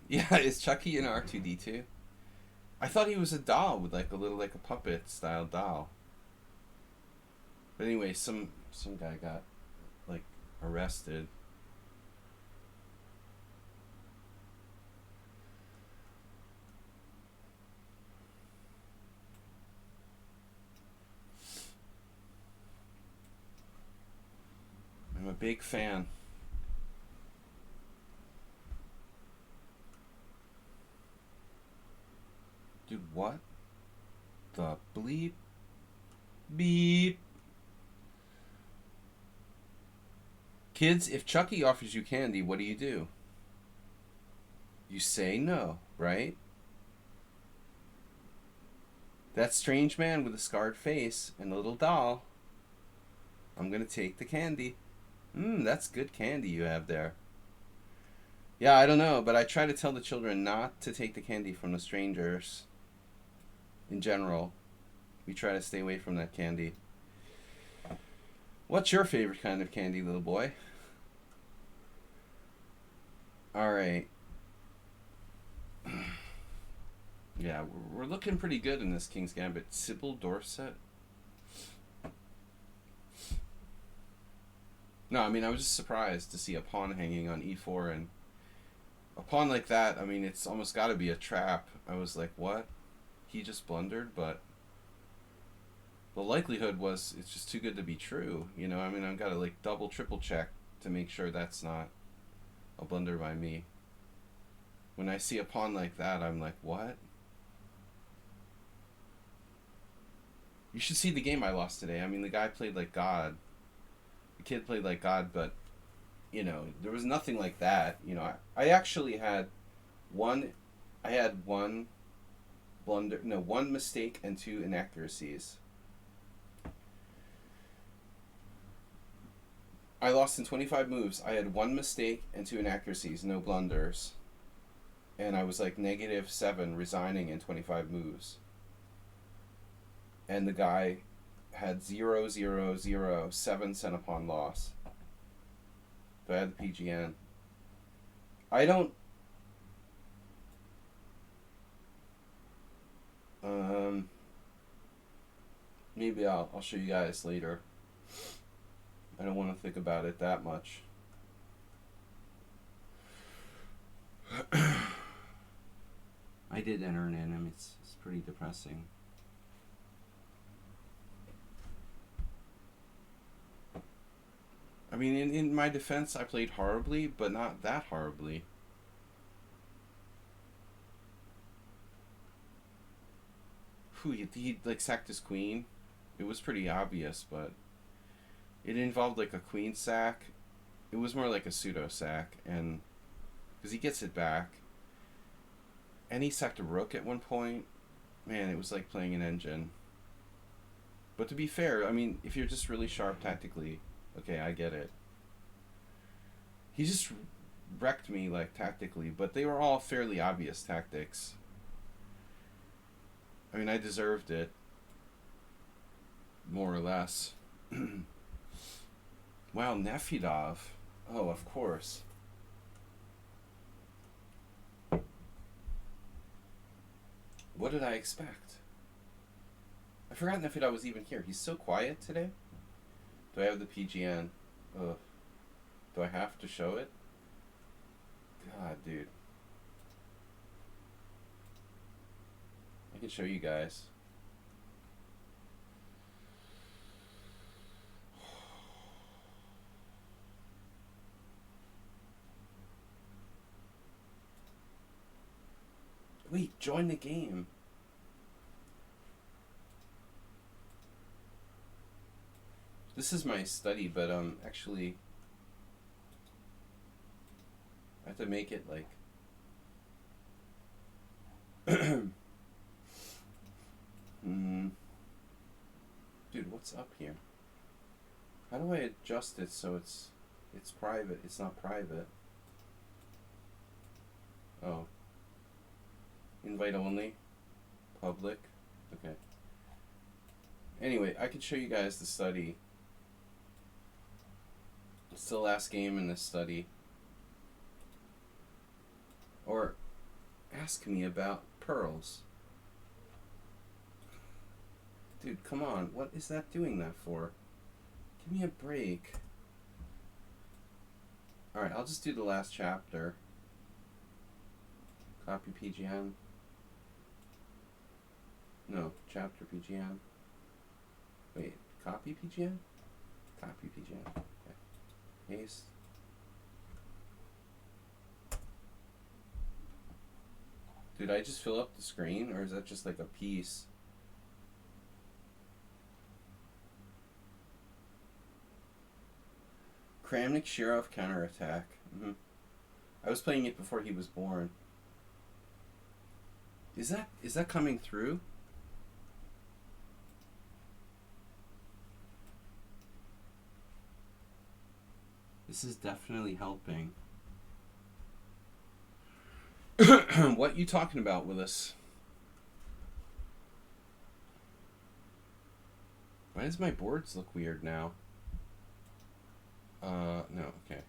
Yeah, is Chucky an R2D2? I thought he was a doll with like a little like a puppet style doll. But anyway, some guy got like arrested. I'm a big fan. Dude, what the bleep? Beep. Kids, if Chucky offers you candy, what do? You say no, right? That strange man with a scarred face and a little doll. I'm gonna take the candy. That's good candy you have there. Yeah, I don't know, but I try to tell the children not to take the candy from the strangers. In general, we try to stay away from that candy. What's your favorite kind of candy, little boy? Alright. Yeah, we're looking pretty good in this King's Gambit. Sybil Dorset? No, I mean, I was just surprised to see a pawn hanging on e4, and a pawn like that, I mean, it's almost got to be a trap. I was like, what? He just blundered, but the likelihood was it's just too good to be true. I mean, I've got to like double, triple check to make sure that's not a blunder by me. When I see a pawn like that, I'm like, what? You should see the game I lost today. I mean, the guy played like God. The kid played like God, but, there was nothing like that. I actually had one blunder, no, one mistake and 2 inaccuracies. I lost in 25 moves. I had 1 mistake and 2 inaccuracies, no blunders. And I was like -7 resigning in 25 moves. And the guy had 0, 0, 0, 7 cent upon loss. But I had the PGN. I don't... maybe I'll show you guys later. I don't want to think about it that much. I did enter an anim. It's pretty depressing. I mean, in my defense, I played horribly, but not that horribly. He like sacked his queen. It was pretty obvious, but it involved like a queen sack. It was more like a pseudo sack, and because he gets it back, and he sacked a rook at one point. Man, it was like playing an engine. But to be fair, I mean, if you're just really sharp tactically, okay, I get it. He just wrecked me like tactically, but they were all fairly obvious tactics. I mean, I deserved it, more or less. Wow, Nefidov. Oh, of course. What did I expect? I forgot Nefidov was even here. He's so quiet today. Do I have the PGN? Ugh. Do I have to show it? God, dude. I can show you guys. Wait, join the game. This is my study, but actually I have to make it like Dude, what's up here? How do I adjust it so it's private? It's not private. Oh. Invite only. Public. Okay. Anyway, I could show you guys the study. It's the last game in this study. Or ask me about pearls. Dude, come on. What is that doing that for? Give me a break. Alright, I'll just do the last chapter. Copy PGN. No, chapter PGN. Wait, copy PGN? Copy PGN. Okay. Paste. Did I just fill up the screen, or is that just like a piece? Kramnik Shirov counterattack. I was playing it before he was born. Is that coming through? This is definitely helping. What you talking about, Willis? Why does my boards look weird now? No, okay.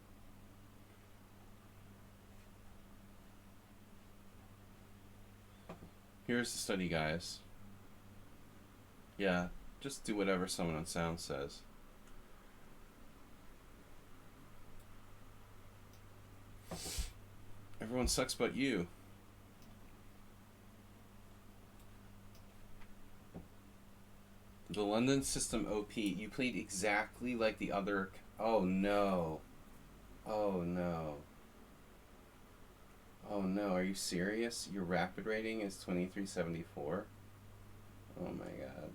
Here's the study, guys. Yeah, just do whatever someone on sound says. Everyone sucks but you. The London system OP. You played exactly like the other... Oh no. Oh no. Oh no, are you serious? Your rapid rating is 2374? Oh my god.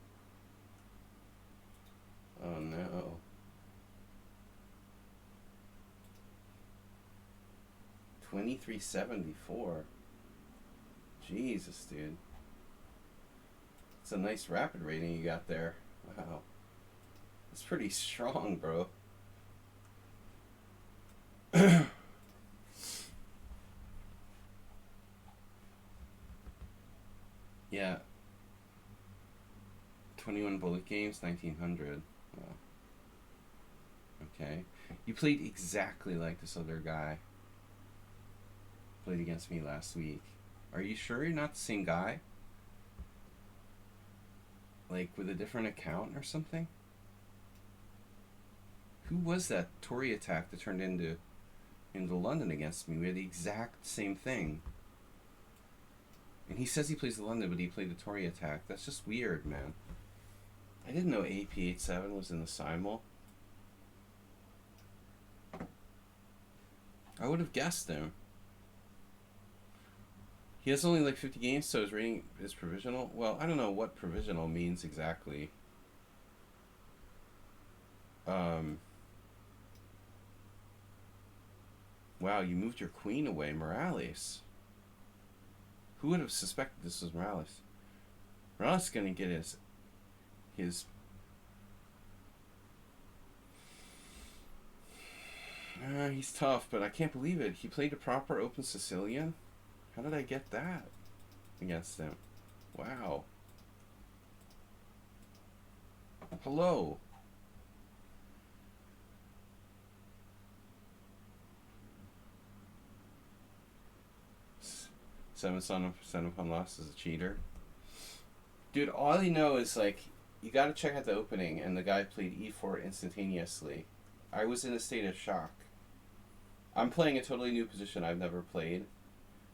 Oh no. $23.74. Jesus, dude. It's a nice rapid rating you got there. Wow. That's pretty strong, bro. Yeah. 21 bullet games, 1900. Wow. Okay. You played exactly like this other guy. Played against me last week. Are you sure you're not the same guy? Like with a different account or something? Who was that Tory attack that turned into London against me? We had the exact same thing. And he says he plays the London, but he played the Tory attack. That's just weird, man. I didn't know AP87 was in the simul. I would have guessed him. He has only like 50 games, so his rating is provisional. Well, I don't know what provisional means exactly. Wow, you moved your queen away, Morales. Who would have suspected this was Morales? Morales is gonna get his he's tough, but I can't believe it. He played a proper open Sicilian? How did I get that against him? Wow. Hello. Son of lost is a cheater. Dude, all you know is like you gotta check out the opening and the guy played e4 instantaneously. I was in a state of shock. I'm playing a totally new position I've never played.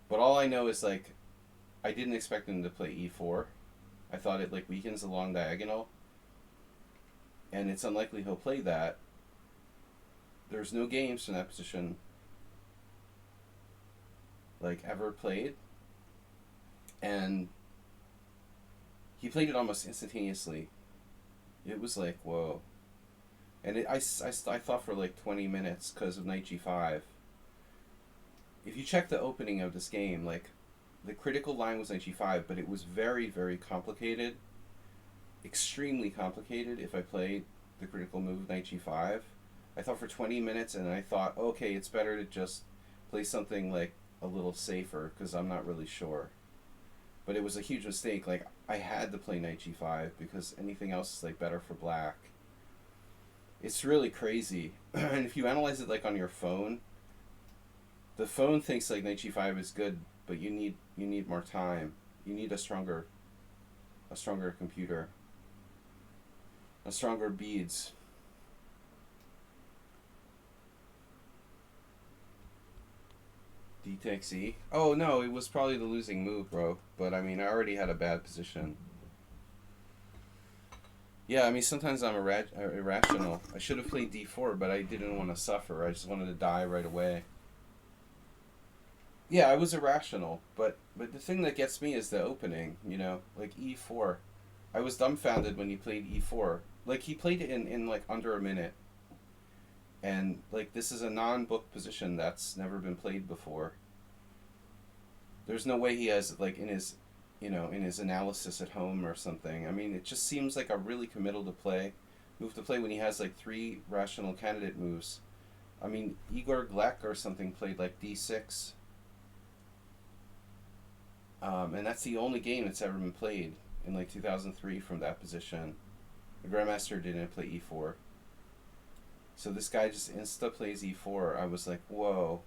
But all I know is like I didn't expect him to play e4. I thought it like weakens the long diagonal. And it's unlikely he'll play that. There's no games from that position like ever played. And he played it almost instantaneously. It was like, whoa. And I thought for like 20 minutes because of knight g5. If you check the opening of this game, like, the critical line was knight g5, but it was very, very complicated. Extremely complicated if I played the critical move knight g5. I thought for 20 minutes, and I thought, okay, it's better to just play something like a little safer because I'm not really sure. But it was a huge mistake. Like, I had to play knight g5 because anything else is like better for black. It's really crazy. And if you analyze it like on your phone, the phone thinks like knight g5 is good, but you need more time. You need a stronger computer, a stronger beads. D takes E. Oh no, it was probably the losing move, bro. But I mean, I already had a bad position. Yeah, I mean, sometimes I'm irrational. I should have played d4, but I didn't want to suffer. I just wanted to die right away. Yeah, I was irrational, but the thing that gets me is the opening, you know? Like, e4. I was dumbfounded when he played e4. Like, he played it in like, under a minute. And, like, this is a non-book position that's never been played before. There's no way he has, like, in his analysis at home or something. I mean, it just seems like a really committal move to play when he has, like, 3 rational candidate moves. I mean, Igor Glek or something played, like, d6. And that's the only game that's ever been played in, like, 2003 from that position. The Grandmaster didn't play e4. So this guy just insta-plays e4. I was like, whoa.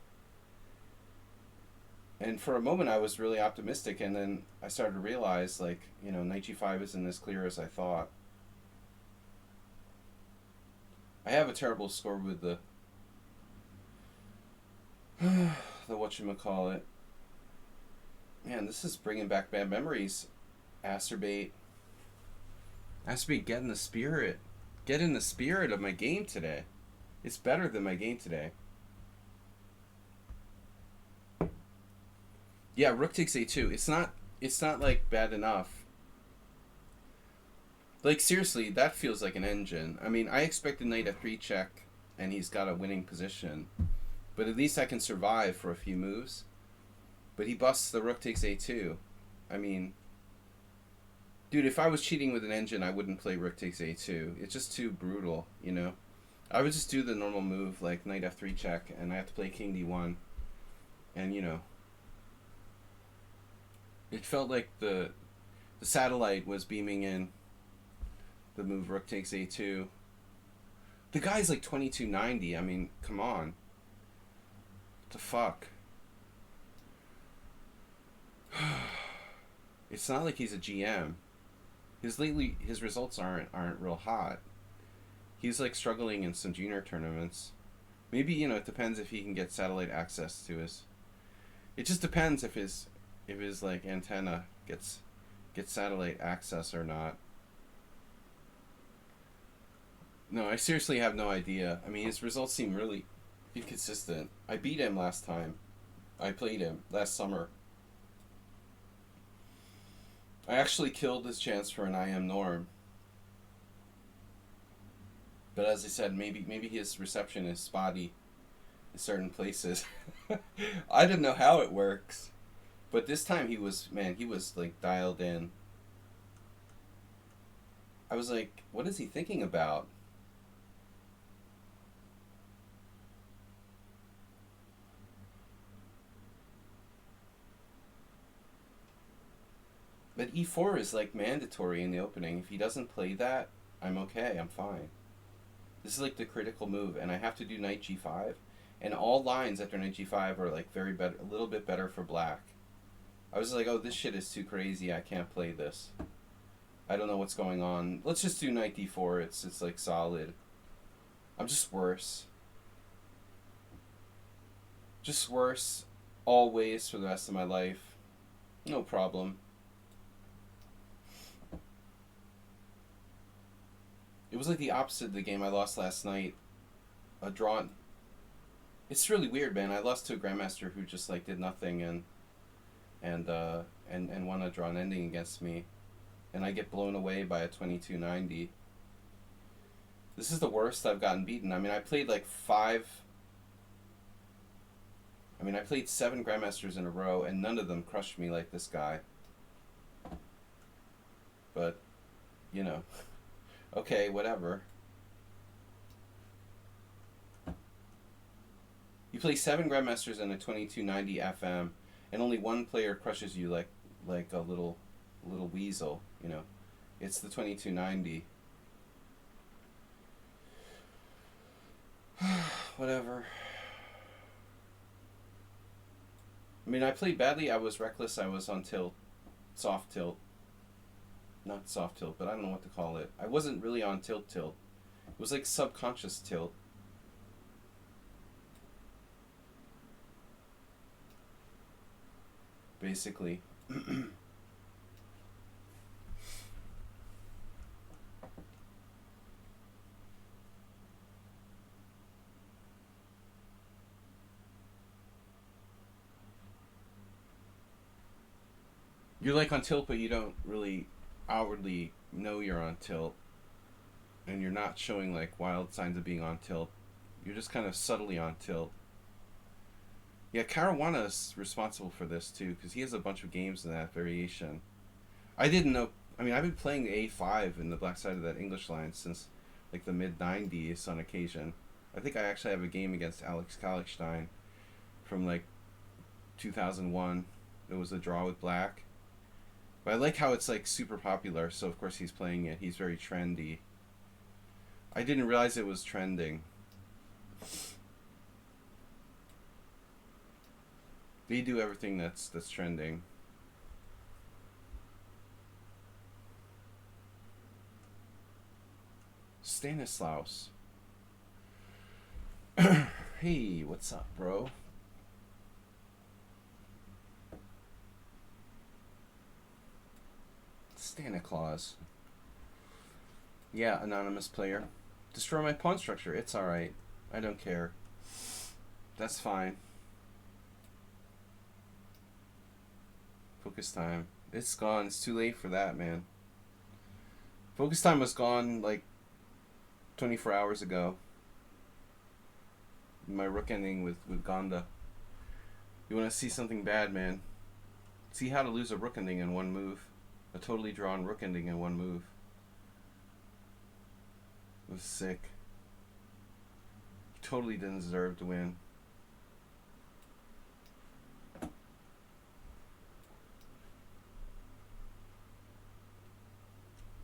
And for a moment I was really optimistic, and then I started to realize, like, you know, knight g5 isn't as clear as I thought. I have a terrible score with the whatchamacallit. Man, this is bringing back bad memories. Acerbate, get in the spirit. Get in the spirit of my game today. It's better than my game today. Yeah, rook takes a2. It's not like bad enough. Like, seriously, that feels like an engine. I mean, I expected knight f3 check, and he's got a winning position. But at least I can survive for a few moves. But he busts the rook takes a2. I mean, dude, if I was cheating with an engine, I wouldn't play rook takes a2. It's just too brutal, you know? I would just do the normal move, like knight f3 check, and I have to play king d1. And, you know, it felt like the satellite was beaming in the move rook takes a2. The guy's like 2290. I mean, come on. What the fuck? It's not like he's a GM. His results aren't real hot. He's like struggling in some junior tournaments. Maybe, you know, it depends if he can get satellite access to his. It just depends if his like antenna gets satellite access or not. No, I seriously have no idea. I mean, his results seem really inconsistent. I beat him last time. I played him last summer. I actually killed his chance for an IM norm. But as I said, maybe his reception is spotty in certain places. I don't know how it works. But this time he was like dialed in. I was like, what is he thinking about? But e4 is like mandatory in the opening. If he doesn't play that, I'm okay, I'm fine. This is like the critical move, and I have to do knight g5, and all lines after knight g5 are like a little bit better for black. I was like, oh, this shit is too crazy, I can't play this. I don't know what's going on. Let's just do knight d4, it's like solid. I'm just worse. Just worse, always for the rest of my life. No problem. It was like the opposite of the game I lost last night. A draw. It's really weird, man. I lost to a grandmaster who just like did nothing and won a drawn ending against me, and I get blown away by a 2290. This is the worst I've gotten beaten. I mean, I played like I played 7 grandmasters in a row, and none of them crushed me like this guy. But, you know. Okay, whatever. You play 7 grandmasters in a 2290 FM, and only one player crushes you like a little weasel. You know, it's the 2290. Whatever. I mean, I played badly. I was reckless. I was on tilt, soft tilt. Not soft tilt, but I don't know what to call it. I wasn't really on tilt. It was like subconscious tilt. Basically. You're like on tilt, but you don't really outwardly know you're on tilt, and you're not showing like wild signs of being on tilt. You're just kind of subtly on tilt. Yeah, Caruana's responsible for this too, because he has a bunch of games in that variation. I didn't know. I mean, I've been playing A5 in the black side of that English line since like the mid '90s on occasion. I think I actually have a game against Alex Kallichstein from like 2001. It was a draw with black. But I like how it's like super popular, so of course he's playing it. He's very trendy. I didn't realize it was trending. They do everything that's trending. Stanislaus. Hey, what's up, bro? Santa Claus. Yeah, anonymous player. Destroy my pawn structure. It's alright. I don't care. That's fine. Focus time. It's gone. It's too late for that, man. Focus time was gone like 24 hours ago. My rook ending with Gonda. You want to see something bad, man? See how to lose a rook ending in one move. A totally drawn rook ending in one move. It was sick. Totally didn't deserve to win.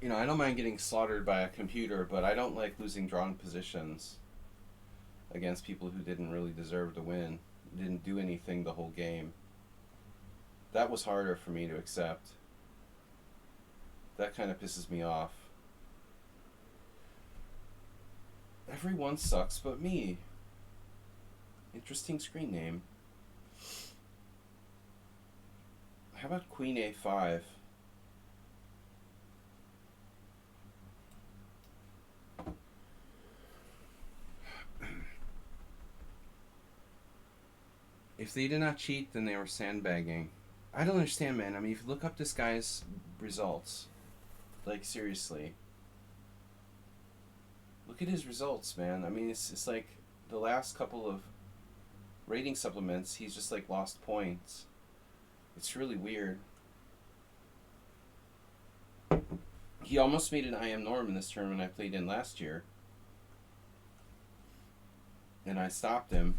You know, I don't mind getting slaughtered by a computer, but I don't like losing drawn positions against people who didn't really deserve to win. Didn't do anything the whole game. That was harder for me to accept. That kind of pisses me off. Everyone sucks but me. Interesting screen name. How about Queen A5? If they did not cheat, then they were sandbagging. I don't understand, man. I mean, if you look up this guy's results, like, seriously. Look at his results, man. I mean, it's like the last couple of rating supplements, he's just, like, lost points. It's really weird. He almost made an IM norm in this tournament I played in last year. And I stopped him.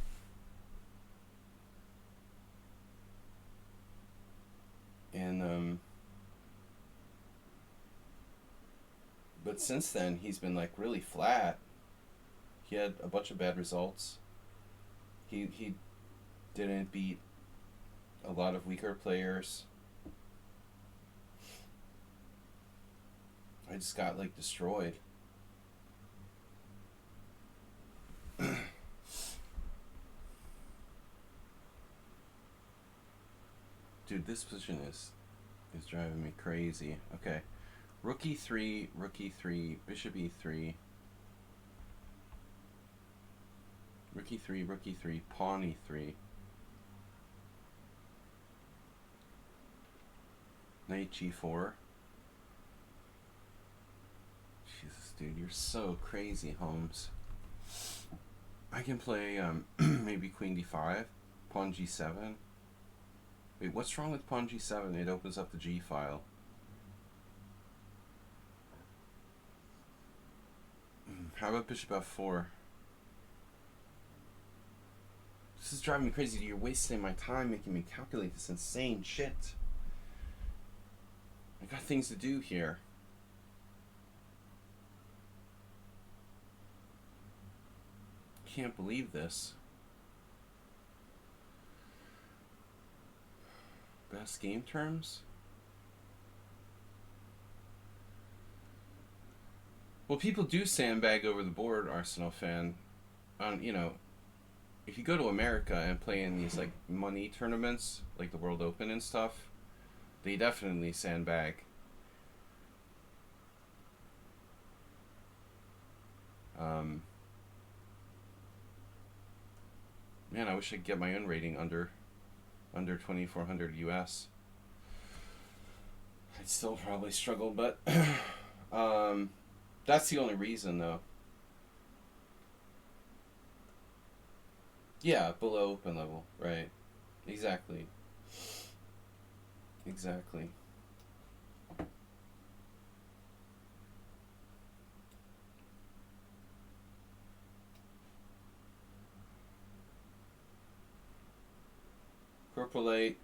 And, but since then, he's been, like, really flat. He had a bunch of bad results. He didn't beat a lot of weaker players. I just got, like, destroyed. Dude, this position is driving me crazy. Okay. Rook E3, Rook E3, Bishop E3. Rook E3, Rook E3, Pawn E3. Knight G4. Jesus, dude, you're so crazy, Holmes. I can play maybe Queen D5, Pawn G7. Wait, what's wrong with Pawn G7? It opens up the G file. How about Bishop F4? This is driving me crazy. You're wasting my time making me calculate this insane shit. I got things to do here. Can't believe this. Best game terms? Well, people do sandbag over the board, Arsenal fan. You know, if you go to America and play in these, like, money tournaments, like the World Open and stuff, they definitely sandbag. Man, I wish I could get my own rating under 2,400 US. I'd still probably struggle, but that's the only reason, though. Yeah, below open level, right? Exactly. Exactly. Purple 8.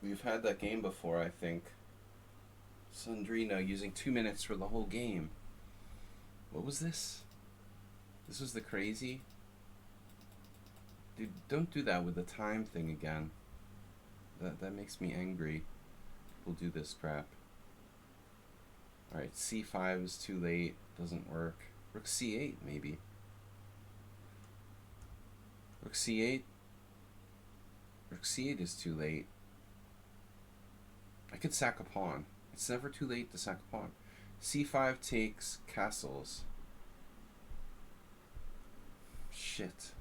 We've had that game before, I think. Sandrino using 2 minutes for the whole game. What was this? This was the crazy? Dude, don't do that with the time thing again. That makes me angry. We'll do this crap. Alright, C5 is too late. Doesn't work. Rook C8, maybe. Rook C8. Rook C8 is too late. I could sack a pawn. It's never too late to sack a pawn. C5 takes castles. Shit.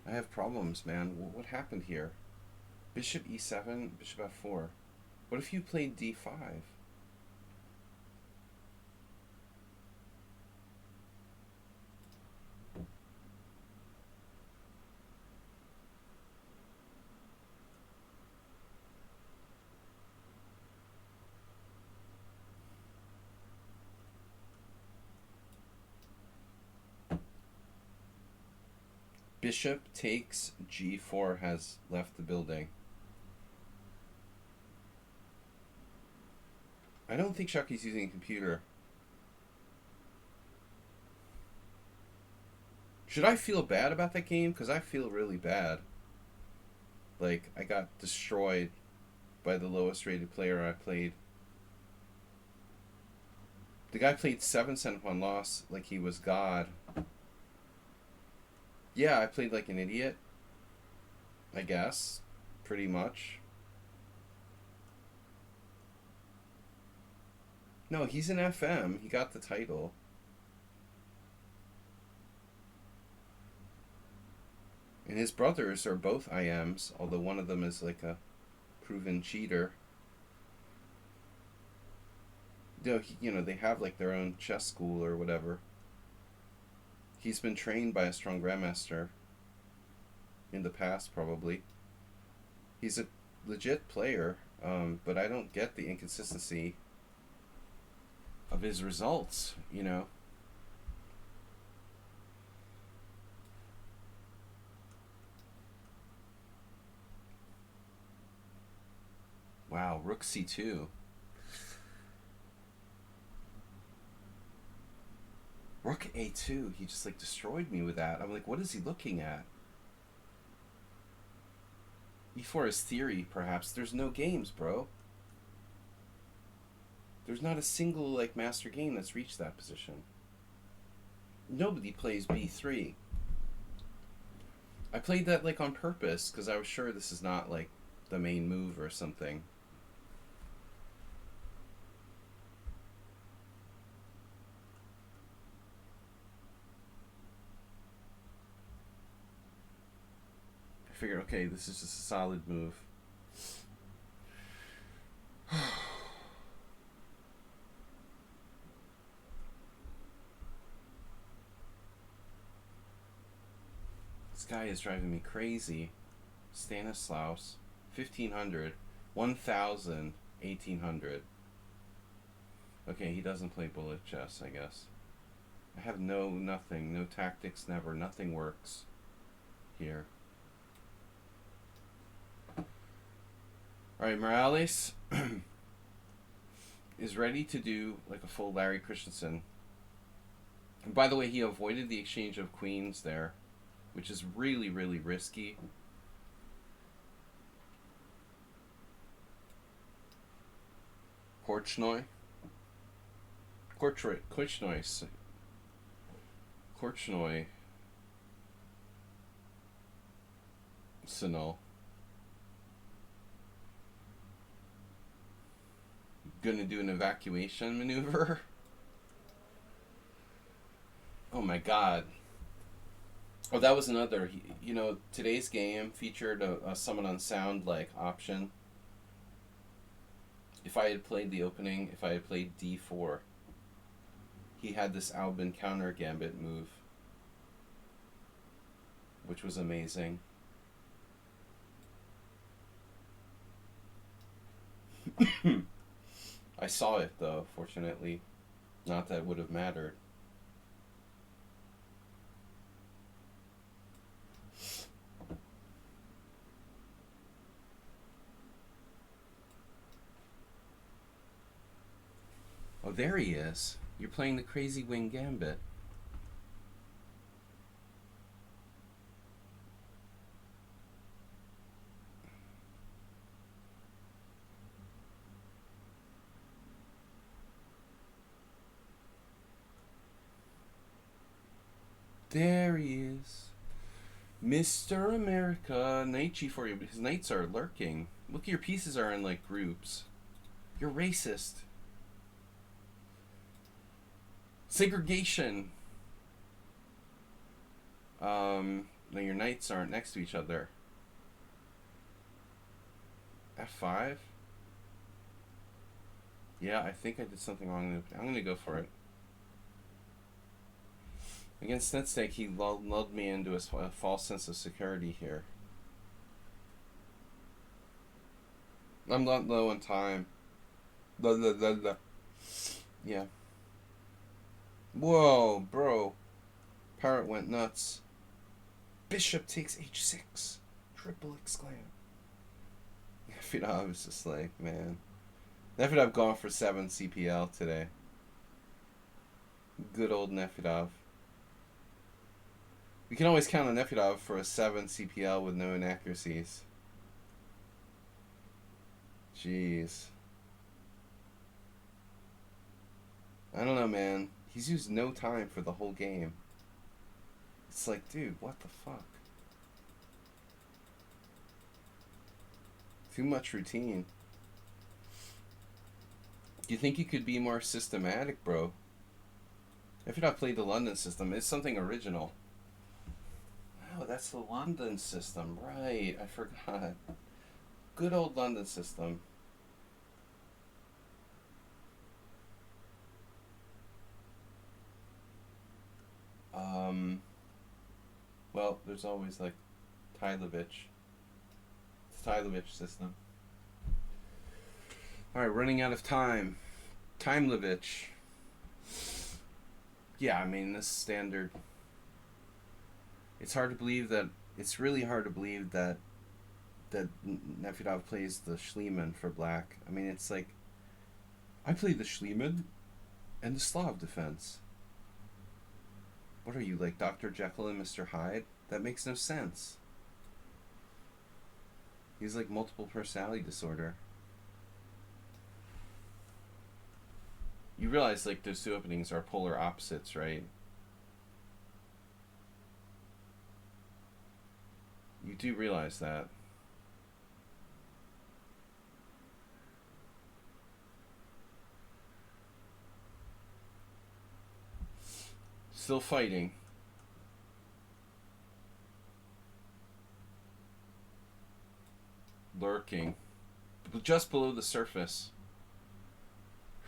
I have problems, man. What happened here? Bishop E7, Bishop F4. What if you played D5? Bishop takes G4 has left the building. I don't think Shucky's using a computer. Should I feel bad about that game? Because I feel really bad. Like, I got destroyed by the lowest rated player I played. The guy played 7 cent one loss like he was God. Yeah, I played like an idiot. I guess. Pretty much. No, he's an FM. He got the title. And his brothers are both IMs, although one of them is like a proven cheater. They have like their own chess school or whatever. He's been trained by a strong grandmaster in the past, probably. He's a legit player, but I don't get the inconsistency of his results, you know. Wow, rook c2. Rook a2. He just like destroyed me with that. I'm like, what is he looking at? E4 is theory, perhaps. There's no games, bro. There's not a single like master game that's reached that position. Nobody plays b3. I played that like on purpose because I was sure this is not like the main move or something. I figured, okay, this is just a solid move. This guy is driving me crazy. Stanislaus, 1500, 1000, 1800. Okay, he doesn't play bullet chess, I guess. I have nothing, no tactics, never, nothing works here. Alright, Morales is ready to do like a full Larry Christensen. And by the way, he avoided the exchange of queens there, which is really, really risky. Korchnoi, Sinal. Gonna do an evacuation maneuver. Oh my god. Oh, that was another. Today's game featured a summon on sound like option. If I had played the opening, if I had played d4, he had this Albin counter gambit move, which was amazing. I saw it though, fortunately. Not that it would have mattered. Oh, there he is. You're playing the crazy wing gambit. There he is. Mr. America. Knight g4 you, but his knights are lurking. Look, your pieces are in like groups. You're racist. Segregation. No, your knights aren't next to each other. F5? Yeah, I think I did something wrong. I'm gonna go for it. Against Snetsnake, he lulled me into a false sense of security here. I'm not low on time. Blah, blah, blah, blah. Yeah. Whoa, bro. Parrot went nuts. Bishop takes h6. Triple exclaim. Nefidov is just like, man. Nefidov gone for 7 CPL today. Good old Nefidov. We can always count on Nefidov for a 7 CPL with no inaccuracies. Jeez. I don't know, man. He's used no time for the whole game. It's like, dude, what the fuck? Too much routine. Do you think you could be more systematic, bro? If you'd not played the London system, it's something original. Oh, that's the London system, right? I forgot. Good old London system. Well, there's always like Tylovich. It's Tylovich system. Alright, running out of time. Timelovich. Yeah, I mean, this standard. It's hard to believe that. It's really hard to believe that Nefedov plays the Schliemann for black. I mean, it's like, I play the Schliemann and the Slav defense. What are you, like Dr. Jekyll and Mr. Hyde? That makes no sense. He's like multiple personality disorder. You realize like those two openings are polar opposites, right? You do realize that. Still fighting. Lurking. Just below the surface.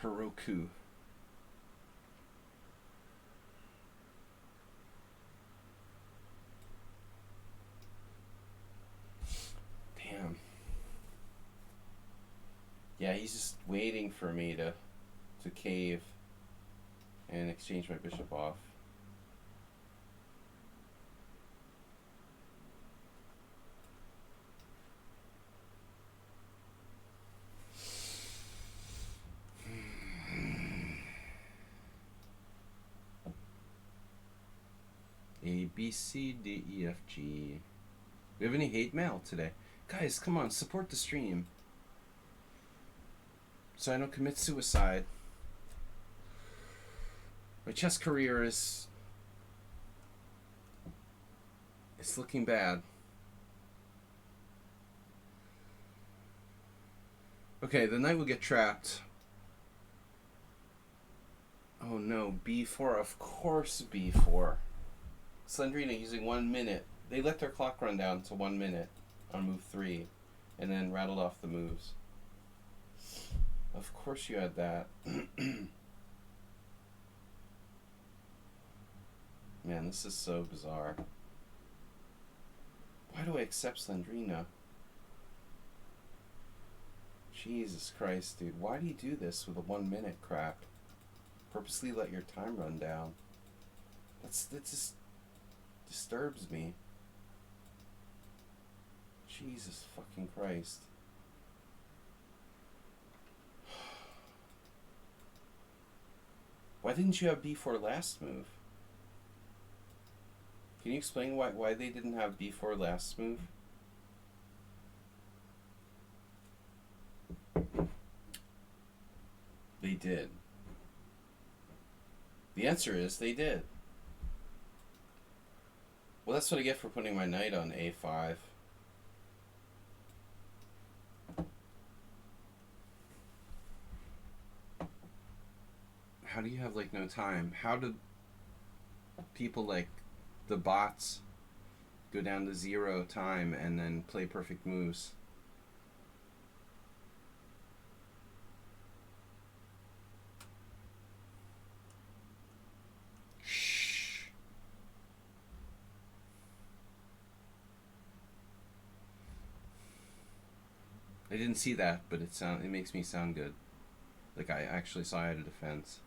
Heroku. Damn. Yeah, he's just waiting for me to cave and exchange my bishop off. A, B, C, D, E, F, G. We have any hate mail today? Guys, come on, support the stream. So I don't commit suicide. My chess career is... it's looking bad. Okay, the knight will get trapped. Oh no, B4. Of course B4. Slendrina using 1 minute. They let their clock run down to 1 minute on move 3 and then rattled off the moves. Of course you had that. Man, this is so bizarre. Why do I accept Slendrina? Jesus Christ, dude. Why do you do this with a 1 minute crap? Purposely let your time run down. That just disturbs me. Jesus fucking Christ. Why didn't you have B4 last move? Can you explain why they didn't have B4 last move? They did. The answer is they did. Well, that's what I get for putting my knight on A5. How do you have like no time? How do people like the bots go down to 0 time and then play perfect moves? Shh. I didn't see that, but it makes me sound good. Like I actually saw I had a defense.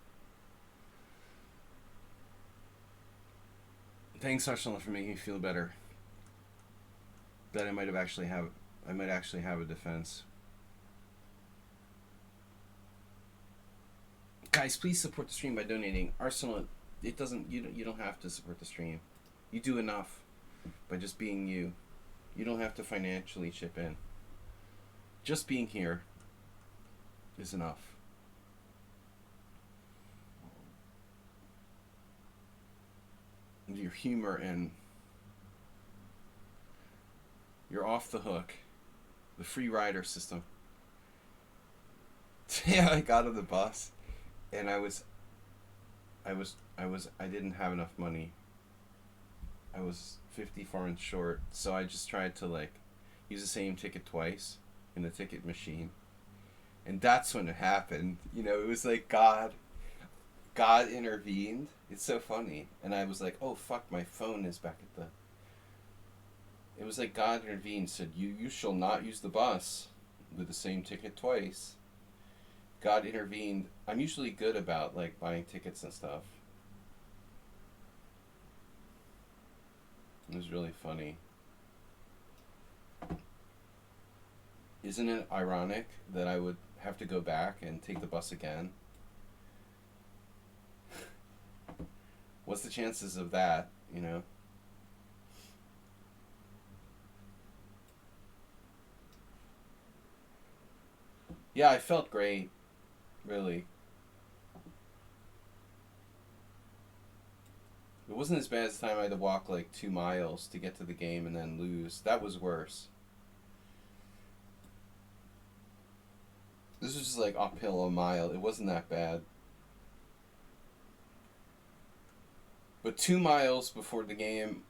Thanks, Arsenal, for making me feel better. That I might actually have a defense. Guys, please support the stream by donating. Arsenal, you don't have to support the stream. You do enough by just being you. You don't have to financially chip in. Just being here is enough. your humor, and you're off the hook. The free rider system. Yeah, I got on the bus, and I didn't have enough money. I was 50 foreign short, so I just tried to like use the same ticket twice in the ticket machine, and that's when it happened. You know, it was like God intervened. It's so funny, and I was like, oh fuck, my phone is back at the. It was like God intervened, said you shall not use the bus with the same ticket twice. God intervened. I'm usually good about like buying tickets and stuff. It was really funny. Isn't it ironic that I would have to go back and take the bus again? What's the chances of that, you know? Yeah, I felt great, really. It wasn't as bad as the time I had to walk like 2 miles to get to the game and then lose. That was worse. This was just like uphill a mile. It wasn't that bad. But 2 miles before the game,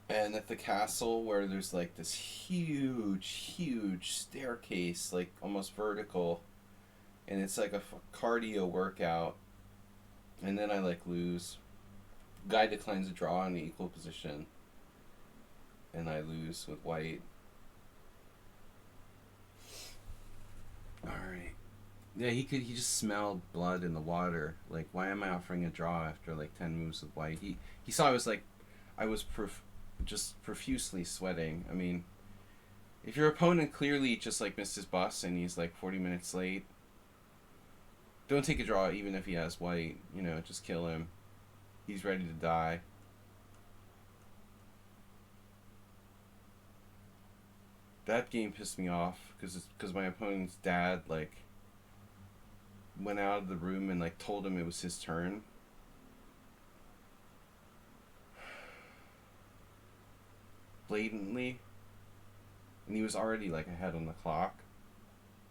and at the castle where there's like this huge staircase, like almost vertical, and it's like a cardio workout, and then I like lose. Guy declines a draw in the equal position, and I lose with white. Alright. Yeah, he just smelled blood in the water. Like, why am I offering a draw after like 10 moves with white? He saw I was just profusely sweating. I mean, if your opponent clearly just like missed his bus and he's like 40 minutes late, don't take a draw even if he has white. You know, just kill him. He's ready to die. That game pissed me off because my opponent's dad like went out of the room and like told him it was his turn. Blatantly. And he was already like ahead on the clock.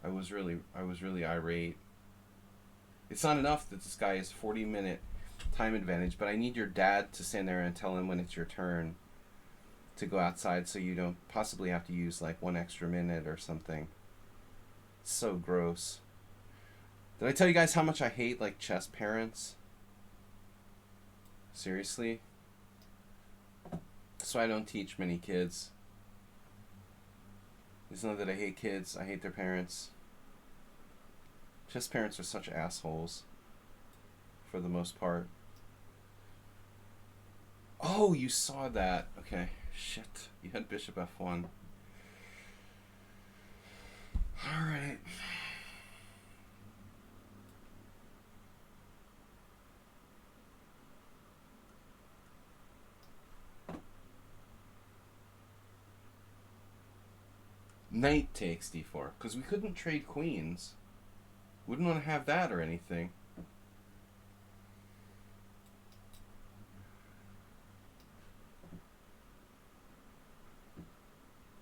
I was really irate. It's not enough that this guy has 40-minute time advantage, but I need your dad to stand there and tell him when it's your turn to go outside so you don't possibly have to use like 1 extra minute or something. It's so gross. Did I tell you guys how much I hate like chess parents? Seriously? That's why I don't teach many kids. It's not that I hate kids, I hate their parents. Chess parents are such assholes. For the most part. Oh, you saw that. Okay. Shit. You had bishop f1. Alright. Knight takes d4. Because we couldn't trade queens. Wouldn't want to have that or anything.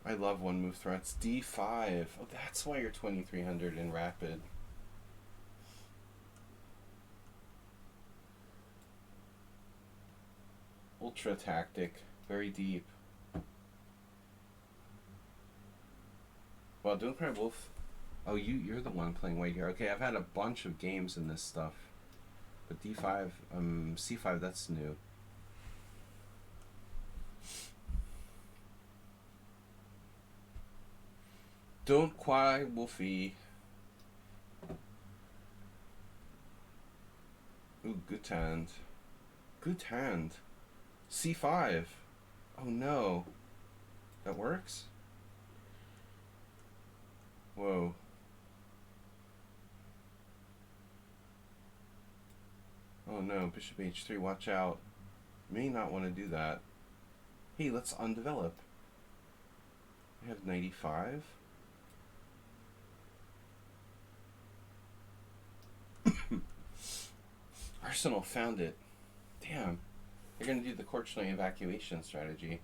I love one move threats. d5. Oh, that's why you're 2300 in rapid. Ultra tactic. Very deep. Well, don't cry wolf. Oh, you're the one playing white here. Okay, I've had a bunch of games in this stuff. But d5, c5, that's new. Don't cry, Wolfie. Ooh, good hand. Good hand. c5. Oh no. That works? Whoa. Oh no, bishop h3, watch out. May not want to do that. Hey, let's undevelop. I have 95. Arsenal found it. Damn. They're going to do the Korchnoi evacuation strategy.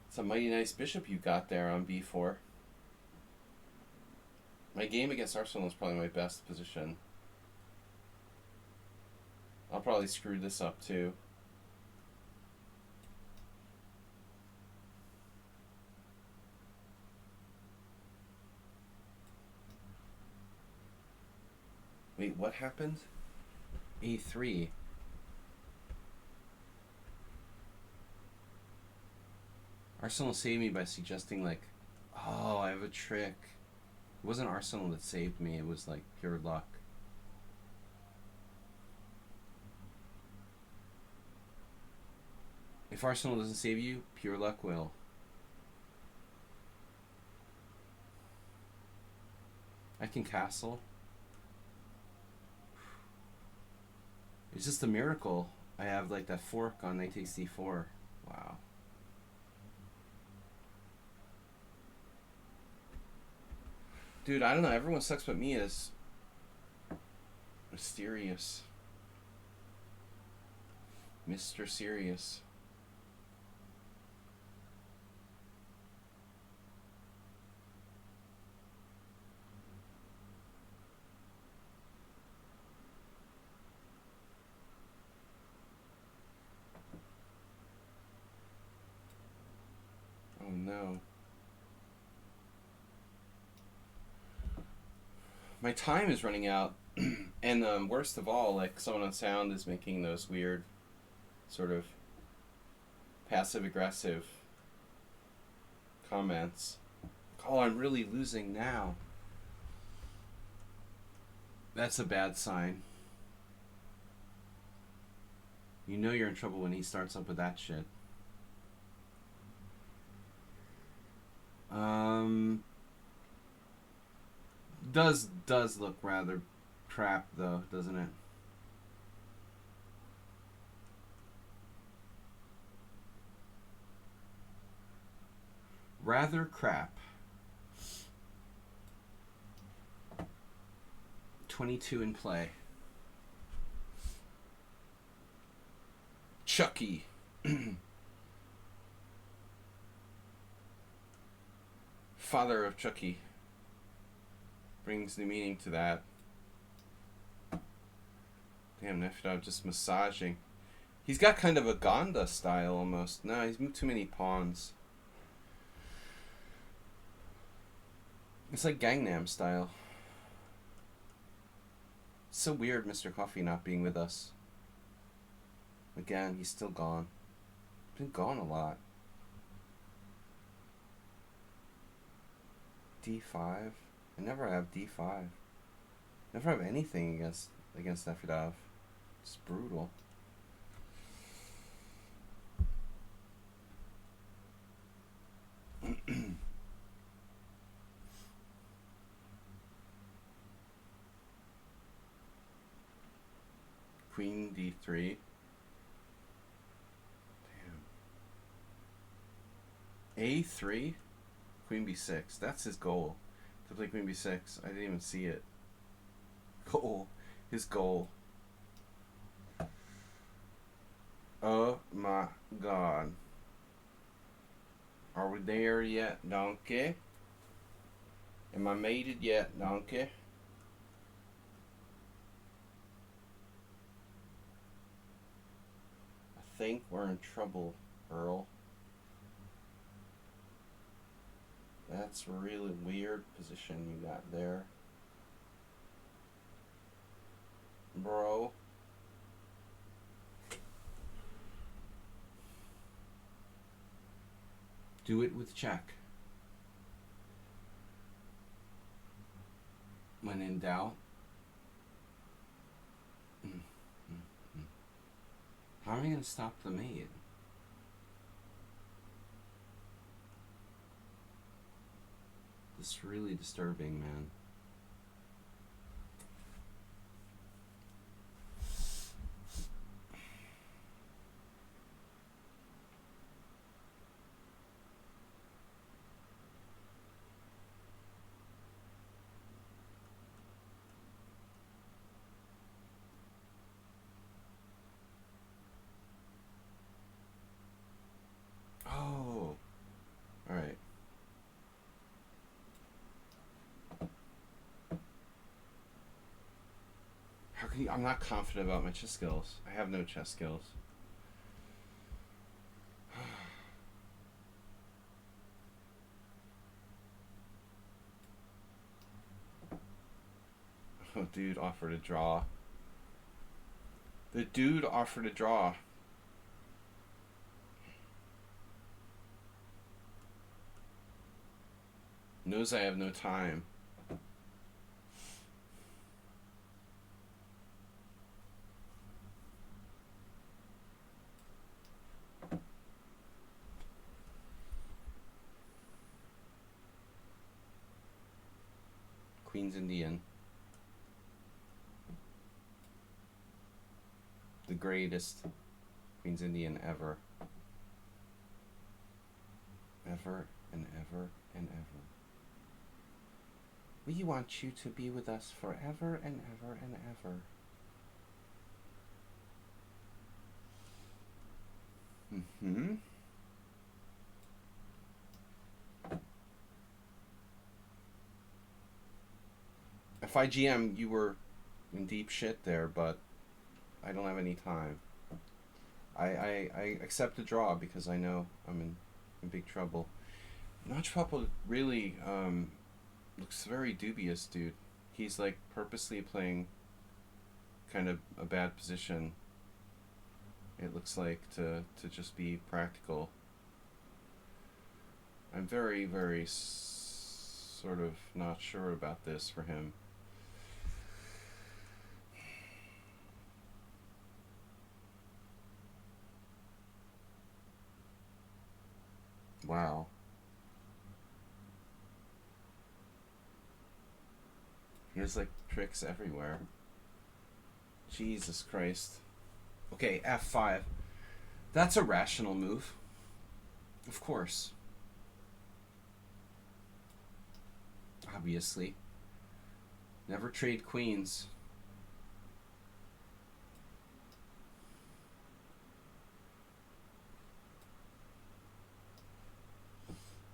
It's a mighty nice bishop you got there on b4. My game against Arsenal is probably my best position. I'll probably screw this up too. Wait, what happened? a3. Arsenal saved me by suggesting, like, oh, I have a trick. It wasn't Arsenal that saved me, it was like pure luck. If Arsenal doesn't save you, pure luck will. I can castle. It's just a miracle. I have like that fork on knight takes d4. Wow. Dude, I don't know. Everyone sucks but me is mysterious. Mr. Serious. Oh no. My time is running out. And worst of all, like, someone on sound is making those weird sort of passive-aggressive comments. Oh, I'm really losing now. That's a bad sign. You know you're in trouble when he starts up with that shit. Does look rather crap though, doesn't it? Rather crap. 22 in play. Chucky. Father of Chucky. Brings new meaning to that. Damn, Nefedov just massaging. He's got kind of a Gonda style almost. No, he's moved too many pawns. It's like Gangnam style. It's so weird Mr. Coffee not being with us. Again, he's still gone. He's been gone a lot. D5? I never have D5. Never have anything against Nefedov. It's brutal. Queen D3. Damn. A3? Queen B6. That's his goal. To play Queen B6. I didn't even see it. Goal. His goal. Oh my god. Are we there yet, donkey? Am I mated yet, donkey? I think we're in trouble, Earl. That's a really weird position you got there. Bro. Do it with check. When in doubt. How am I going to stop the mate? This is really disturbing, man. I'm not confident about my chess skills. I have no chess skills. Oh, dude offered a draw. The dude offered a draw. Knows I have no time. Queen's Indian. The greatest Queen's Indian ever. Ever and ever and ever. We want you to be with us forever and ever and ever. Mm-hmm. If I GM, you were in deep shit there, but I don't have any time. I accept the draw because I know I'm in big trouble. Notchpapa really looks very dubious, dude. He's like purposely playing kind of a bad position. It looks like to just be practical. I'm very, very sort of not sure about this for him. Wow. There's like tricks everywhere. Jesus Christ. Okay, F5. That's a rational move. Of course. Obviously. Never trade queens.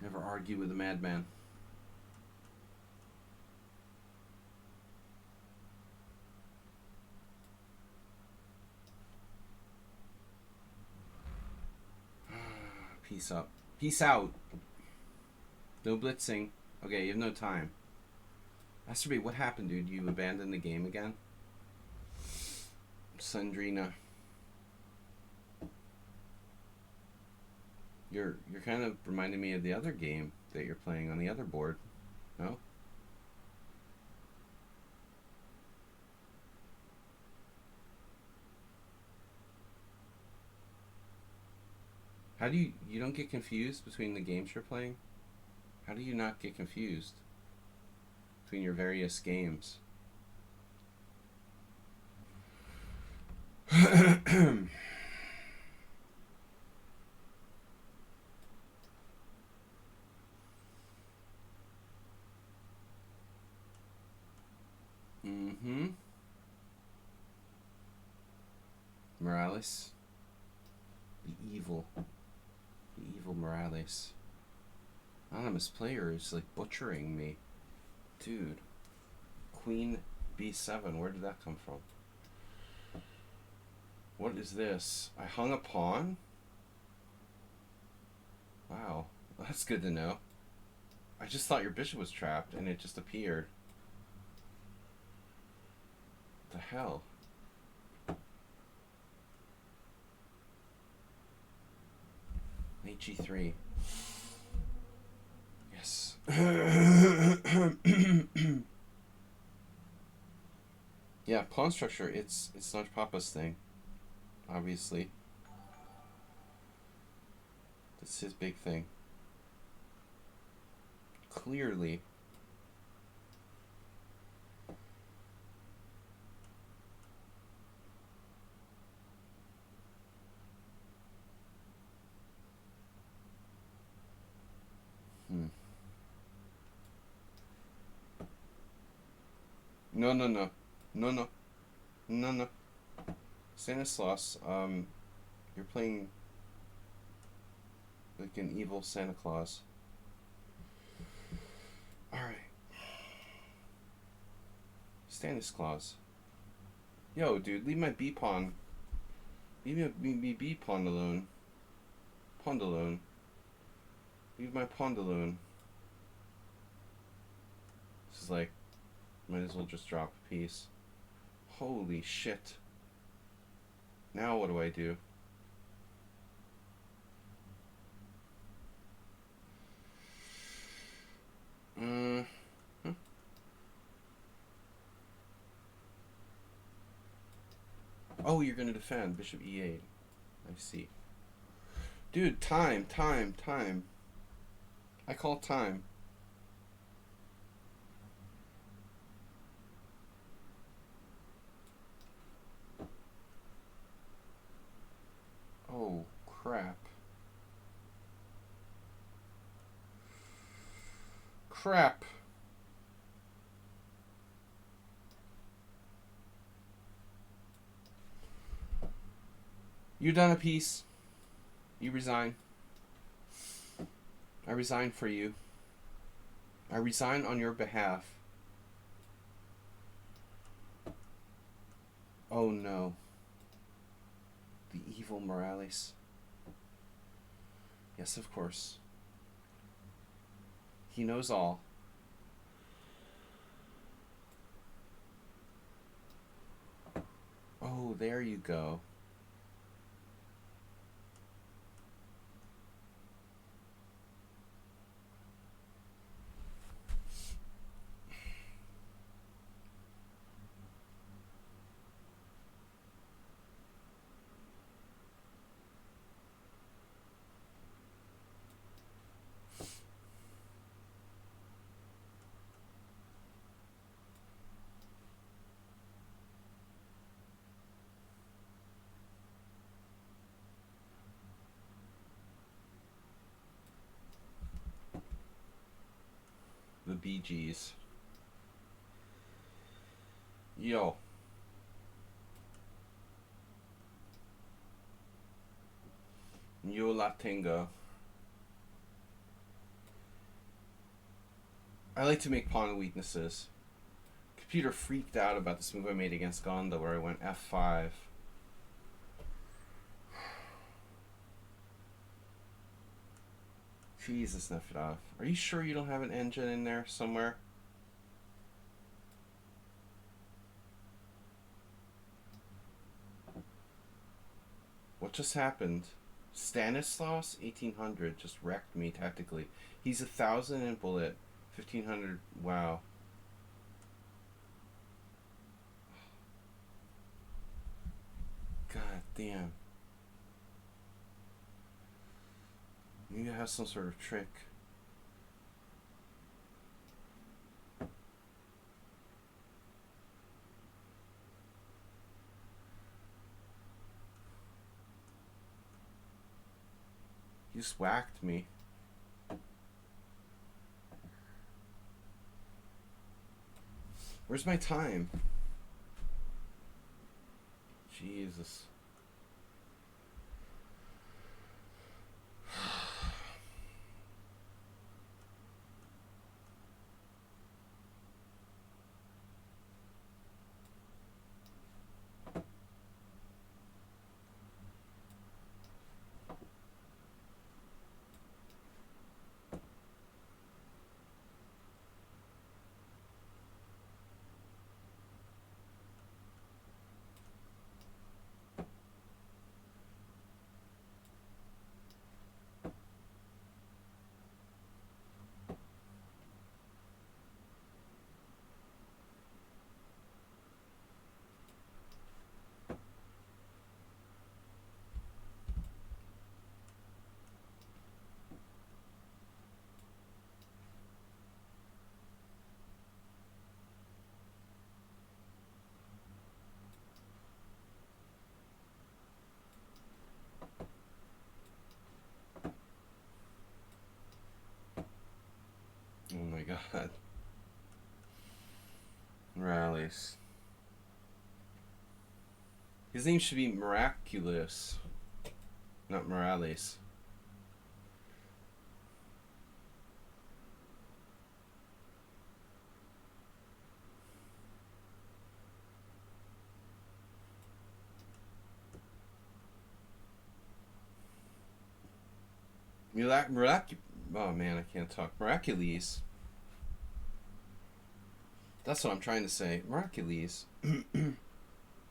Never argue with a madman. Peace up. Peace out. No blitzing. Okay, you have no time. Masturbate, what happened, dude? You abandoned the game again? Sandrina. You're kind of reminding me of the other game that you're playing on the other board. No? How do you don't get confused between the games you're playing? How do you not get confused between your various games? Mm-hmm. Morales. The evil Morales. Anonymous player is like butchering me. Dude. Queen B7, where did that come from? What is this? I hung a pawn? Wow, that's good to know. I just thought your bishop was trapped and it just appeared. What the hell? Knight G3. Yes. Yeah, pawn structure, it's not Papa's thing. Obviously. That's his big thing. Clearly. No, no, no. No, no. No, no. Stanislaus, you're playing like an evil Santa Claus. Alright. Stanislaus. Yo, dude, leave my B pawn. Leave me B pawn alone. Pawn alone. Leave my pawn alone. This is like, might as well just drop a piece. Holy shit. Now what do I do? Oh, you're gonna defend. Bishop E8. I see. Dude, time. I call time. Oh, crap. Crap. You done a piece. You resign. I resign for you. I resign on your behalf. Oh no. The evil Morales. Yes, of course. He knows all. Oh, there you go. The Bee Gees. Yo. Yo la tengo. I like to make pawn weaknesses. Computer freaked out about this move I made against Gonda where I went F5. Jesus, Nefedov. Are you sure you don't have an engine in there somewhere? What just happened? Stanislaus, 1800, just wrecked me tactically. He's 1,000 in bullet, 1,500. Wow. God damn. Maybe I have some sort of trick. He just whacked me. Where's my time? Jesus. Oh my god. Morales. His name should be Miraculous, not Morales. Oh man, I can't talk. Miraculous. That's what I'm trying to say. Miraculous.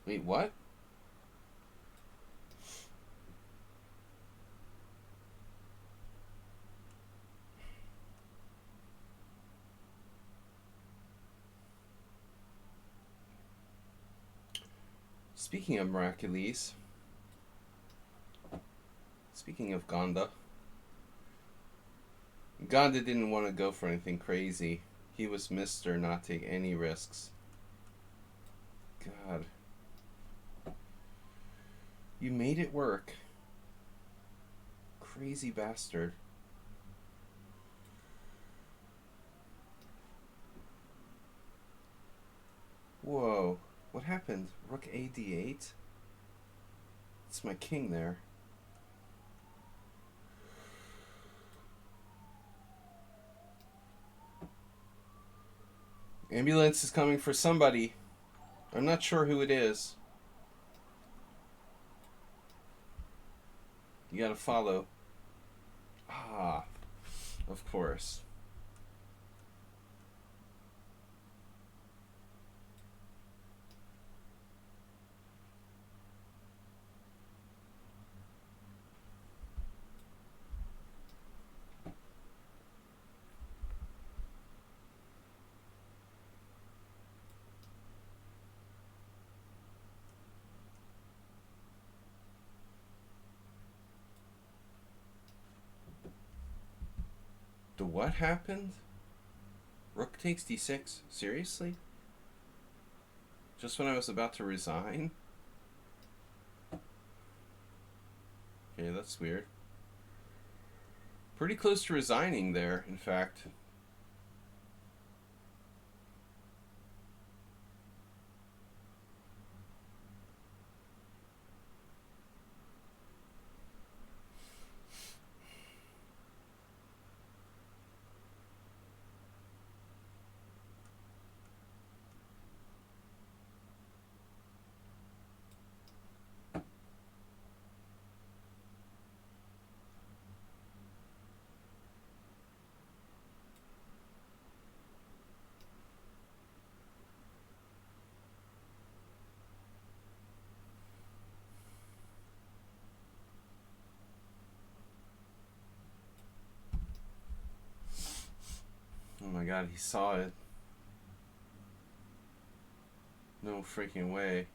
Wait, what? Speaking of miraculous. Speaking of Gonda. Gonda didn't want to go for anything crazy. He was Mr. Not take any risks. God. You made it work. Crazy bastard. Whoa. What happened? Rook a d8? It's my king there. Ambulance is coming for somebody. I'm not sure who it is. You gotta follow. Ah, of course. The what happened? Rook takes d6? Seriously? Just when I was about to resign? Okay, that's weird. Pretty close to resigning there, in fact. Oh my god, he saw it. No freaking way.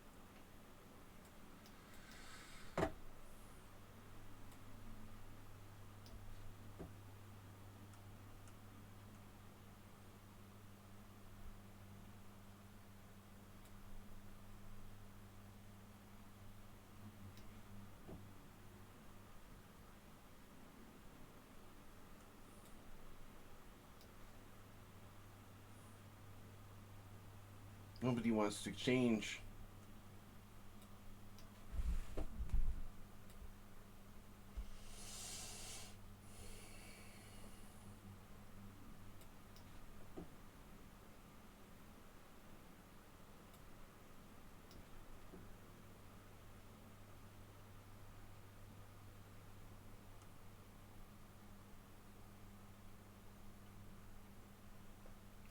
Nobody wants to change.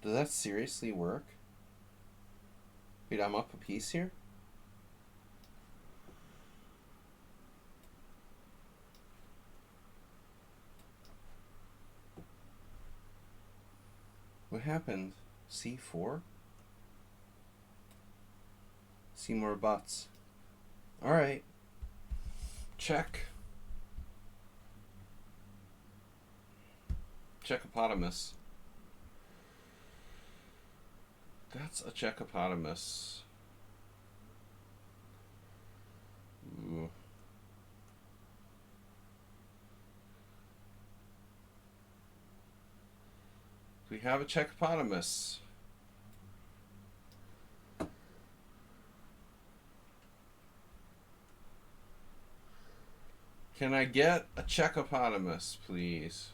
Does that seriously work? Wait, I'm up a piece here? What happened? C4? See more butts. Alright. Check. Checkopotamus. That's a checkopotamus. Ooh. We have a checkopotamus. Can I get a checkopotamus, please?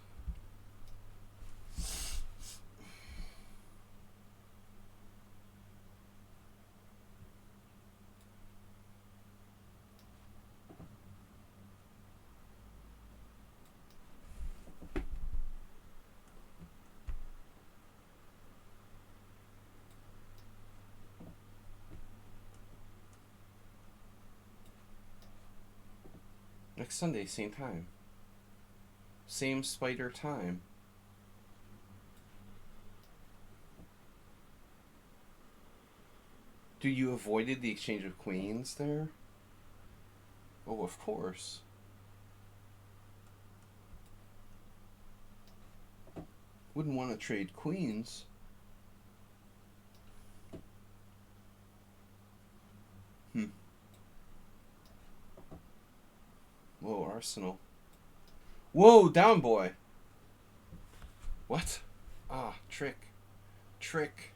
Next Sunday, same time. Same spider time. Do you avoided the exchange of queens there? Oh, of course. Wouldn't want to trade queens. Whoa, Arsenal. Whoa, down boy. What? Ah, trick. Trick.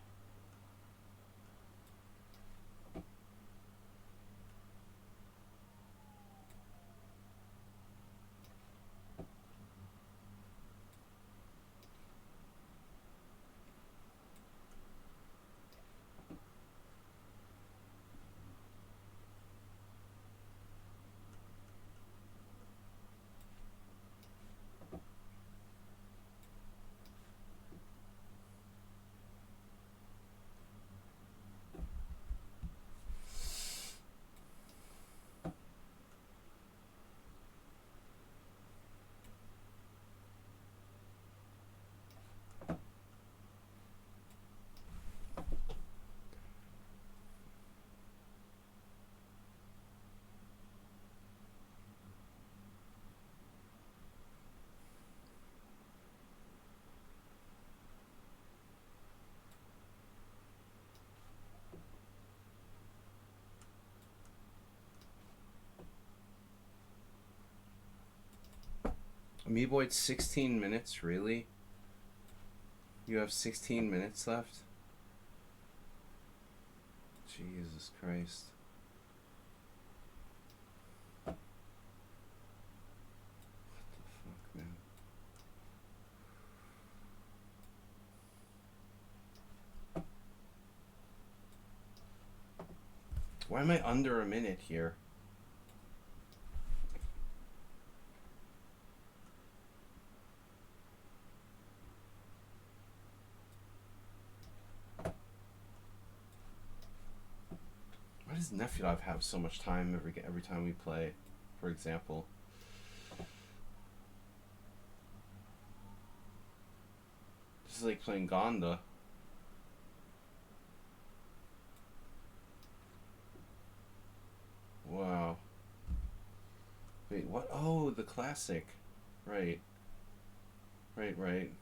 Amiibo, it's 16 minutes, really? You have 16 minutes left? Jesus Christ. What the fuck, man? Why am I under a minute here? Why does Nefilov have so much time every time we play, for example? This is like playing Gonda. Wow. Wait, what? Oh, the classic. Right. Right.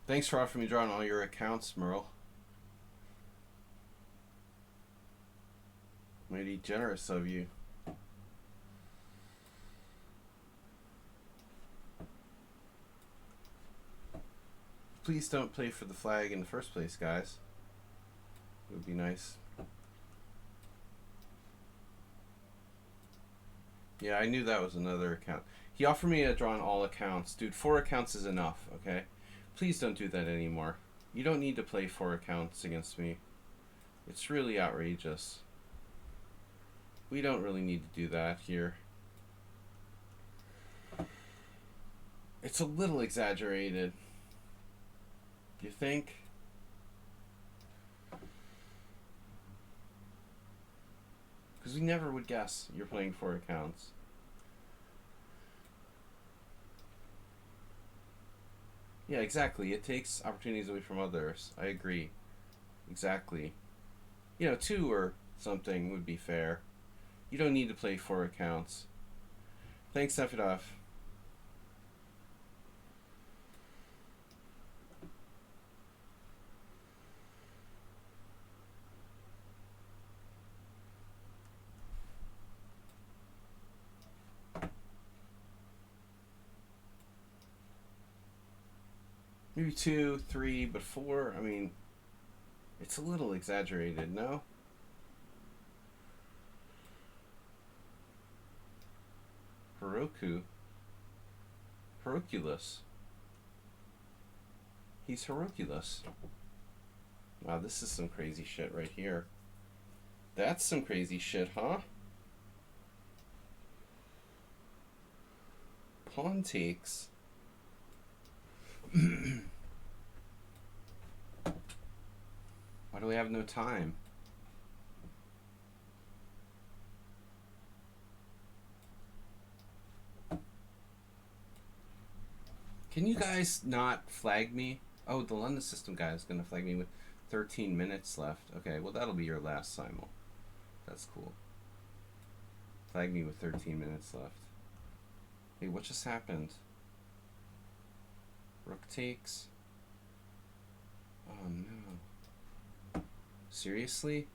Thanks for offering me drawing all your accounts, Merle. Mighty generous of you. Please don't play for the flag in the first place, guys. It would be nice. Yeah, I knew that was another account. He offered me a draw on all accounts. Dude, 4 accounts is enough, okay? Please don't do that anymore. You don't need to play 4 accounts against me. It's really outrageous. We don't really need to do that here. It's a little exaggerated. You think? Because we never would guess you're playing 4 accounts. Yeah, exactly. It takes opportunities away from others. I agree. Exactly. You know, 2 or something would be fair. You don't need to play 4 accounts. Thanks, Nefidov. Maybe 2, 3, but 4, I mean, it's a little exaggerated, no? Heroculus. He's Heroculus. Wow, this is some crazy shit right here. That's some crazy shit, huh? Pawn takes. Why do we have no time? Can you guys not flag me? Oh, the London system guy is going to flag me with 13 minutes left. Okay, well, that'll be your last simul. That's cool. Flag me with 13 minutes left. Hey, what just happened? Rook takes. Oh, no. Seriously?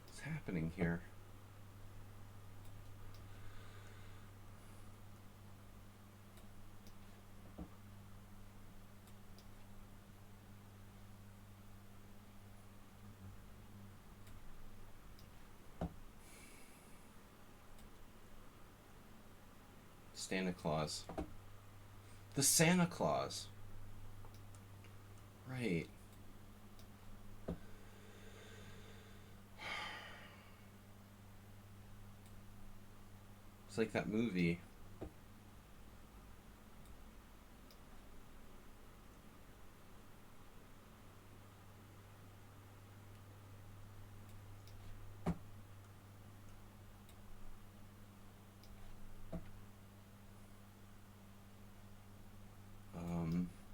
What's happening here? Santa Claus. The Santa Claus. Right. It's like that movie.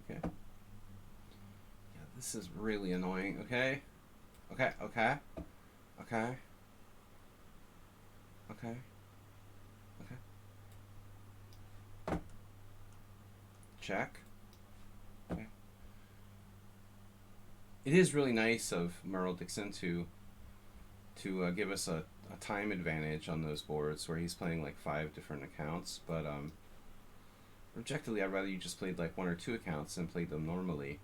Okay. Yeah, this is really annoying. Okay. Okay. Okay. Okay. Okay. Okay. Check. Okay. It is really nice of Merle Dixon to give us a time advantage on those boards where he's playing like 5 different accounts, but objectively I'd rather you just played like 1 or 2 accounts and played them normally.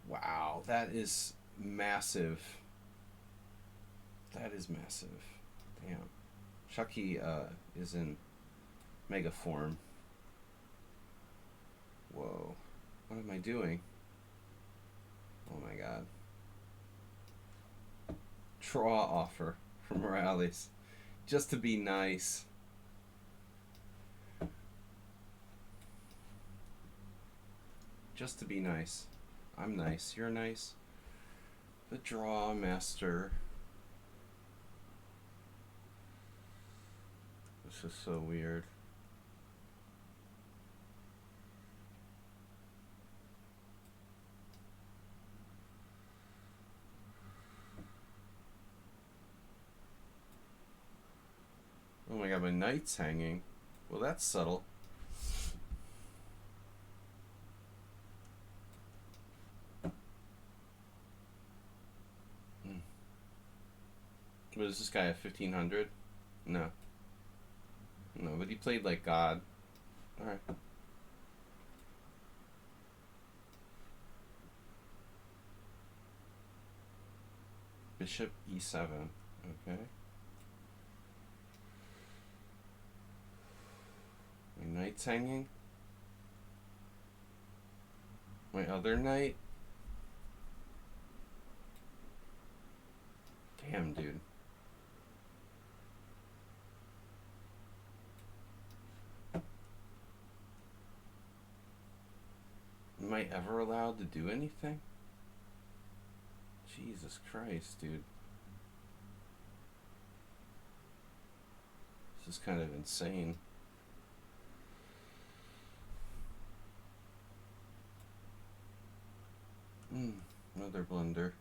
Wow, that is massive. That is massive. Damn. Chucky is in mega form. Whoa. What am I doing? Oh my god. Draw offer from Morales. Just to be nice. Just to be nice. I'm nice. You're nice. The draw master. This is so weird. Oh my god, my knight's hanging. Well, that's subtle. What is this guy at 1500? No. No, but he played like God. Alright. Bishop e7. Okay. My knight's hanging. My other knight. Damn, dude. Am I ever allowed to do anything? Jesus Christ, dude. This is kind of insane. Another blunder.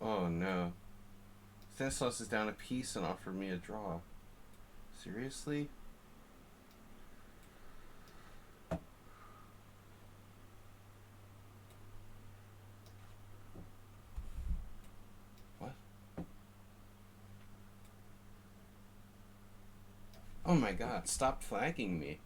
Oh no. Stanislaus is down a piece and offered me a draw. Seriously? What? Oh my god, stop flagging me.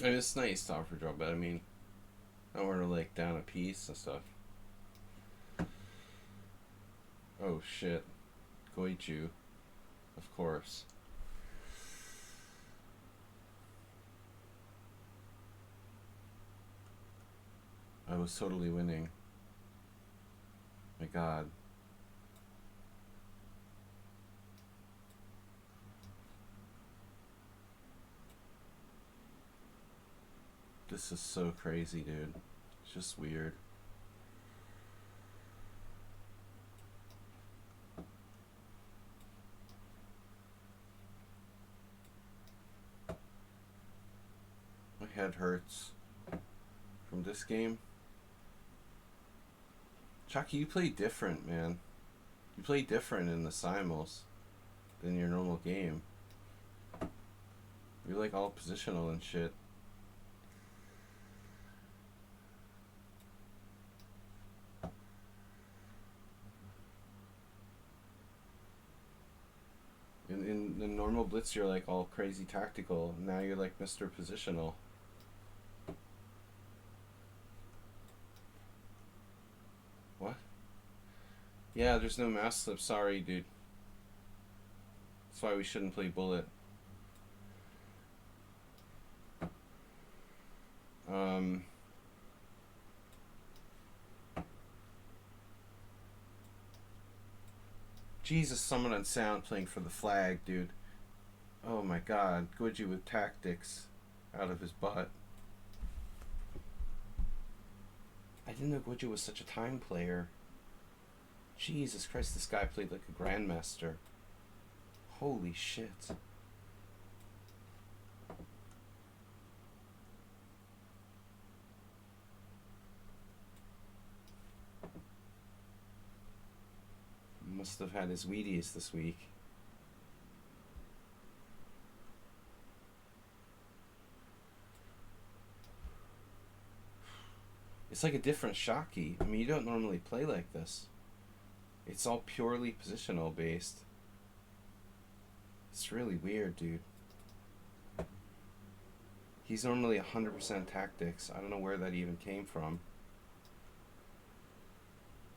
I mean, it's nice to offer draw, but I mean, I want to like down a piece and stuff. Oh shit. Goichu. Of course. I was totally winning. My god. This is so crazy, dude. It's just weird. My head hurts from this game. Chucky, you play different, man. You play different in the simuls than your normal game. You're like all positional and shit. In the normal blitz, you're like all crazy tactical. Now you're like Mr. Positional. What? Yeah, there's no mouse slip. Sorry, dude. That's why we shouldn't play bullet. Jesus, someone on sound playing for the flag, dude. Oh my god, Goju with tactics out of his butt. I didn't know Goju was such a time player. Jesus Christ, this guy played like a grandmaster. Holy shit. Must have had his Wheaties this week. It's like a different Shocky. I mean, you don't normally play like this. It's all purely positional based. It's really weird, dude. He's normally 100% tactics. I don't know where that even came from.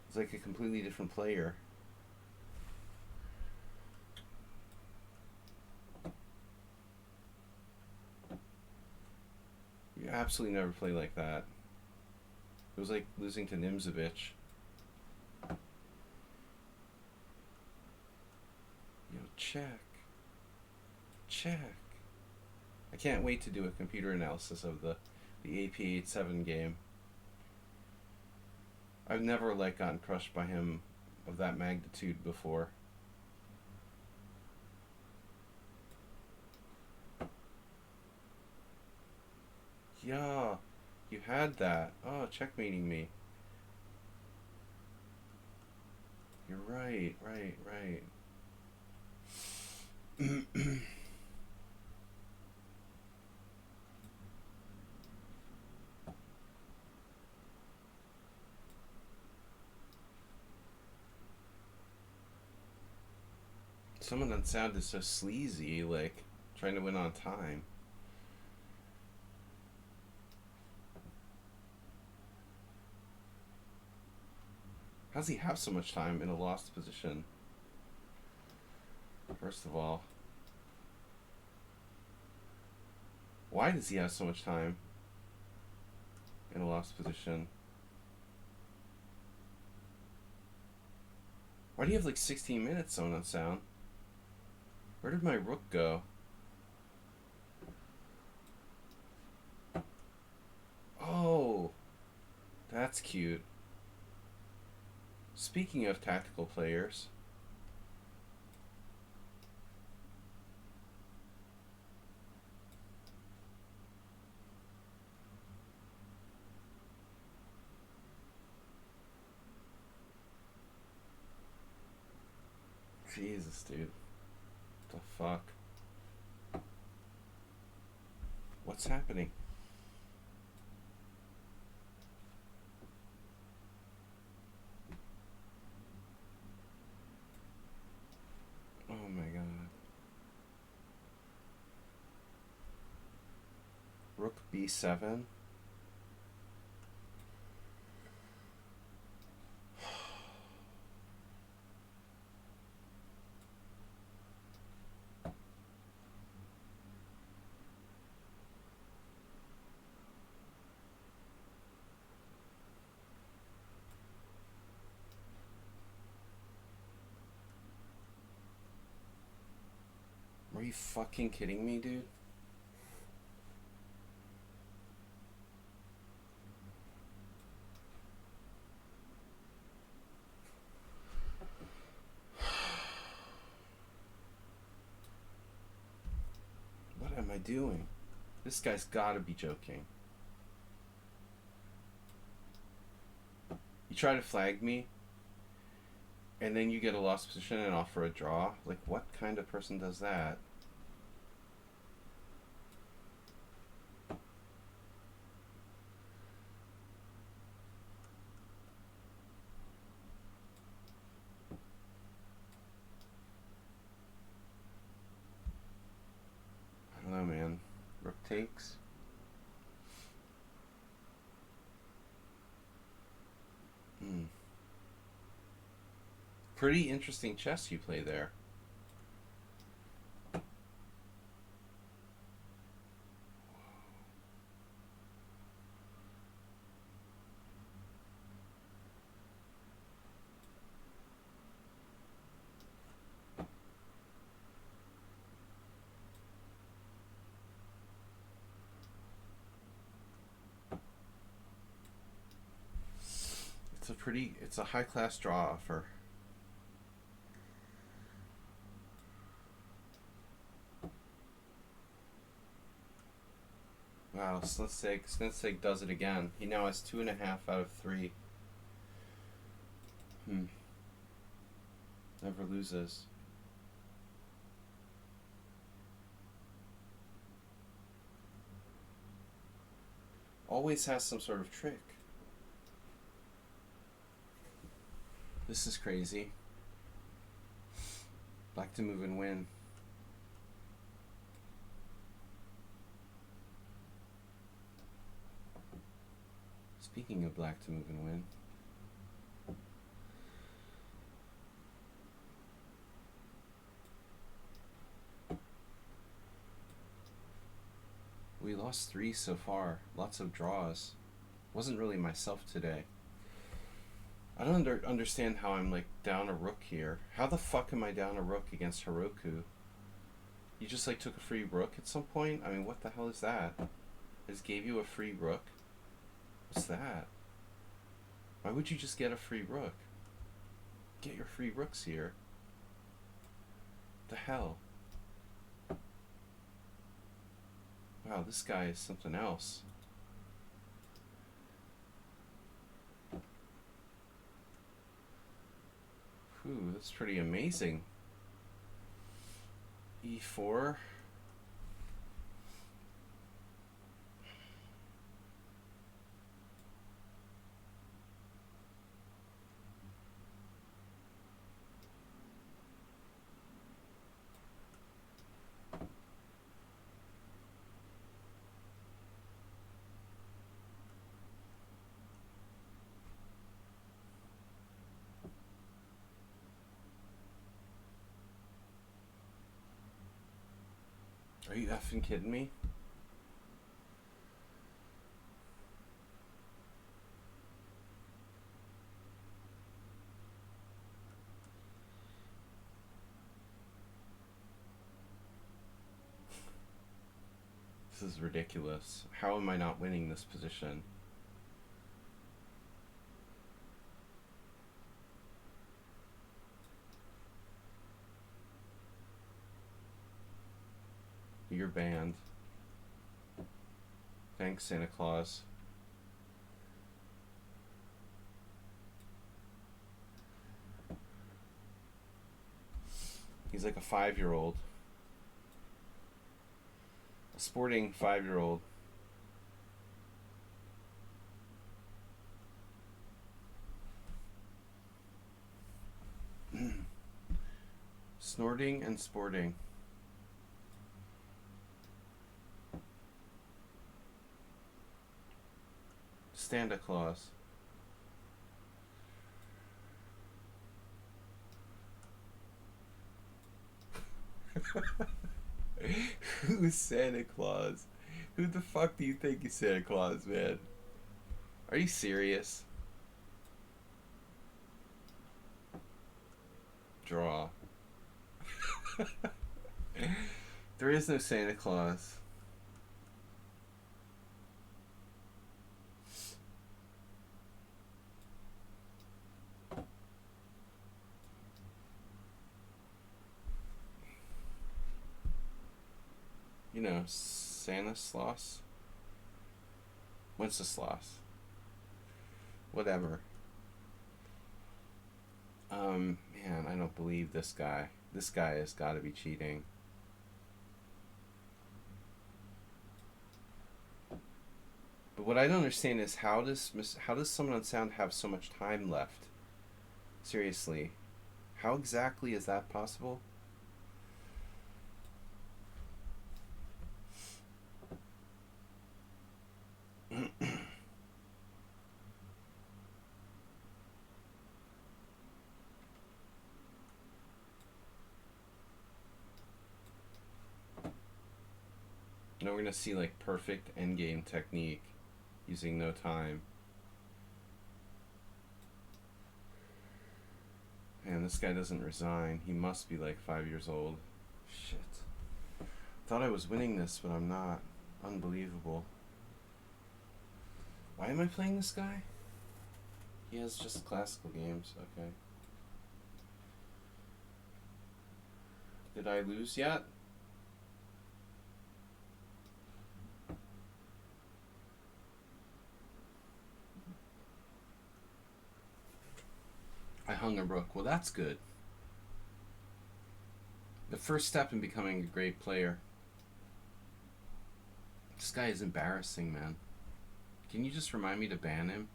It's like a completely different player. You absolutely never play like that. It was like losing to Nimzovich. Yo, check. Check. I can't wait to do a computer analysis of the AP87 game. I've never like gotten crushed by him of that magnitude before. Yeah, you had that. Oh, checkmating me. You're right. Some of that sound is so sleazy, like trying to win on time. How does he have so much time in a lost position? First of all, why does he have so much time in a lost position? Why do you have like 16 minutes on sound? Where did my rook go? Oh, that's cute. Speaking of tactical players, Jesus, dude. What the fuck? What's happening? Oh my god. Rook b6. d7. Are you fucking kidding me, dude? What am I doing? This guy's gotta be joking. You try to flag me, and then you get a lost position and offer a draw? Like, what kind of person does that? I don't know, man. Rook takes. Pretty interesting chess you play there. It's a high class draw offer. Wow, Sladgie does it again. He now has 2.5 out of 3. Never loses. Always has some sort of trick. This is crazy. Black to move and win. Speaking of black to move and win. We lost 3 so far. Lots of draws. Wasn't really myself today. I don't understand how I'm like down a rook here. How the fuck am I down a rook against Heroku? You just like took a free rook at some point? I mean, what the hell is that? I just gave you a free rook? What's that? Why would you just get a free rook? Get your free rooks here. What the hell? Wow, this guy is something else. Ooh, that's pretty amazing. E4. Are you effing kidding me? This is ridiculous. How am I not winning this position? You're banned. Thanks, Santa Claus. He's like a 5-year-old. A sporting 5-year-old. Snorting and sporting. Santa Claus? Who's Santa Claus? Who the fuck do you think is Santa Claus, man? Are you serious? Draw. There is no Santa Claus. You know, Santa Sloss? Wenceslas. Whatever. Man, I don't believe this guy. This guy has got to be cheating. But what I don't understand is how does someone on sound have so much time left? Seriously. How exactly is that possible? Now we're gonna see like perfect endgame technique using no time. Man, this guy doesn't resign. He must be like 5 years old. Shit. Thought I was winning this, but I'm not. Unbelievable. Why am I playing this guy? He has just classical games. Okay. Did I lose yet? I hung a rook. Well, that's good. The first step in becoming a great player. This guy is embarrassing, man. Can you just remind me to ban him?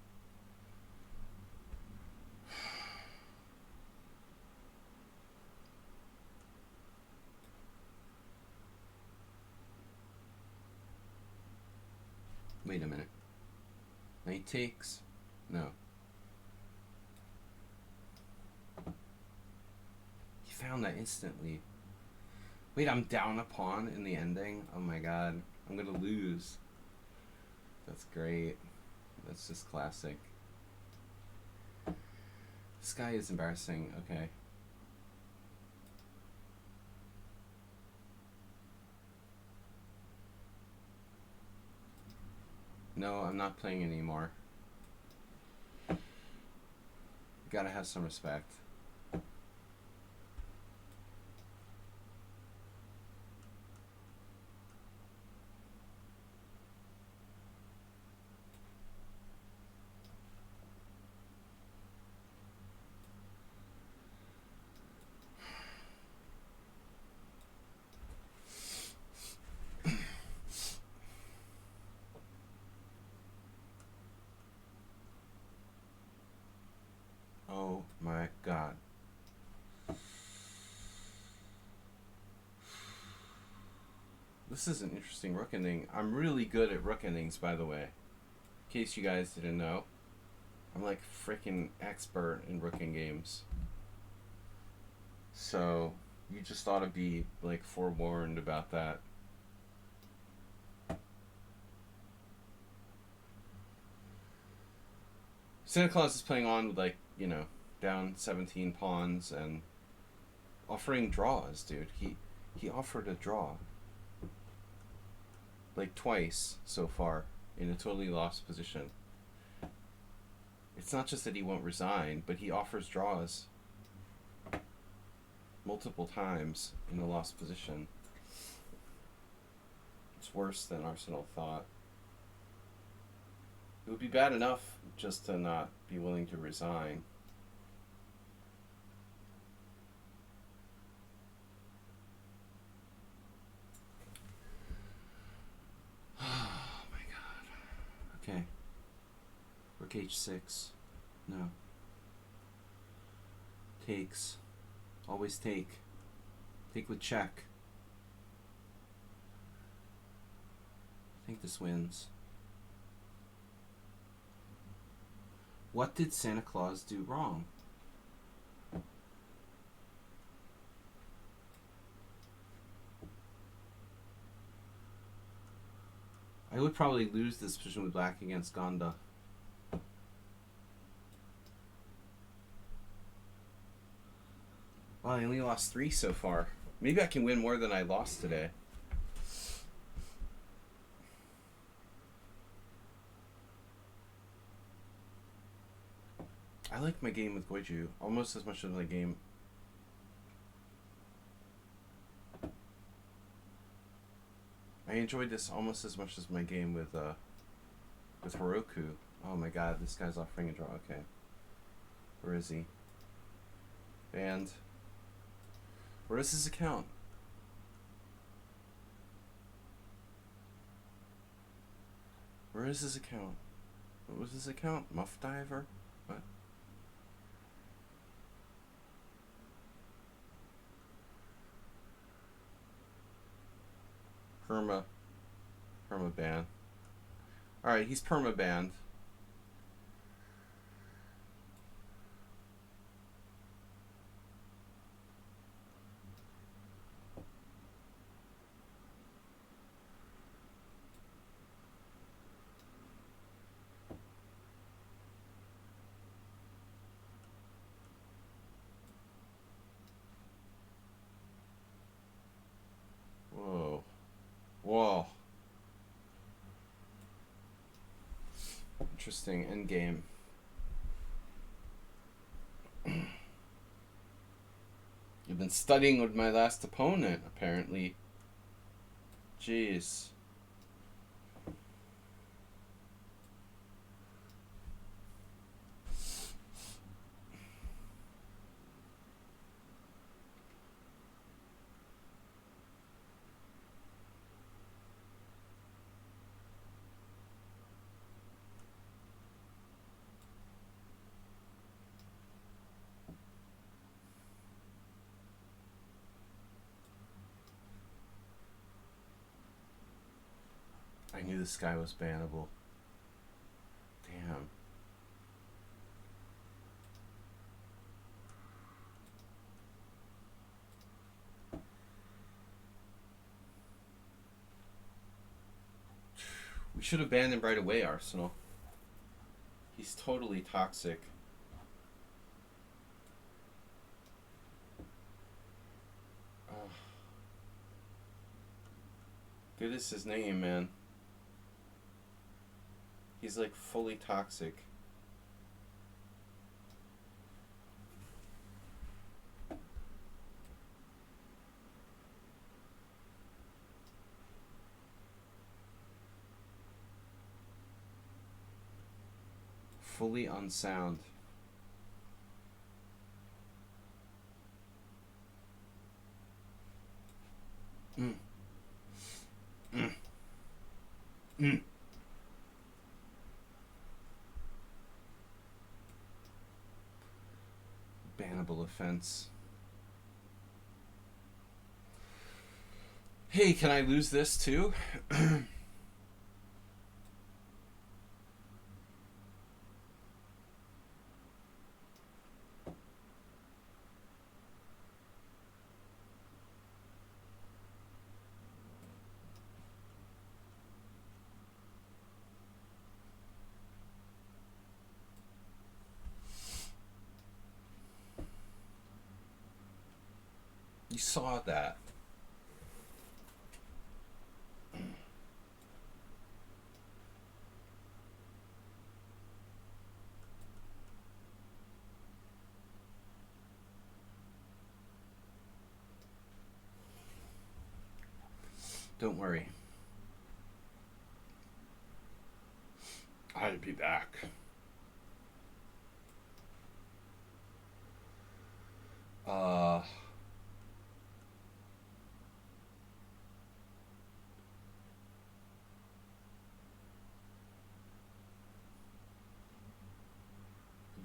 Wait a minute. Knight takes? No. He found that instantly. Wait, I'm down a pawn in the ending? Oh my god. I'm gonna lose. That's great. That's just classic. This guy is embarrassing. Okay. No, I'm not playing anymore. You gotta have some respect. Oh my god. This is an interesting rook ending. I'm really good at rook endings, by the way. In case you guys didn't know. I'm like freaking expert in rooking games. So, you just ought to be like forewarned about that. Santa Claus is playing on with like, you know, down 17 pawns and offering draws, dude. He offered a draw. Like twice so far in a totally lost position. It's not just that he won't resign, but he offers draws multiple times in a lost position. It's worse than Arsenal thought. It would be bad enough just to not be willing to resign. Oh my god. Okay. Rook h6. No. Takes. Always take. Take with check. I think this wins. What did Santa Claus do wrong? I would probably lose this position with black against Gonda. Well, I only lost 3 so far. Maybe I can win more than I lost today. I like my game with Goiju almost as much as my game. I enjoyed this almost as much as my game with Heroku. Oh my god, this guy's offering a draw. Okay. Where is he? Banned. Where is his account? Where is his account? What was his account? Muff Diver? What? Perma ban. Alright, he's perma banned. Whoa. Whoa. Interesting endgame. You've been studying with my last opponent, apparently. Jeez. I knew this guy was bannable. Damn. We should have banned him right away, Arsenal. He's totally toxic. Good is his name, man. He's like fully toxic. Fully unsound. Bannable offense. Hey, can I lose this too? You saw that. Don't worry. I'll be back.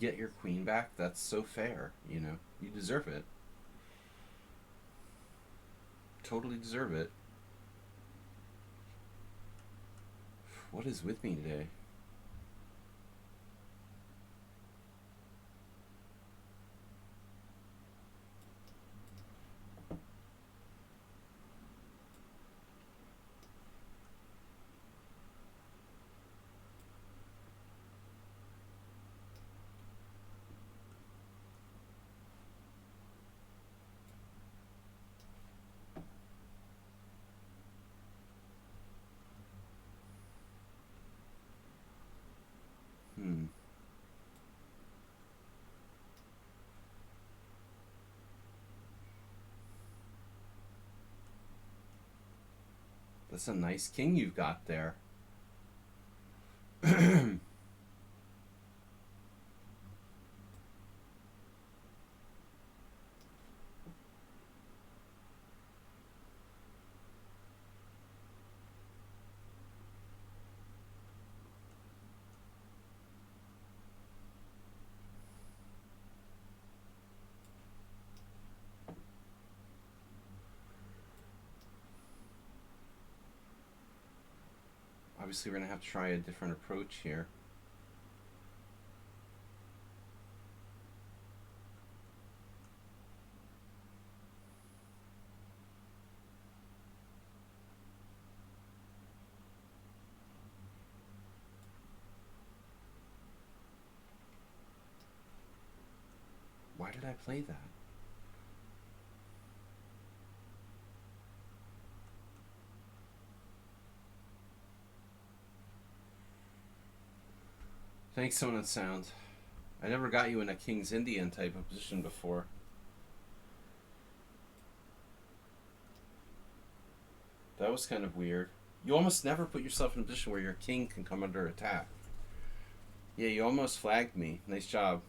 Get your queen back? That's so fair, you know. You deserve it. Totally deserve it. What is with me today? Hmm. That's a nice king you've got there. Obviously, we're going to have to try a different approach here. Why did I play that? Thanks, Tone and Sound. I never got you in a King's Indian type of position before. That was kind of weird. You almost never put yourself in a position where your king can come under attack. Yeah, you almost flagged me. Nice job.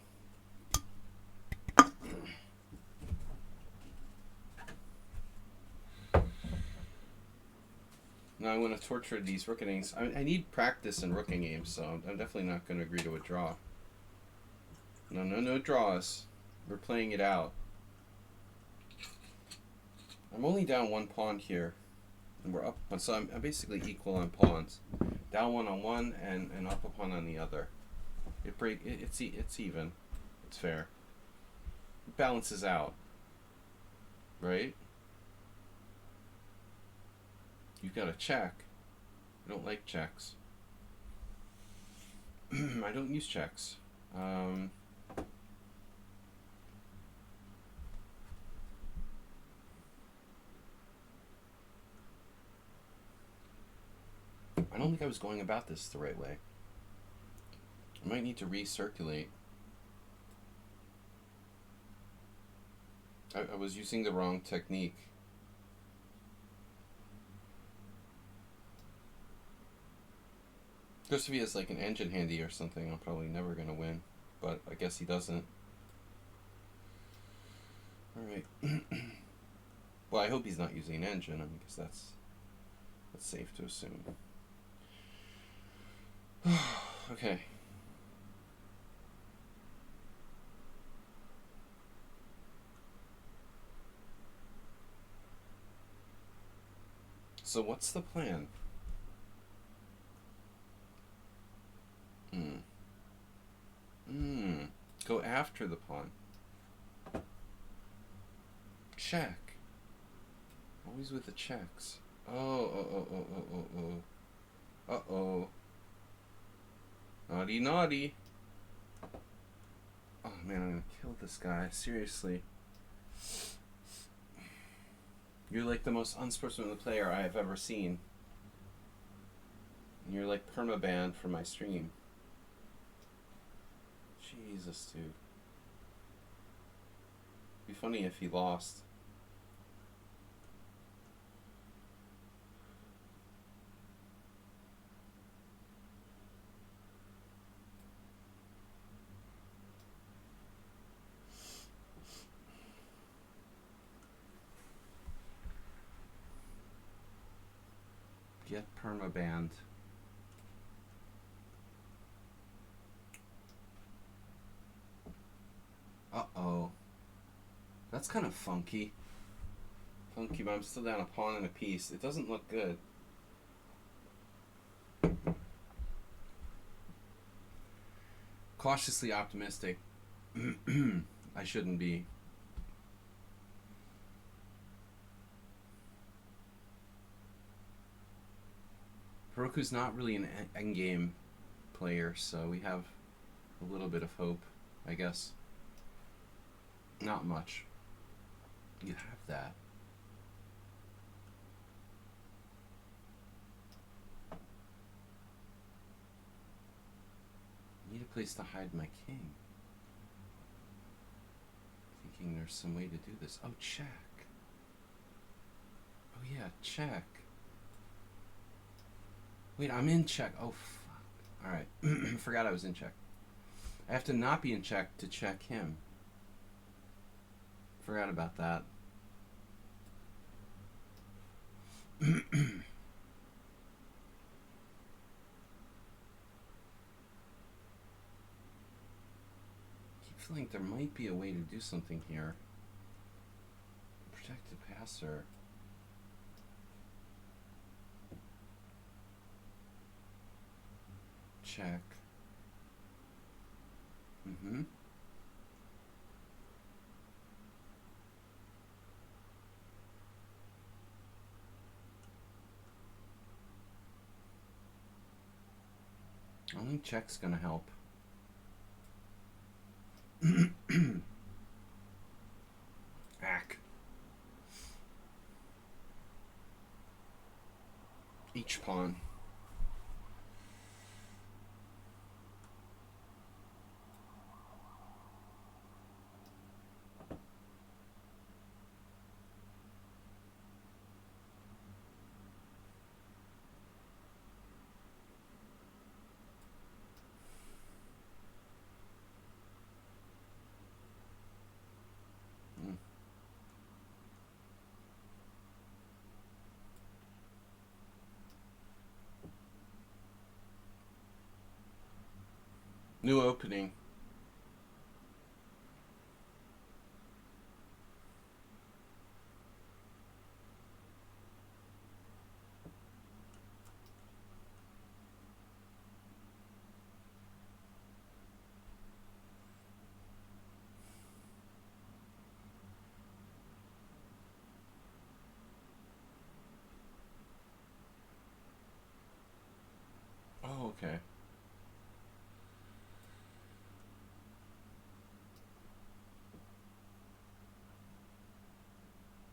Now I want to torture these rookings. I need practice in rooking games, so I'm definitely not going to agree to a draw. No draws. We're playing it out. I'm only down one pawn here, and we're up, so I'm basically equal on pawns. Down one on one, and up a pawn on the other. It's even. It's fair. It balances out, right? You've got a check. I don't like checks. I don't use checks. I don't think I was going about this the right way. I might need to recirculate. I was using the wrong technique. Just if he has like an engine handy or something, I'm probably never going to win. But I guess he doesn't. Alright. Well, I hope he's not using an engine. I mean, because that's safe to assume. Okay. So what's the plan? Go after the pawn. Check. Always with the checks. Oh. Uh-oh. Naughty, naughty. Oh man, I'm gonna kill this guy. Seriously. You're like the most unsportsmanlike player I have ever seen. And you're like permabanned from my stream. Jesus, dude. It'd be funny if he lost. Get permabanned. Uh-oh. That's kind of funky. Funky, but I'm still down a pawn and a piece. It doesn't look good. Cautiously optimistic. I shouldn't be. Heroku's not really an endgame player, so we have a little bit of hope, I guess. Not much. You have that. Need a place to hide my king. Thinking there's some way to do this. Oh, check. Oh yeah, check. Wait, I'm in check. Oh fuck. Alright. Forgot I was in check. I have to not be in check to check him. Forgot about that. I think there might be a way to do something here. Protect the passer. Check. Mm-hmm. I don't think check's gonna help. Ack. Each pawn. New opening. Oh, okay.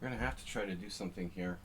We're gonna have to try to do something here.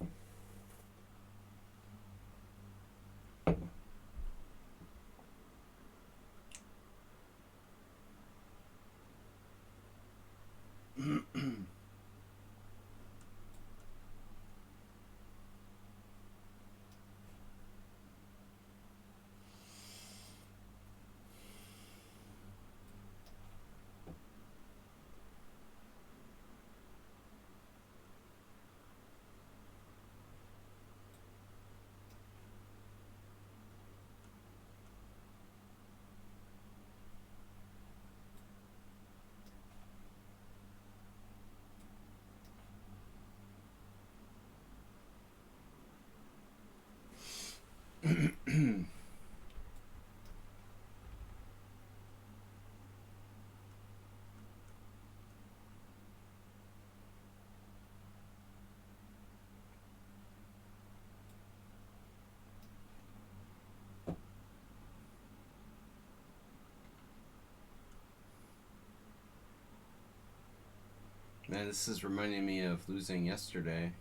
Man, this is reminding me of losing yesterday.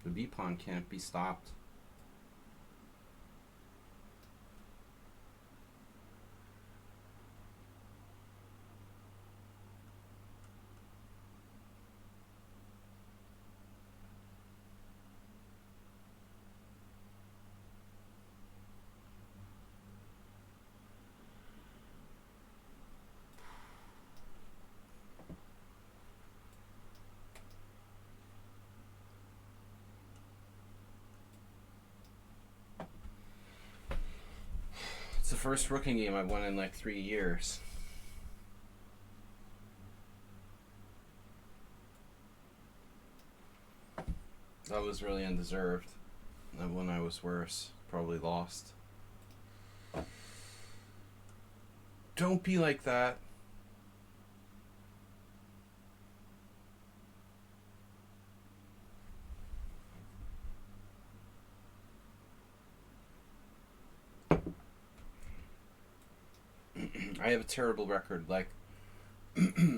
The B pawn can't be stopped. It's the first rooking game I've won in like 3 years. That was really undeserved. And when I was worse, probably lost. Don't be like that. I have a terrible record. Like,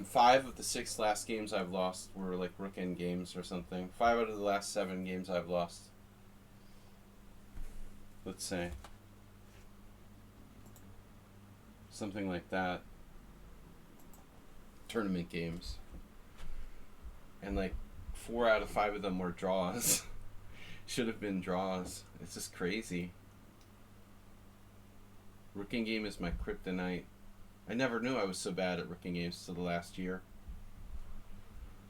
5 of the 6 last games I've lost were like rook end games or something. 5 out of the last 7 games I've lost. Let's say. Something like that. Tournament games. And like 4 out of 5 of them were draws. Should have been draws. It's just crazy. Rooking game is my kryptonite. I never knew I was so bad at rooking games till the last year.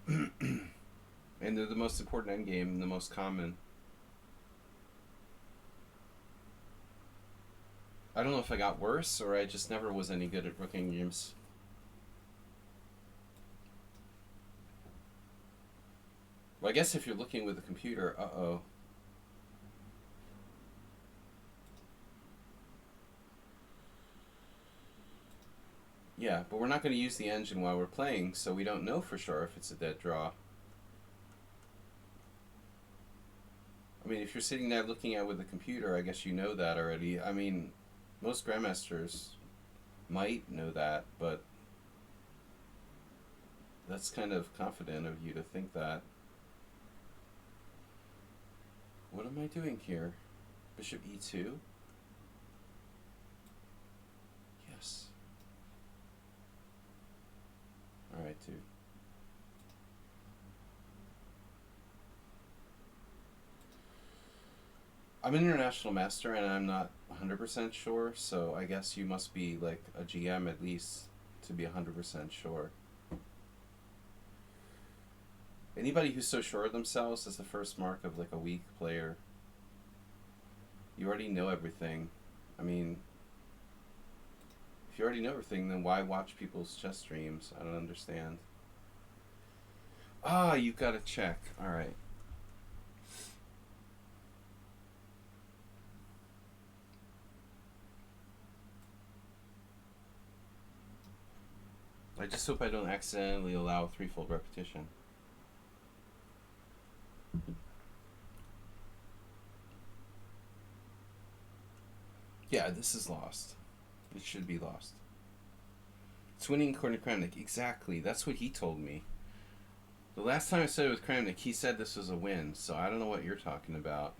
And they're the most important endgame and the most common. I don't know if I got worse or I just never was any good at rooking games. Well, I guess if you're looking with a computer, uh-oh. Yeah, but we're not going to use the engine while we're playing, so we don't know for sure if it's a dead draw. I mean, if you're sitting there looking at it with a computer, I guess you know that already. I mean, most grandmasters might know that, but that's kind of confident of you to think that. What am I doing here? Bishop e2? Yes. Alright, dude. I'm an international master and I'm not 100% sure, so I guess you must be like a GM at least to be 100% sure. Anybody who's so sure of themselves is the first mark of like a weak player. You already know everything. I mean, if you already know everything, then why watch people's chess streams? I don't understand. Ah, you've got to check. Alright. I just hope I don't accidentally allow threefold repetition. Yeah, this is lost. It should be lost. It's winning according to Kramnik. Exactly. That's what he told me. The last time I said it with Kramnik, he said this was a win, so I don't know what you're talking about.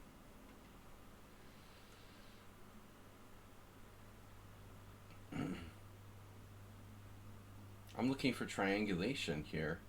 I'm looking for triangulation here.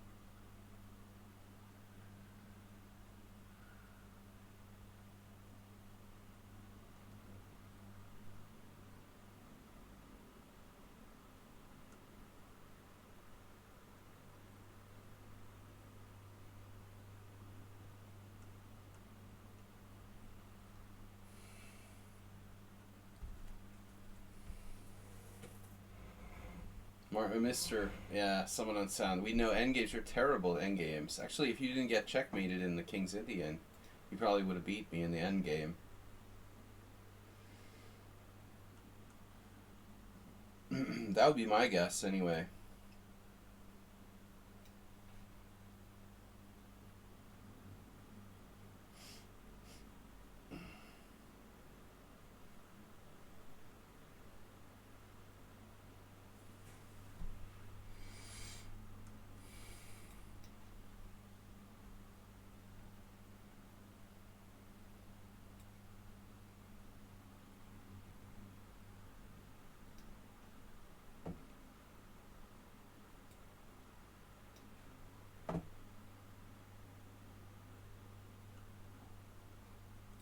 Mr. Yeah, someone on sound. We know endgames are terrible endgames. Actually, if you didn't get checkmated in the King's Indian, you probably would have beat me in the endgame. That would be my guess, anyway.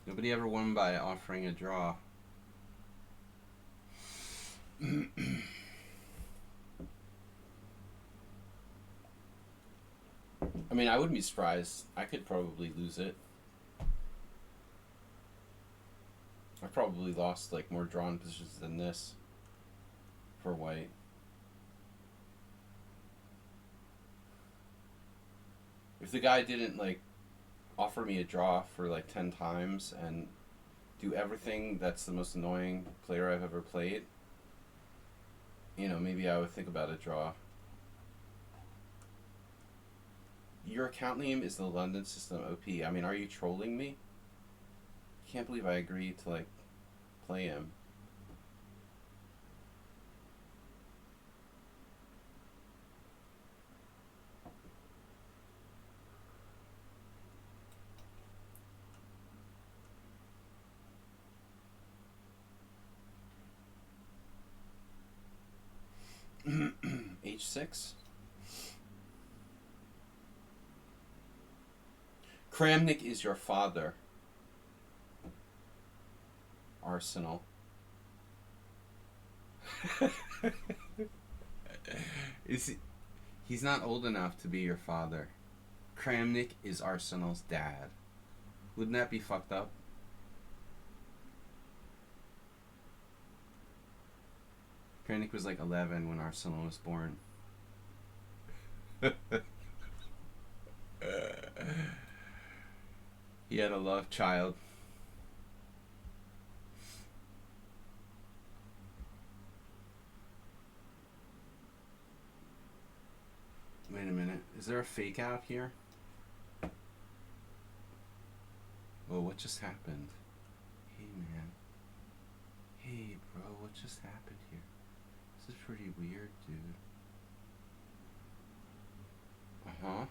Nobody ever won by offering a draw. I mean, I wouldn't be surprised. I could probably lose it. I probably lost like more drawn positions than this for white. If the guy didn't like offer me a draw for like 10 times and do everything that's the most annoying player I've ever played, you know, maybe I would think about a draw. Your account name is the London System OP. I mean, are you trolling me? Can't believe I agreed to, like, play him. H6. Kramnik is your father. Arsenal. Is he, he's not old enough to be your father. Kramnik is Arsenal's dad. Wouldn't that be fucked up? Kramnik was like 11 when Arsenal was born. He had a love child. Wait a minute. Is there a fake out here? Whoa, what just happened? Hey, man. Hey, bro, what just happened here? This is pretty weird, dude. Uh-huh.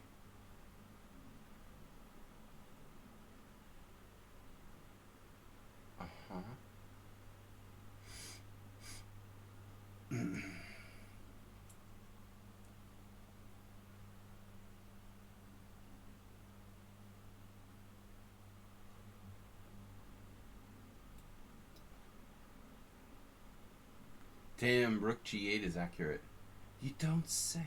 Uh-huh. Damn, rook g8 is accurate. You don't say.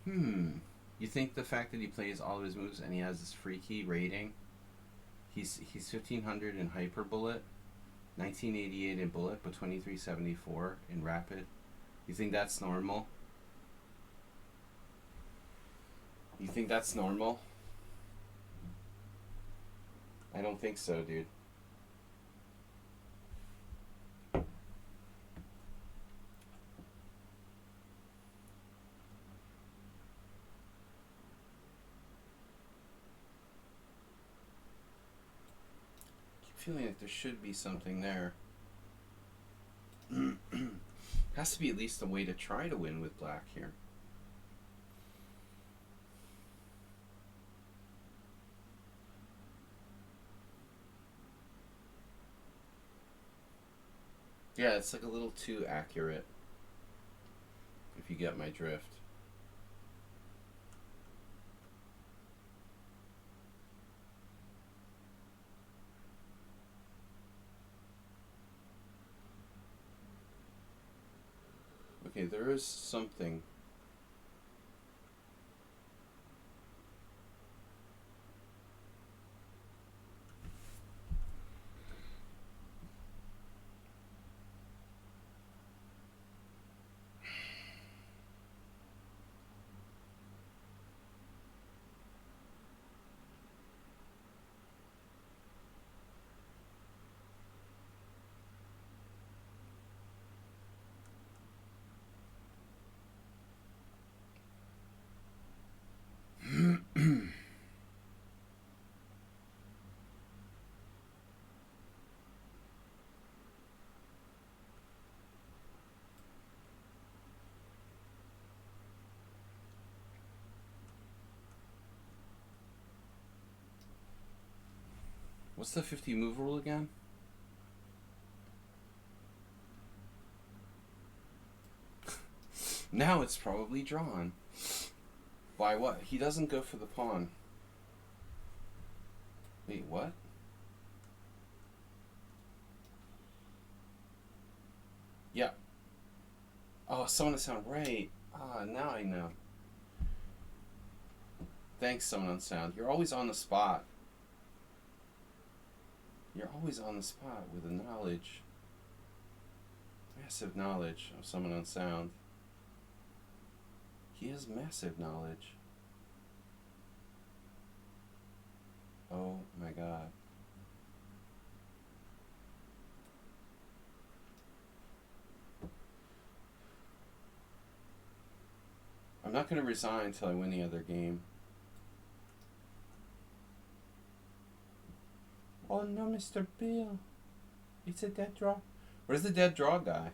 You think the fact that he plays all of his moves and he has this freaky rating, he's 1500 in hyper bullet, 1988 in bullet, but 2374 in rapid. You think that's normal? You think that's normal? I don't think so, dude. Feeling like there should be something there. Has to be at least a way to try to win with black here. Yeah, it's like a little too accurate, if you get my drift. Okay, there is something. What's the 50 move rule again? Now it's probably drawn. Why what? He doesn't go for the pawn. Wait, what? Yeah. Oh, someone to sound right. Ah, now I know. Thanks, someone on sound. You're always on the spot. You're always on the spot with the knowledge. Massive knowledge of someone on sound. He has massive knowledge. Oh my god. not going to resign until I win the other game. Oh no, Mr. Bill. It's a dead draw. Where's the dead draw guy?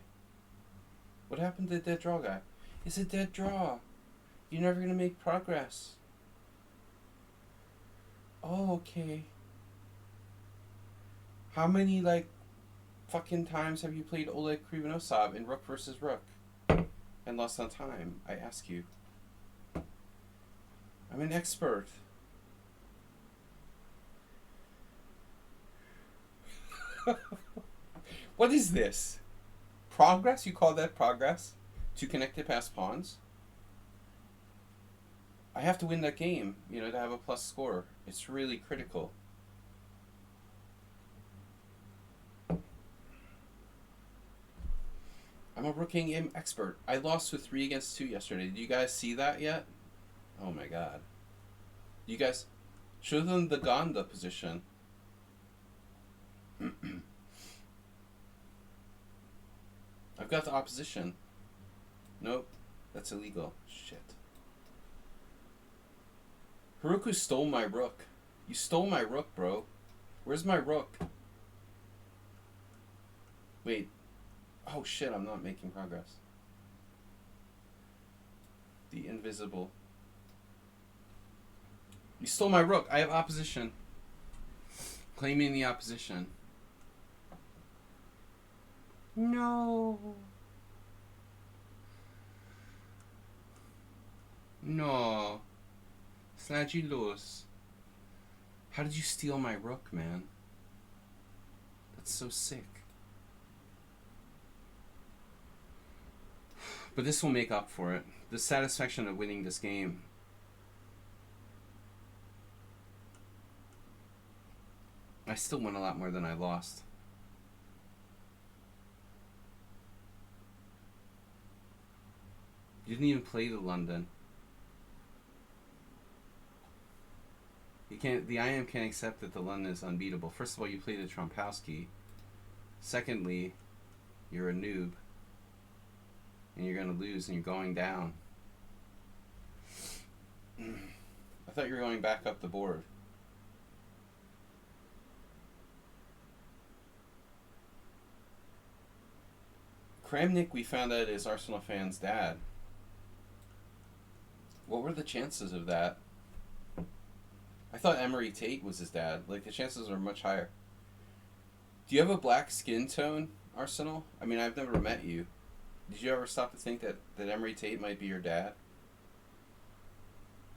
What happened to the dead draw guy? It's a dead draw. You're never going to make progress. Oh, okay. How many, like, fucking times have you played Oleg Krivonosov in Rook versus Rook? And lost on time, I ask you. I'm an expert. What is this? Progress? You call that progress? To connect it past pawns? I have to win that game, you know, to have a plus score. It's really critical. I'm a rooking game expert. I lost with 3 against 2 yesterday. Did you guys see that yet? Oh my god. You guys, show them the Gonda position. I've got the opposition. Nope, that's illegal. Shit. Haruku stole my rook. You stole my rook, bro. Where's my rook? Wait. Oh shit, I'm not making progress. The invisible. You stole my rook. I have opposition. Claiming the opposition. No. No. Sladgie lose. How did you steal my rook, man? That's so sick. But this will make up for it. The satisfaction of winning this game. I still won a lot more than I lost. You didn't even play the London. You can't. The IM can't accept that the London is unbeatable. First of all, you played the Trompowski. Secondly, you're a noob. And you're going to lose and you're going down. I thought you were going back up the board. Kramnik, we found out, is Arsenal fan's dad. What were the chances of that? I thought Emery Tate was his dad. Like, the chances are much higher. Do you have a black skin tone, Arsenal? I mean, I've never met you. Did you ever stop to think that Emery Tate might be your dad?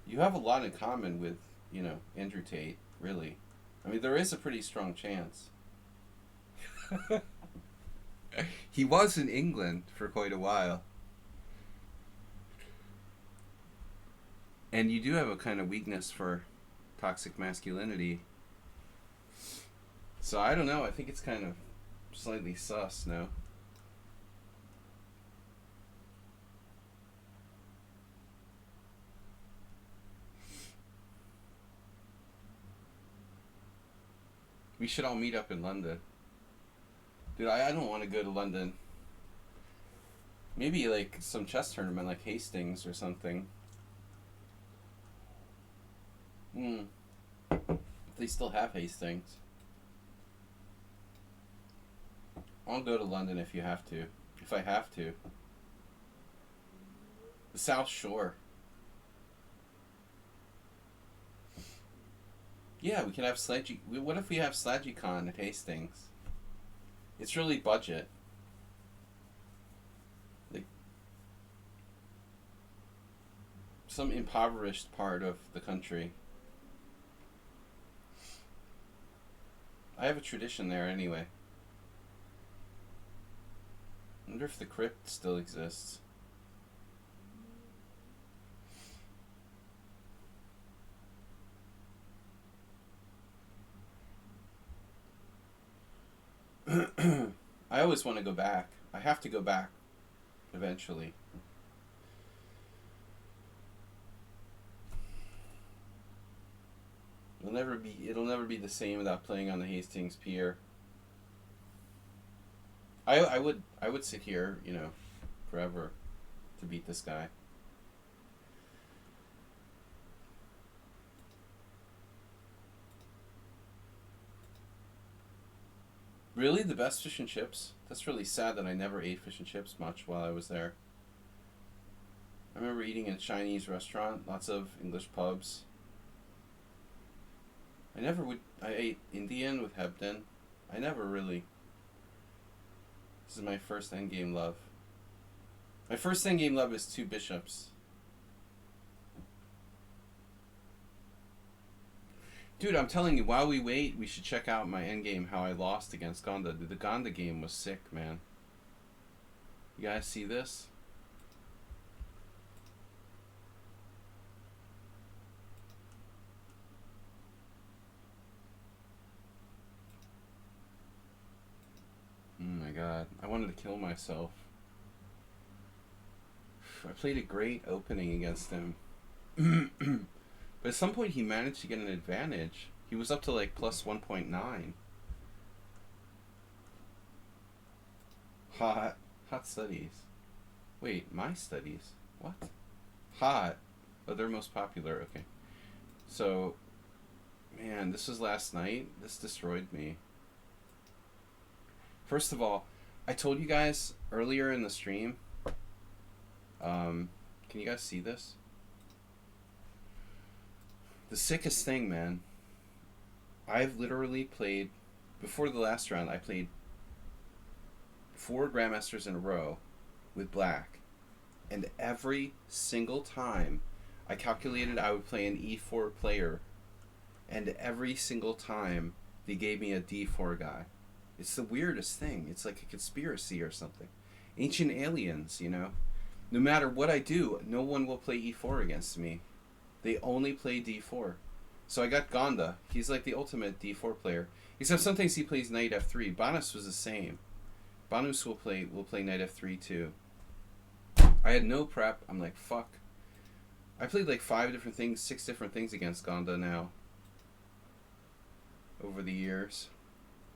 You have a lot in common with, you know, Andrew Tate, really. I mean, there is a pretty strong chance. He was in England for quite a while. And you do have a kind of weakness for toxic masculinity. So I don't know, I think it's kind of slightly sus, no? We should all meet up in London. Dude, I don't want to go to London. Maybe like some chess tournament like Hastings or something. They still have Hastings. I'll go to London if you have to. If I have to. The South Shore. Yeah, we can have Sladgie. What if we have SladgieCon at Hastings? It's really budget. Like some impoverished part of the country. I have a tradition there anyway. I wonder if the crypt still exists. I always want to go back. I have to go back eventually. It'll never be the same without playing on the Hastings Pier. I would sit here, you know, forever to beat this guy. Really? The best fish and chips? That's really sad that I never ate fish and chips much while I was there. I remember eating in a Chinese restaurant, lots of English pubs. I ate Indian with Hebden. I never really. This is my first endgame love. My first endgame love is 2 bishops. Dude, I'm telling you, while we wait, we should check out my endgame, how I lost against Gonda. Dude, the Gonda game was sick, man. You guys see this? Oh my god. I wanted to kill myself. I played a great opening against him. But at some point he managed to get an advantage. He was up to like plus 1.9. Hot. Hot studies. Wait, my studies? What? Hot. Oh, they're most popular. Okay. So, man, this was last night. This destroyed me. First of all, I told you guys earlier in the stream. Can you guys see this? The sickest thing, man. I've literally played, before the last round, I played 4 Grandmasters in a row with black. And every single time I calculated I would play an E4 player. And every single time they gave me a D4 guy. It's the weirdest thing. It's like a conspiracy or something. Ancient aliens, you know. No matter what I do, no one will play E4 against me. They only play D4. So I got Gonda. He's like the ultimate D4 player. Except sometimes he plays knight F3. Banus was the same. Banus will play knight F3 too. I had no prep. I'm like, fuck. I played like 5 different things, 6 different things against Gonda now. Over the years.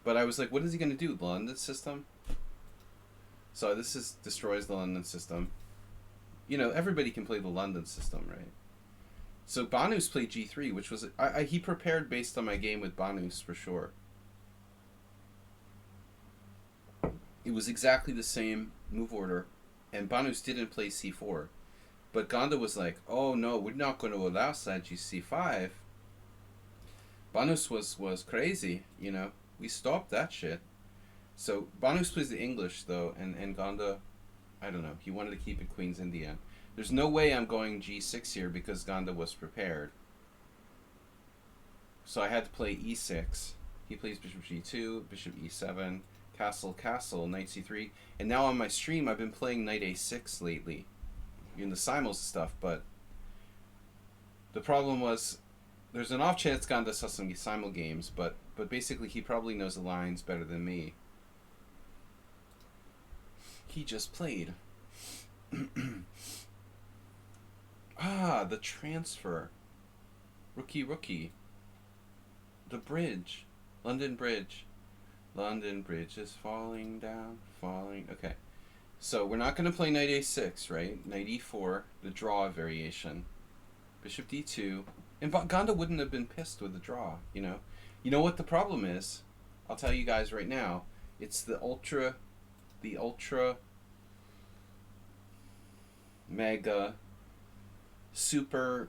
But I was like, what is he going to do? The London system? So this destroys the London system. You know, everybody can play the London system, right? So Banus played G3, which was... he prepared based on my game with Banus, for sure. It was exactly the same move order. And Banus didn't play C4. But Gonda was like, oh no, we're not going to allow Sladgie C5. Banus was crazy, you know. We stopped that shit. So Banus plays the English, though, and Gonda, I don't know, he wanted to keep it Queen's Indian. There's no way I'm going G6 here because Gonda was prepared. So I had to play E6. He plays Bishop G2, Bishop E7, Castle, Castle, Knight C3. And now on my stream, I've been playing Knight A6 lately. In the simuls stuff, but the problem was there's an off chance Gonda saw some simul games, but basically he probably knows the lines better than me. He just played. The transfer. Rookie. The bridge. London Bridge. London Bridge is falling down, falling. Okay. So we're not going to play knight A6, right? Knight E4, the draw variation. Bishop D2. And Gonda wouldn't have been pissed with the draw, you know? You know what the problem is? I'll tell you guys right now. It's the ultra mega super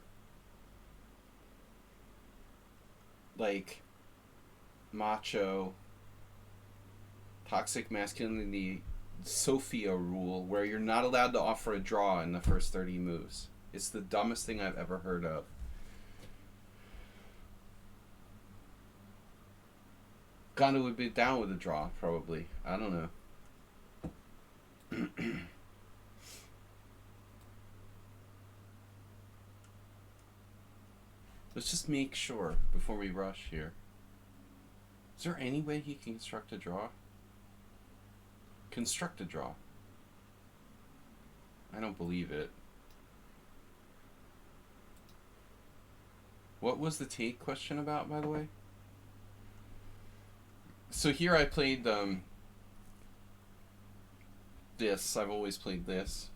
like macho toxic masculinity Sophia rule where you're not allowed to offer a draw in the first 30 moves. It's the dumbest thing I've ever heard of. Gonda would be down with a draw, probably. I don't know. Let's just make sure before we rush here. Is there any way he can construct a draw? Construct a draw. I don't believe it. What was the take question about, by the way? So here I played this. I've always played this.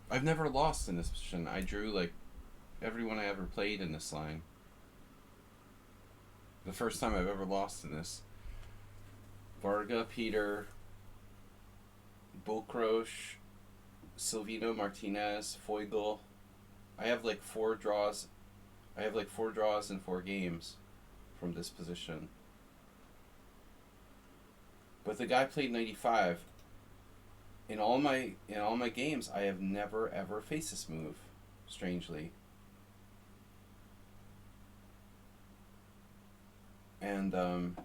I've never lost in this position. I drew like everyone I ever played in this line. The first time I've ever lost in this. Varga, Peter, Bulkrosh, Silvino Martinez, Feugl. I have like 4 draws. I have like 4 draws in 4 games from this position. But the guy played 95. In all my games, I have never ever faced this move. Strangely. And dude,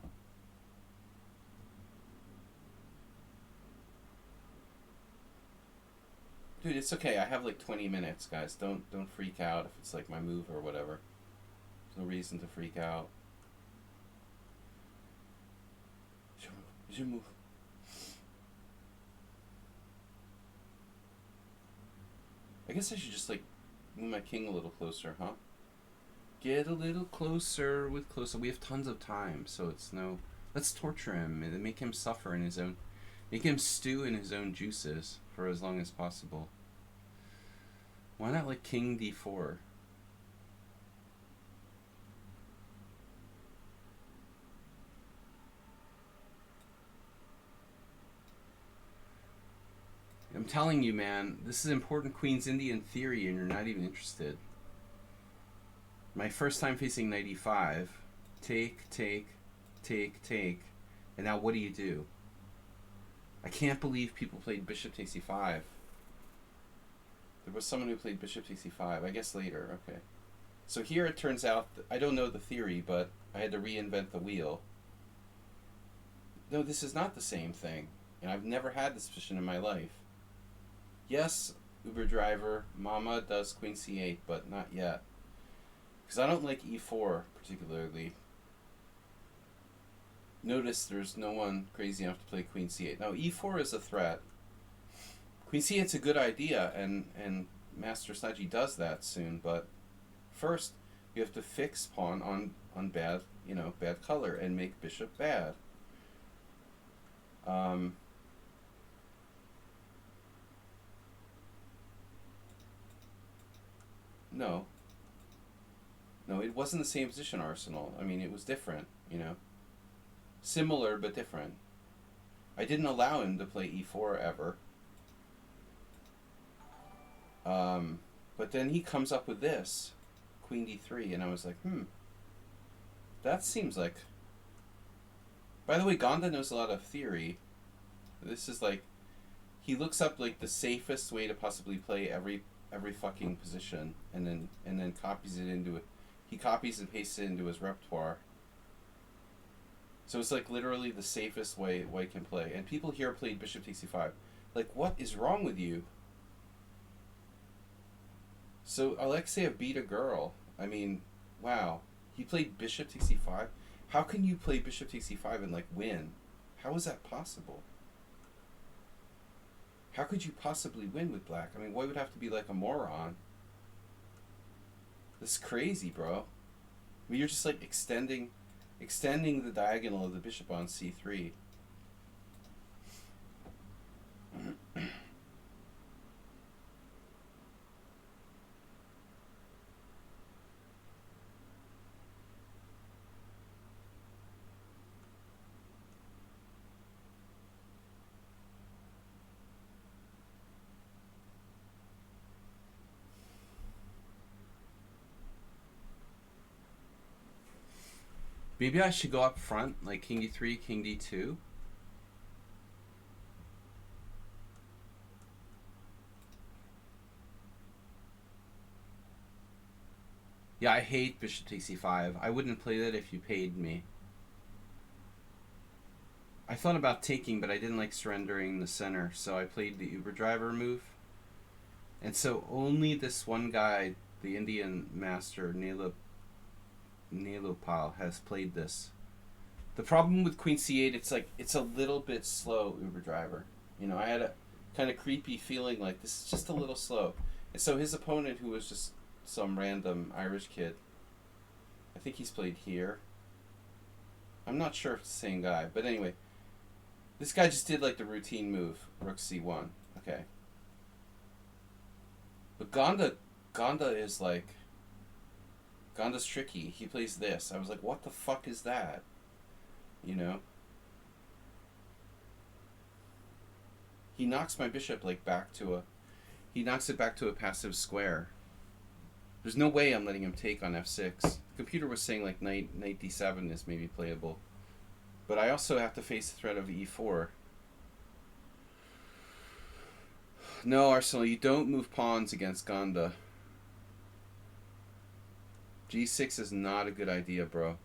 it's okay. I have like 20 minutes, guys. Don't freak out if it's like my move or whatever. There's no reason to freak out. It's your move. I guess I should just like move my king a little closer, huh? Get a little closer with closer. We have tons of time, so it's no. Let's torture him and make him suffer in his own. Make him stew in his own juices for as long as possible. Why not like king d4? I'm telling you, man, this is important Queen's Indian theory, and you're not even interested. My first time facing 95. Take, take, take, take. And now what do? I can't believe people played bishop takes e5. There was someone who played bishop takes e5. I guess later. Okay. So here it turns out, I don't know the theory, but I had to reinvent the wheel. No, this is not the same thing. And I've never had this position in my life. Yes, Uber driver, Mama does queen c8, but not yet. Because I don't like e4 particularly. Notice there's no one crazy enough to play queen c8. Now e4 is a threat. Queen c8's a good idea, and Master Sladgie does that soon, but first you have to fix pawn on bad, bad color and make bishop bad. No, it wasn't the same position, Arsenal. I mean, it was different, Similar, but different. I didn't allow him to play e4 ever. But then he comes up with this, queen d3, and I was like, that seems like... By the way, Gonda knows a lot of theory. This is like... He looks up like the safest way to possibly play every fucking position, and then copies it into it. He copies and pastes it into his repertoire. So it's like literally the safest way White can play. And people here played bishop takes e5. Like, what is wrong with you? So Alexeyev beat a girl. I mean, wow. He played bishop takes e5. How can you play bishop takes e5 and like win? How is that possible? How could you possibly win with black? I mean, White would have to be like a moron. This is crazy, bro. I mean, you're just like extending the diagonal of the bishop on c3. Maybe I should go up front, like king d3, king d2. Yeah, I hate bishop takes e5. I wouldn't play that if you paid me. I thought about taking, but I didn't like surrendering the center, so I played the Uber driver move. And so only this one guy, the Indian master, Nilopal, has played this. The problem with queen c8, it's a little bit slow, Uber driver. I had a kind of creepy feeling like this is just a little slow. And so his opponent, who was just some random Irish kid, I think he's played here. I'm not sure if it's the same guy, but anyway, this guy just did like the routine move, rook c1. Okay. But Gonda is like Gonda's tricky. He plays this. I was like, what the fuck is that? You know? He knocks my bishop like back to a... He knocks it back to a passive square. There's no way I'm letting him take on f6. The computer was saying like knight d7 is maybe playable. But I also have to face the threat of e4. No, Arsenal, you don't move pawns against Gonda. g6 is not a good idea, bro.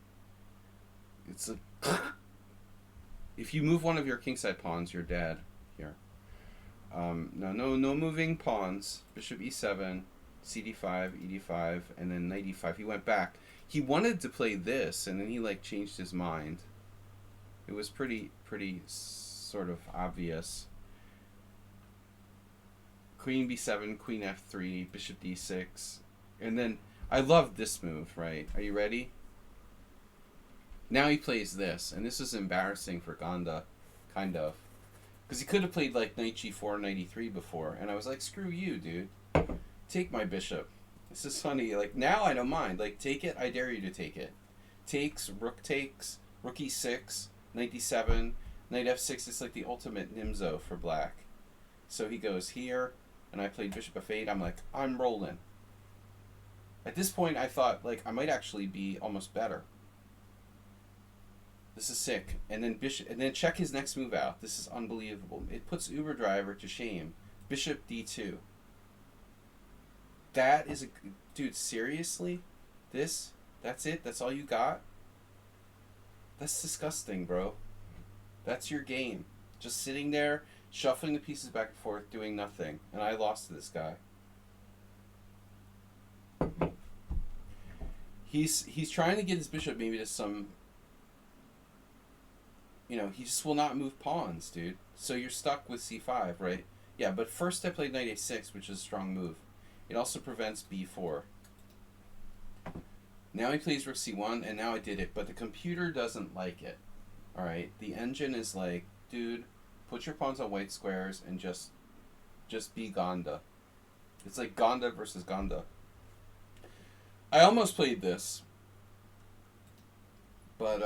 It's a... If you move one of your kingside pawns, you're dead here. No moving pawns. Bishop e7, cd5, ed5, and then knight e5. He went back. He wanted to play this, and then he like changed his mind. It was pretty sort of obvious. Queen b7, queen f3, bishop d6, and then I love this move. Right? Are you ready? Now he plays this, and this is embarrassing for Gonda, kind of. Because he could have played like knight g4, knight e3 before, and I was like, screw you, dude. Take my bishop. This is funny. Like, now I don't mind. Like, take it. I dare you to take it. Takes, rook e6, knight d7, knight f6 is like the ultimate nimzo for black. So he goes here, and I played bishop f8. I'm like, I'm rolling. At this point, I thought, like, I might actually be almost better. This is sick. And then check his next move out. This is unbelievable. It puts Uber Driver to shame. Bishop d2. That is a... Dude, seriously? That's it? That's all you got? That's disgusting, bro. That's your game. Just sitting there, shuffling the pieces back and forth, doing nothing. And I lost to this guy. He's trying to get his bishop maybe to some... You know, he just will not move pawns, dude. So you're stuck with c5, right? Yeah, but first I played knight a6, which is a strong move. It also prevents b4. Now he plays rook c1, and now I did it, but the computer doesn't like it. Alright? The engine is like, dude, put your pawns on white squares and just be Gonda. It's like Gonda versus Gonda. I almost played this. But,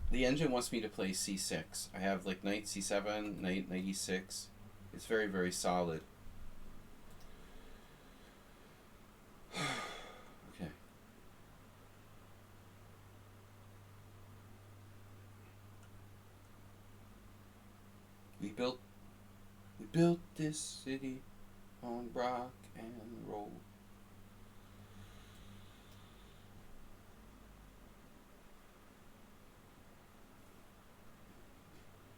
the engine wants me to play c6. I have like knight c7, knight e6. It's very, very solid. Okay. We built this city on rock and roll.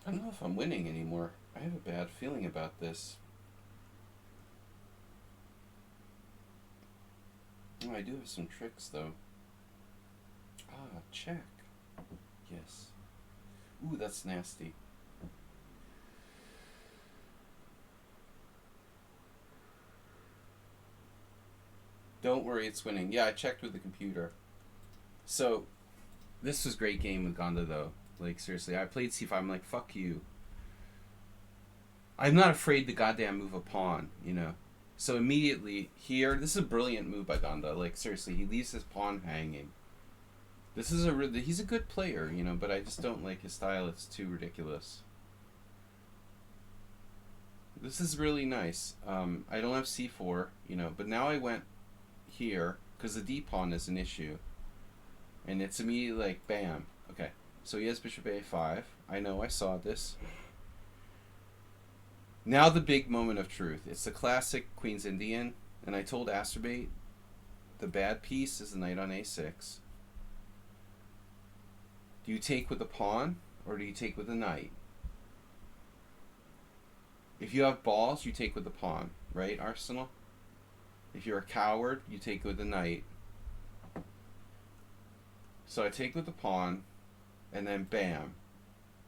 I don't know if I'm winning anymore. I have a bad feeling about this. Oh, I do have some tricks, though. Ah, check. Yes. Ooh, that's nasty. Don't worry, it's winning. Yeah, I checked with the computer. So, this was a great game with Gonda, though. Like, seriously, I played c5. I'm like, fuck you. I'm not afraid to goddamn move a pawn, you know. So immediately here, this is a brilliant move by Gonda. Like, seriously, he leaves his pawn hanging. This is he's a good player, you know, but I just don't like his style. It's too ridiculous. This is really nice. I don't have c4, you know, but now I went here because the d pawn is an issue. And it's immediately like, bam. Okay. So he has bishop a5. I know, I saw this. Now the big moment of truth. It's the classic Queen's Indian. And I told Asterbate, the bad piece is the knight on a6. Do you take with the pawn, or do you take with the knight? If you have balls, you take with the pawn. Right, Arsenal? If you're a coward, you take with the knight. So I take with the pawn, and then bam.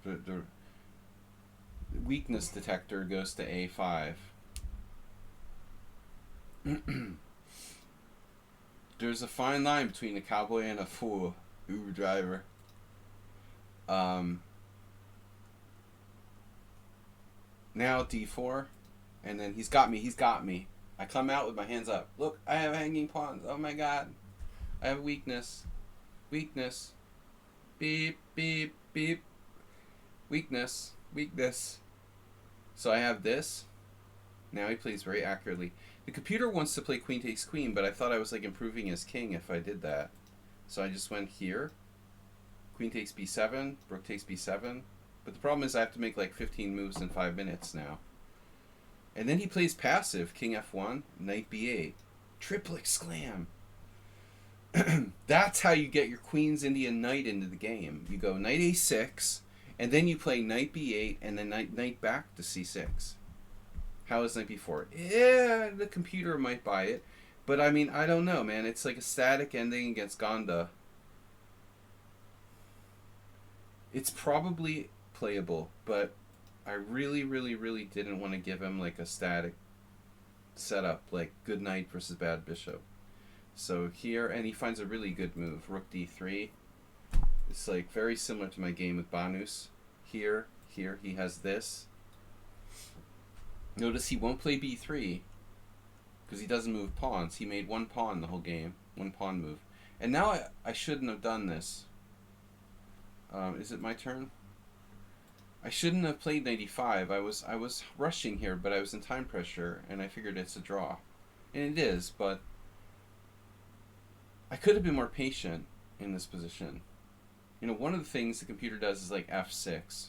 The weakness detector goes to a5. There's a fine line between a cowboy and a fool. Uber driver. Now d4, and then he's got me. I come out with my hands up. Look, I have hanging pawns. Oh my god. I have weakness. Weakness. Beep, beep, beep. Weakness. Weakness. So I have this. Now he plays very accurately. The computer wants to play queen takes queen, but I thought I was like improving his king if I did that. So I just went here. Queen takes b7, rook takes b7. But the problem is I have to make like 15 moves in 5 minutes now. And then he plays passive, king f1, knight b8. Triple exclam. That's how you get your queen's Indian knight into the game. You go knight a6, and then you play knight b8, and then knight back to c6. How is knight b4? Yeah, the computer might buy it. But I mean, I don't know, man. It's like a static ending against Gonda. It's probably playable, but I really, really, really didn't want to give him like a static setup, like good knight versus bad bishop. So here, and he finds a really good move, rook d3. It's like very similar to my game with Banus. Here, he has this. Notice he won't play b3 because he doesn't move pawns. He made one pawn the whole game, one pawn move. And now I shouldn't have done this. Is it my turn? I shouldn't have played 95. I was rushing here, but I was in time pressure, and I figured it's a draw. And it is, but I could have been more patient in this position. You know, one of the things the computer does is like f6.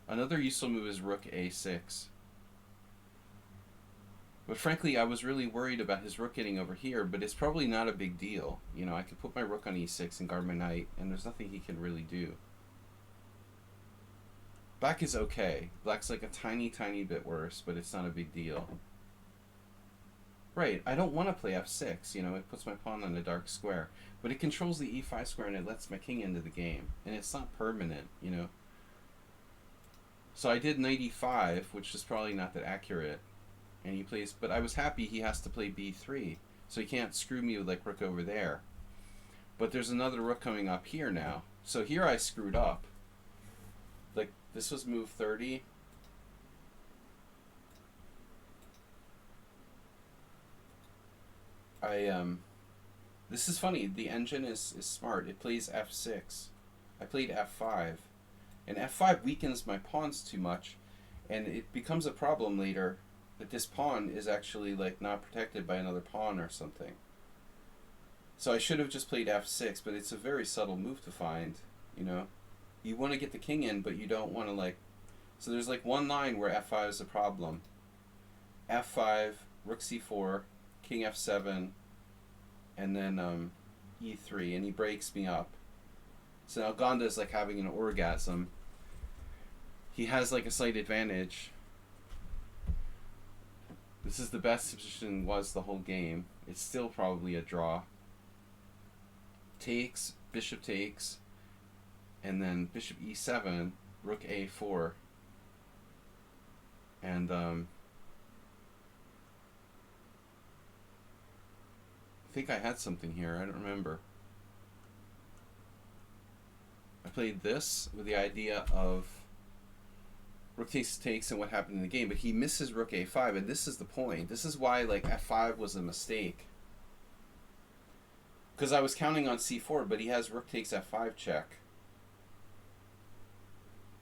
Another useful move is rook a6. But frankly, I was really worried about his rook getting over here, but it's probably not a big deal. You know, I could put my rook on e6 and guard my knight, and there's nothing he can really do. Black is okay. Black's like a tiny, tiny bit worse, but it's not a big deal. Right, I don't want to play f6, you know, it puts my pawn on a dark square. But it controls the e5 square and it lets my king into the game. And it's not permanent, you know. So I did knight e5, which is probably not that accurate. And he plays, but I was happy he has to play b3. So he can't screw me with like rook over there. But there's another rook coming up here now. So here I screwed up. Like, this was move 30. This is funny. The engine is smart. It plays f6. I played f5. And f5 weakens my pawns too much. And it becomes a problem later that this pawn is actually like not protected by another pawn or something. So I should have just played f6, but it's a very subtle move to find, you know. You want to get the king in, but you don't want to like... So there's like one line where f5 is a problem. f5, rook c4, king f7, and then e3, and he breaks me up. So now Gonda is like having an orgasm. He has like a slight advantage. This is the best position was the whole game. It's still probably a draw. Takes, bishop takes, and then bishop e7, rook a4. And I think I had something here. I don't remember. I played this with the idea of rook takes and what happened in the game, but he misses rook a5, and this is the point. This is why like f5 was a mistake. Because I was counting on c4, but he has rook takes f5 check.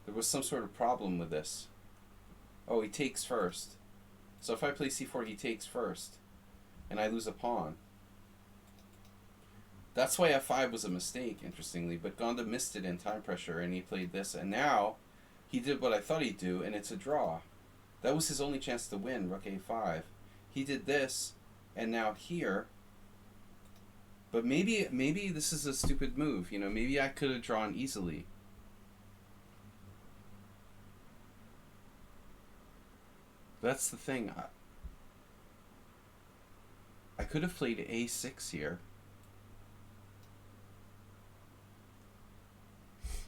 There was some sort of problem with this. Oh, he takes first. So if I play c4, he takes first. And I lose a pawn. That's why f5 was a mistake, interestingly. But Gonda missed it in time pressure, and he played this. And now he did what I thought he'd do, and it's a draw. That was his only chance to win, rook a5. He did this, and now here... But maybe this is a stupid move, you know. Maybe I could have drawn easily. That's the thing. I could have played a6 here.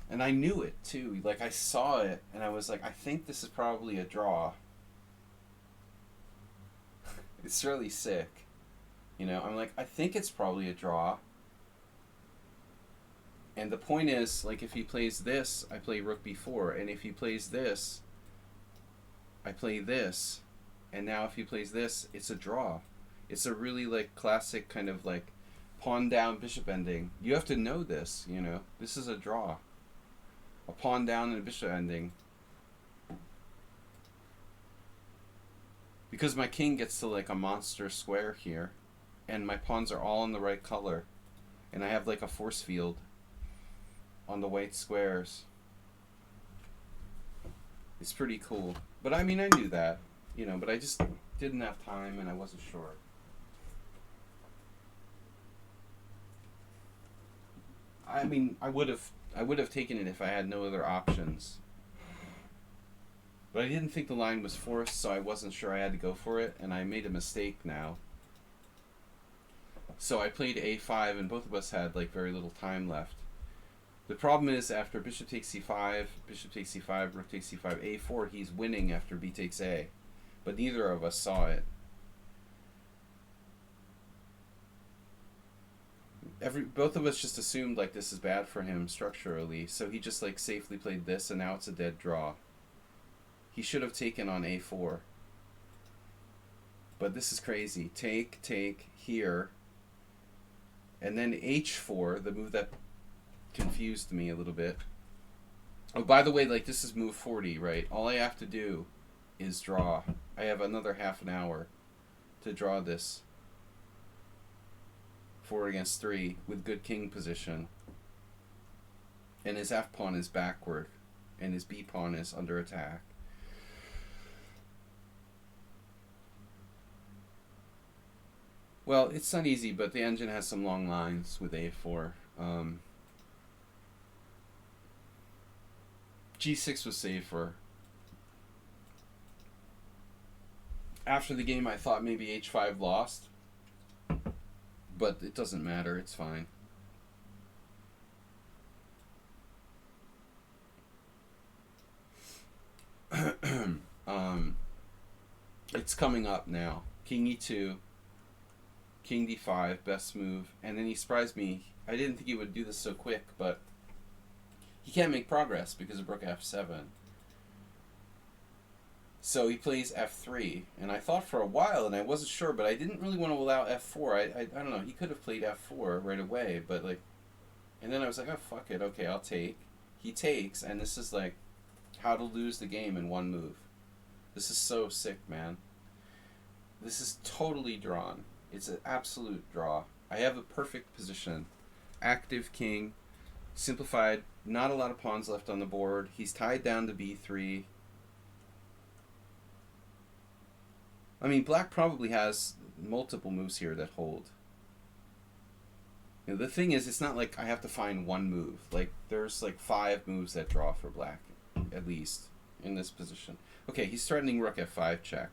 And I knew it too. Like I saw it and I was like, I think this is probably a draw. It's really sick. You know, I'm like, I think it's probably a draw. And the point is, like, if he plays this, I play rook b4. And if he plays this, I play this. And now if he plays this, it's a draw. It's a really like classic kind of like pawn down bishop ending. You have to know this, you know. This is a draw. A pawn down and a bishop ending. Because my king gets to like a monster square here, and my pawns are all in the right color, and I have like a force field on the white squares. It's pretty cool. But I mean, I knew that, you know, but I just didn't have time and I wasn't sure. I mean, I would have taken it if I had no other options. But I didn't think the line was forced, so I wasn't sure I had to go for it, and I made a mistake now. So I played a5, and both of us had like very little time left. The problem is after bishop takes c5, bishop takes c5, rook takes c5, a4, he's winning after b takes a. But neither of us saw it. Both of us just assumed like this is bad for him structurally, so he just like safely played this, and now it's a dead draw. He should have taken on a4. But this is crazy. Take, here. And then h4, the move that confused me a little bit. Oh, by the way, like this is move 40, right? All I have to do is draw. I have another half an hour to draw this 4 against 3 with good king position. And his f pawn is backward, and his b pawn is under attack. Well, it's not easy, but the engine has some long lines with a4. G6 was safer. After the game, I thought maybe h5 lost, but it doesn't matter. It's fine. It's coming up now. King e2. King d5, best move, and then he surprised me. I didn't think he would do this so quick, but he can't make progress because of rook f7. So he plays f3, and I thought for a while, and I wasn't sure, but I didn't really want to allow f4. I don't know, he could have played f4 right away, but like, and then I was like, oh, fuck it, okay, I'll take. He takes, and this is like how to lose the game in one move. This is so sick, man. This is totally drawn. It's an absolute draw. I have a perfect position. Active king, simplified, not a lot of pawns left on the board. He's tied down to b3. I mean, black probably has multiple moves here that hold. You know, the thing is, it's not like I have to find one move. Like, there's like 5 moves that draw for black, at least, in this position. Okay, he's threatening rook f5 check.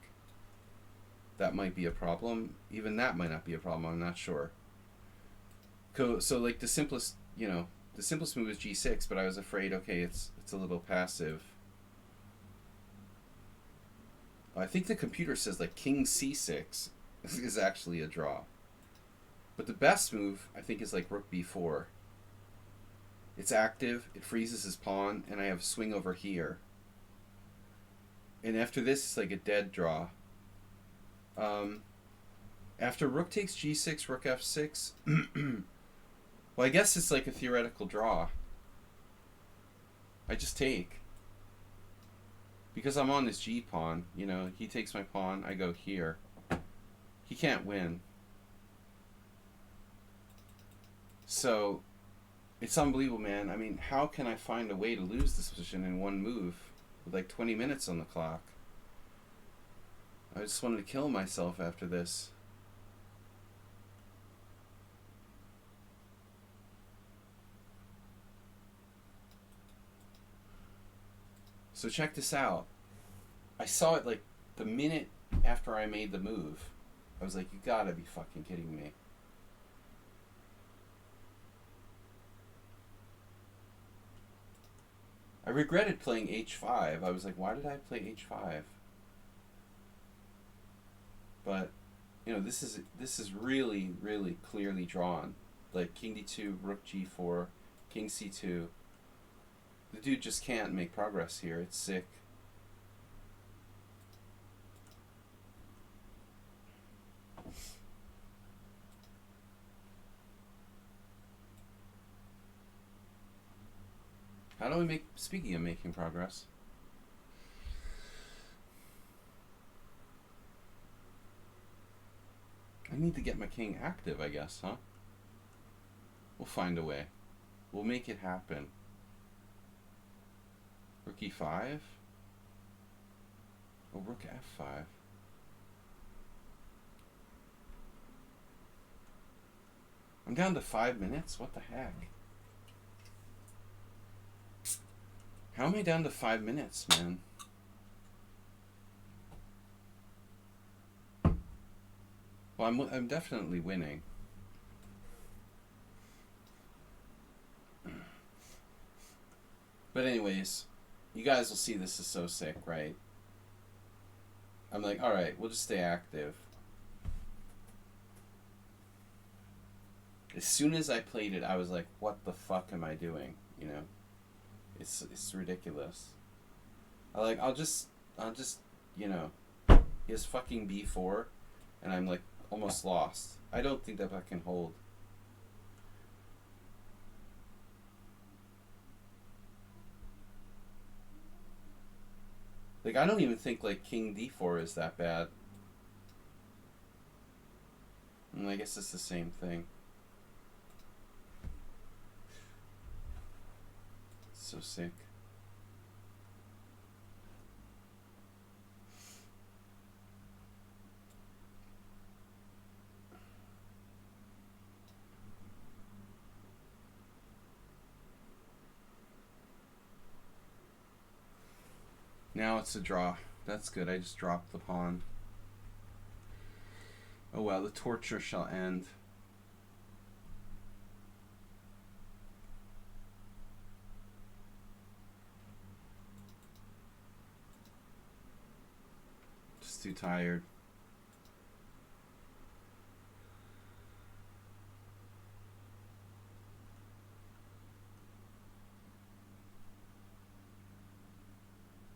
That might be a problem. Even that might not be a problem. I'm not sure. So like the simplest, you know, the simplest move is g6, but I was afraid, okay, it's a little passive. I think the computer says like king c6 is actually a draw. But the best move, I think, is like rook b4. It's active, it freezes his pawn, and I have a swing over here. And after this, it's like a dead draw. After rook takes g6, rook f6, well, I guess it's like a theoretical draw. I just take. Because I'm on this g pawn, you know, he takes my pawn, I go here. He can't win. So, it's unbelievable, man. I mean, how can I find a way to lose this position in one move with like 20 minutes on the clock? I just wanted to kill myself after this. So check this out. I saw it like the minute after I made the move. I was like, you gotta be fucking kidding me. I regretted playing h5. I was like, why did I play h5? But, you know, this is really, really clearly drawn. Like king d2, rook g4, king c2. The dude just can't make progress here. It's sick. How do we make... Speaking of making progress... I need to get my king active, I guess, huh? We'll find a way. We'll make it happen. Rook e5? Oh, rook f5. I'm down to 5 minutes? What the heck? How am I down to 5 minutes, man? Well, I'm definitely winning. But anyways, you guys will see this is so sick, right? I'm like, alright, we'll just stay active. As soon as I played it, I was like, what the fuck am I doing? You know? It's ridiculous. I'll just, you know, he has fucking b4, and I'm like almost lost. I don't think that I can hold. Like, I don't even think like king d4 is that bad. And I guess it's the same thing. It's so sick. Now it's a draw. That's good. I just dropped the pawn. Oh well, the torture shall end. Just too tired.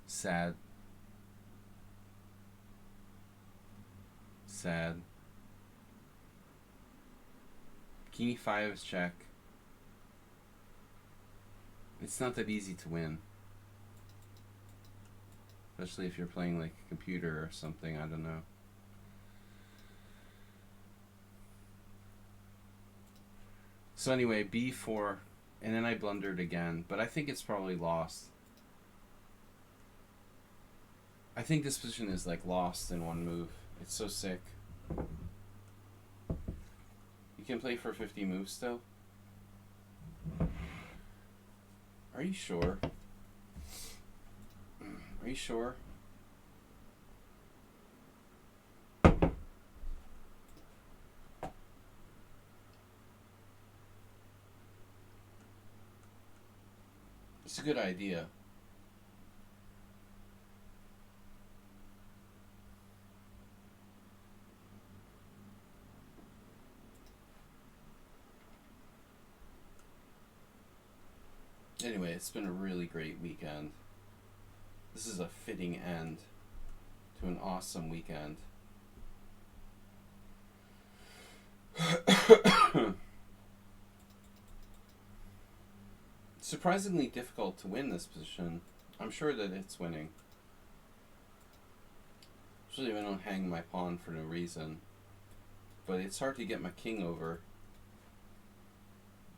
Sad. Sad. King e5 is check. It's not that easy to win. Especially if you're playing like a computer or something, I don't know. So anyway, b4, and then I blundered again, but I think it's probably lost. I think this position is like lost in one move. It's so sick. You can play for 50 moves still? Are you sure? Are you sure? It's a good idea. Anyway, it's been a really great weekend. This is a fitting end to an awesome weekend. Surprisingly difficult to win this position. I'm sure that it's winning. Especially if I don't hang my pawn for no reason. But it's hard to get my king over.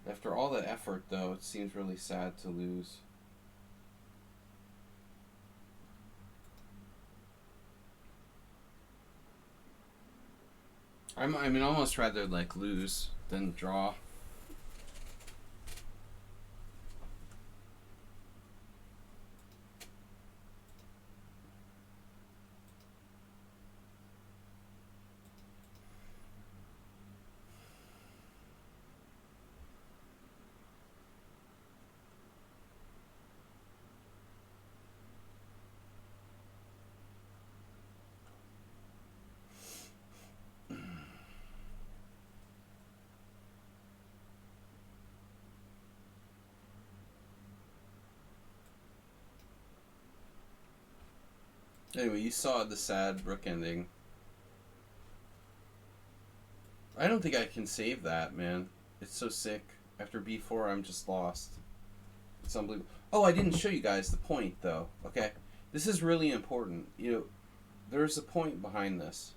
After all that effort, though, it seems really sad to lose. I mean, almost rather like lose than draw. Anyway, you saw the sad rook ending. I don't think I can save that, man. It's so sick. After b4, I'm just lost. It's unbelievable. Oh, I didn't show you guys the point, though. Okay? This is really important. You know, there's a point behind this.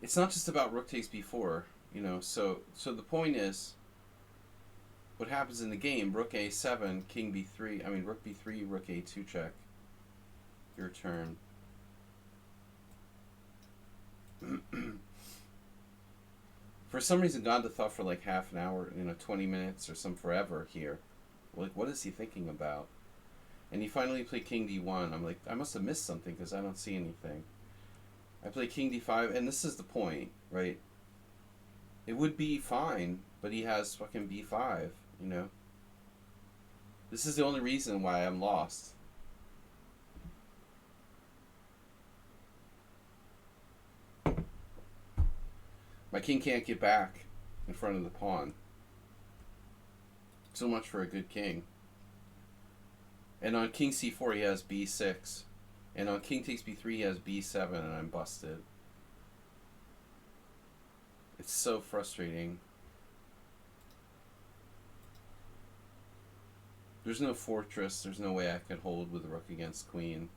It's not just about rook takes b4, you know, so the point is, what happens in the game, rook a7, king b3, I mean, rook b3, rook a2 check. Your turn. For some reason, Ganda thought for like half an hour, 20 minutes or some forever here. Like, what is he thinking about? And he finally played king d1. I'm like, I must have missed something because I don't see anything. I play king d5, and this is the point, right? It would be fine, but he has fucking b5, you know? This is the only reason why I'm lost. My king can't get back in front of the pawn. So much for a good king. And on king c4 he has b6. And on king takes b3 he has b7, and I'm busted. It's so frustrating. There's no fortress. There's no way I could hold with rook against queen.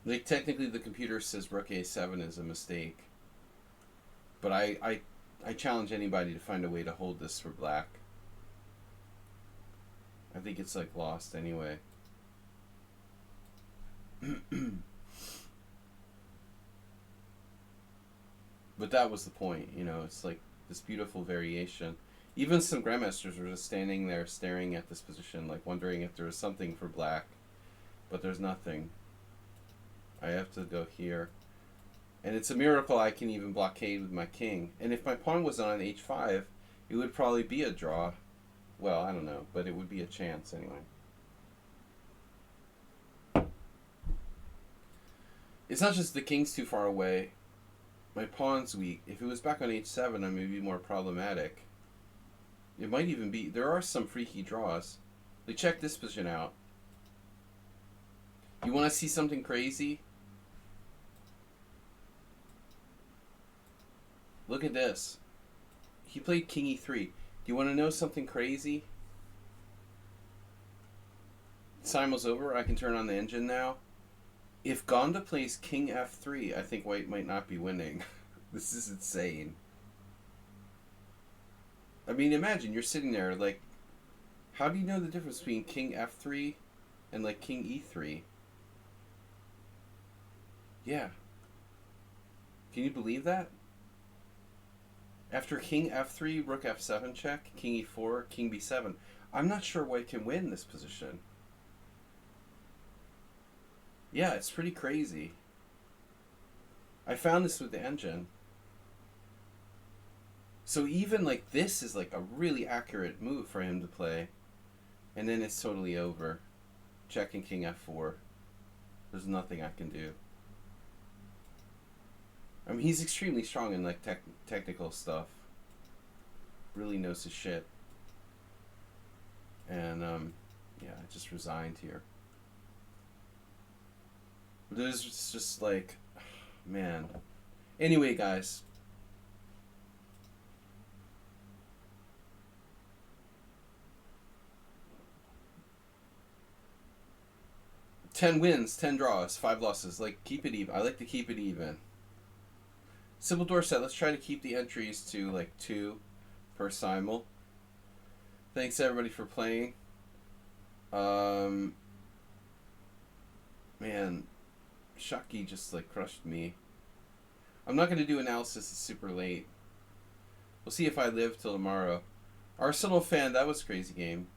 Like, technically the computer says rook a7 is a mistake. But I challenge anybody to find a way to hold this for black. I think it's like lost anyway. But that was the point, it's like this beautiful variation. Even some grandmasters were just standing there staring at this position, like wondering if there was something for black. But there's nothing. I have to go here. And it's a miracle I can even blockade with my king. And if my pawn was on h5, it would probably be a draw. Well, I don't know, but it would be a chance anyway. It's not just the king's too far away. My pawn's weak. If it was back on h7, I may be more problematic. It might even be... There are some freaky draws. Like, check this position out. You want to see something crazy? Look at this. He played king e3. Do you want to know something crazy? Simul's over. I can turn on the engine now. If Ganda plays king f3, I think white might not be winning. This is insane. I mean, imagine you're sitting there, like, how do you know the difference between king f3 and, like, king e3? Yeah. Can you believe that? After king f3, rook f7 check, king e4, king b7. I'm not sure white can win this position. Yeah, it's pretty crazy. I found this with the engine. So even like this is like a really accurate move for him to play. And then it's totally over. Checking king f4. There's nothing I can do. I mean, he's extremely strong in like technical stuff. Really knows his shit. And yeah, I just resigned here. This is just like, man. Anyway, guys. Ten wins, 10 draws, 5 losses. Like, keep it even. I like to keep it even. Simple Dorset, let's try to keep the entries to like 2 per simul. Thanks everybody for playing. Man, Shaki just like crushed me. I'm not going to do analysis, it's super late. We'll see if I live till tomorrow. Arsenal fan, that was a crazy game.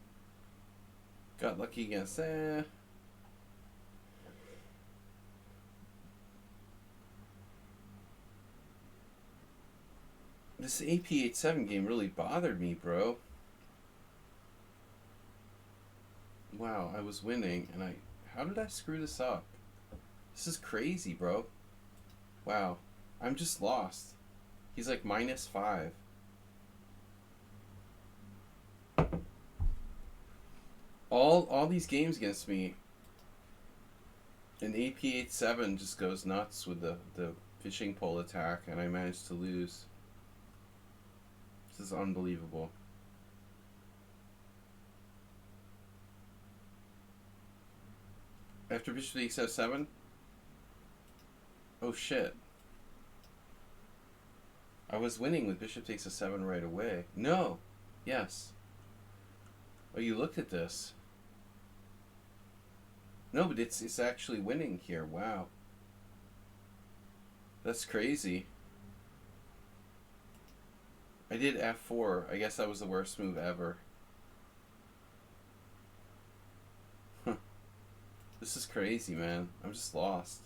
Got lucky against This AP87 game really bothered me, bro. Wow, I was winning, and how did I screw this up? This is crazy, bro. Wow, I'm just lost. He's like -5. All these games against me, and AP87 just goes nuts with the fishing pole attack, and I managed to lose. This is unbelievable. After bishop takes f7? Oh shit. I was winning with bishop takes f7 right away. No. Yes. Oh, you looked at this. No, but it's actually winning here. Wow. That's crazy. I did f4. I guess that was the worst move ever. This is crazy, man. I'm just lost.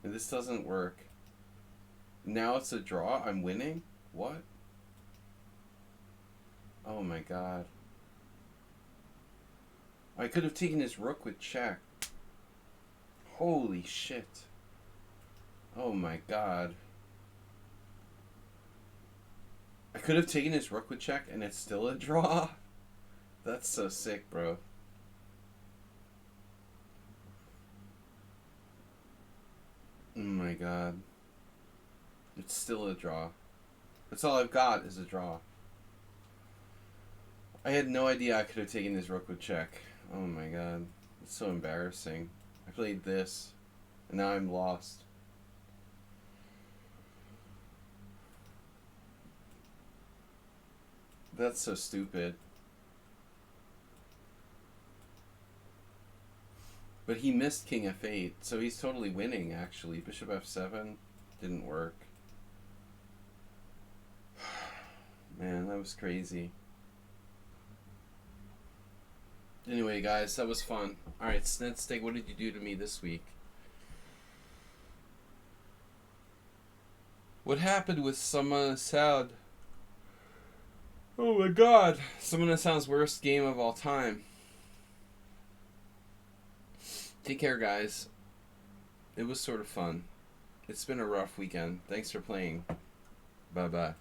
And this doesn't work. Now it's a draw? I'm winning? What? Oh my god. I could have taken his rook with check. Holy shit. Oh my god. I could have taken his rook with check and it's still a draw? That's so sick, bro. Oh my god. It's still a draw. That's all I've got is a draw. I had no idea I could have taken his rook with check. Oh my god. It's so embarrassing. I played this, and now I'm lost. That's so stupid. But he missed king f8, so he's totally winning, actually. Bishop f7 didn't work. Man, that was crazy. Anyway, guys, that was fun. Alright, Snedsteak, what did you do to me this week? What happened with Summon Sound? Oh my god. Summon Sound's worst game of all time. Take care, guys. It was sort of fun. It's been a rough weekend. Thanks for playing. Bye-bye.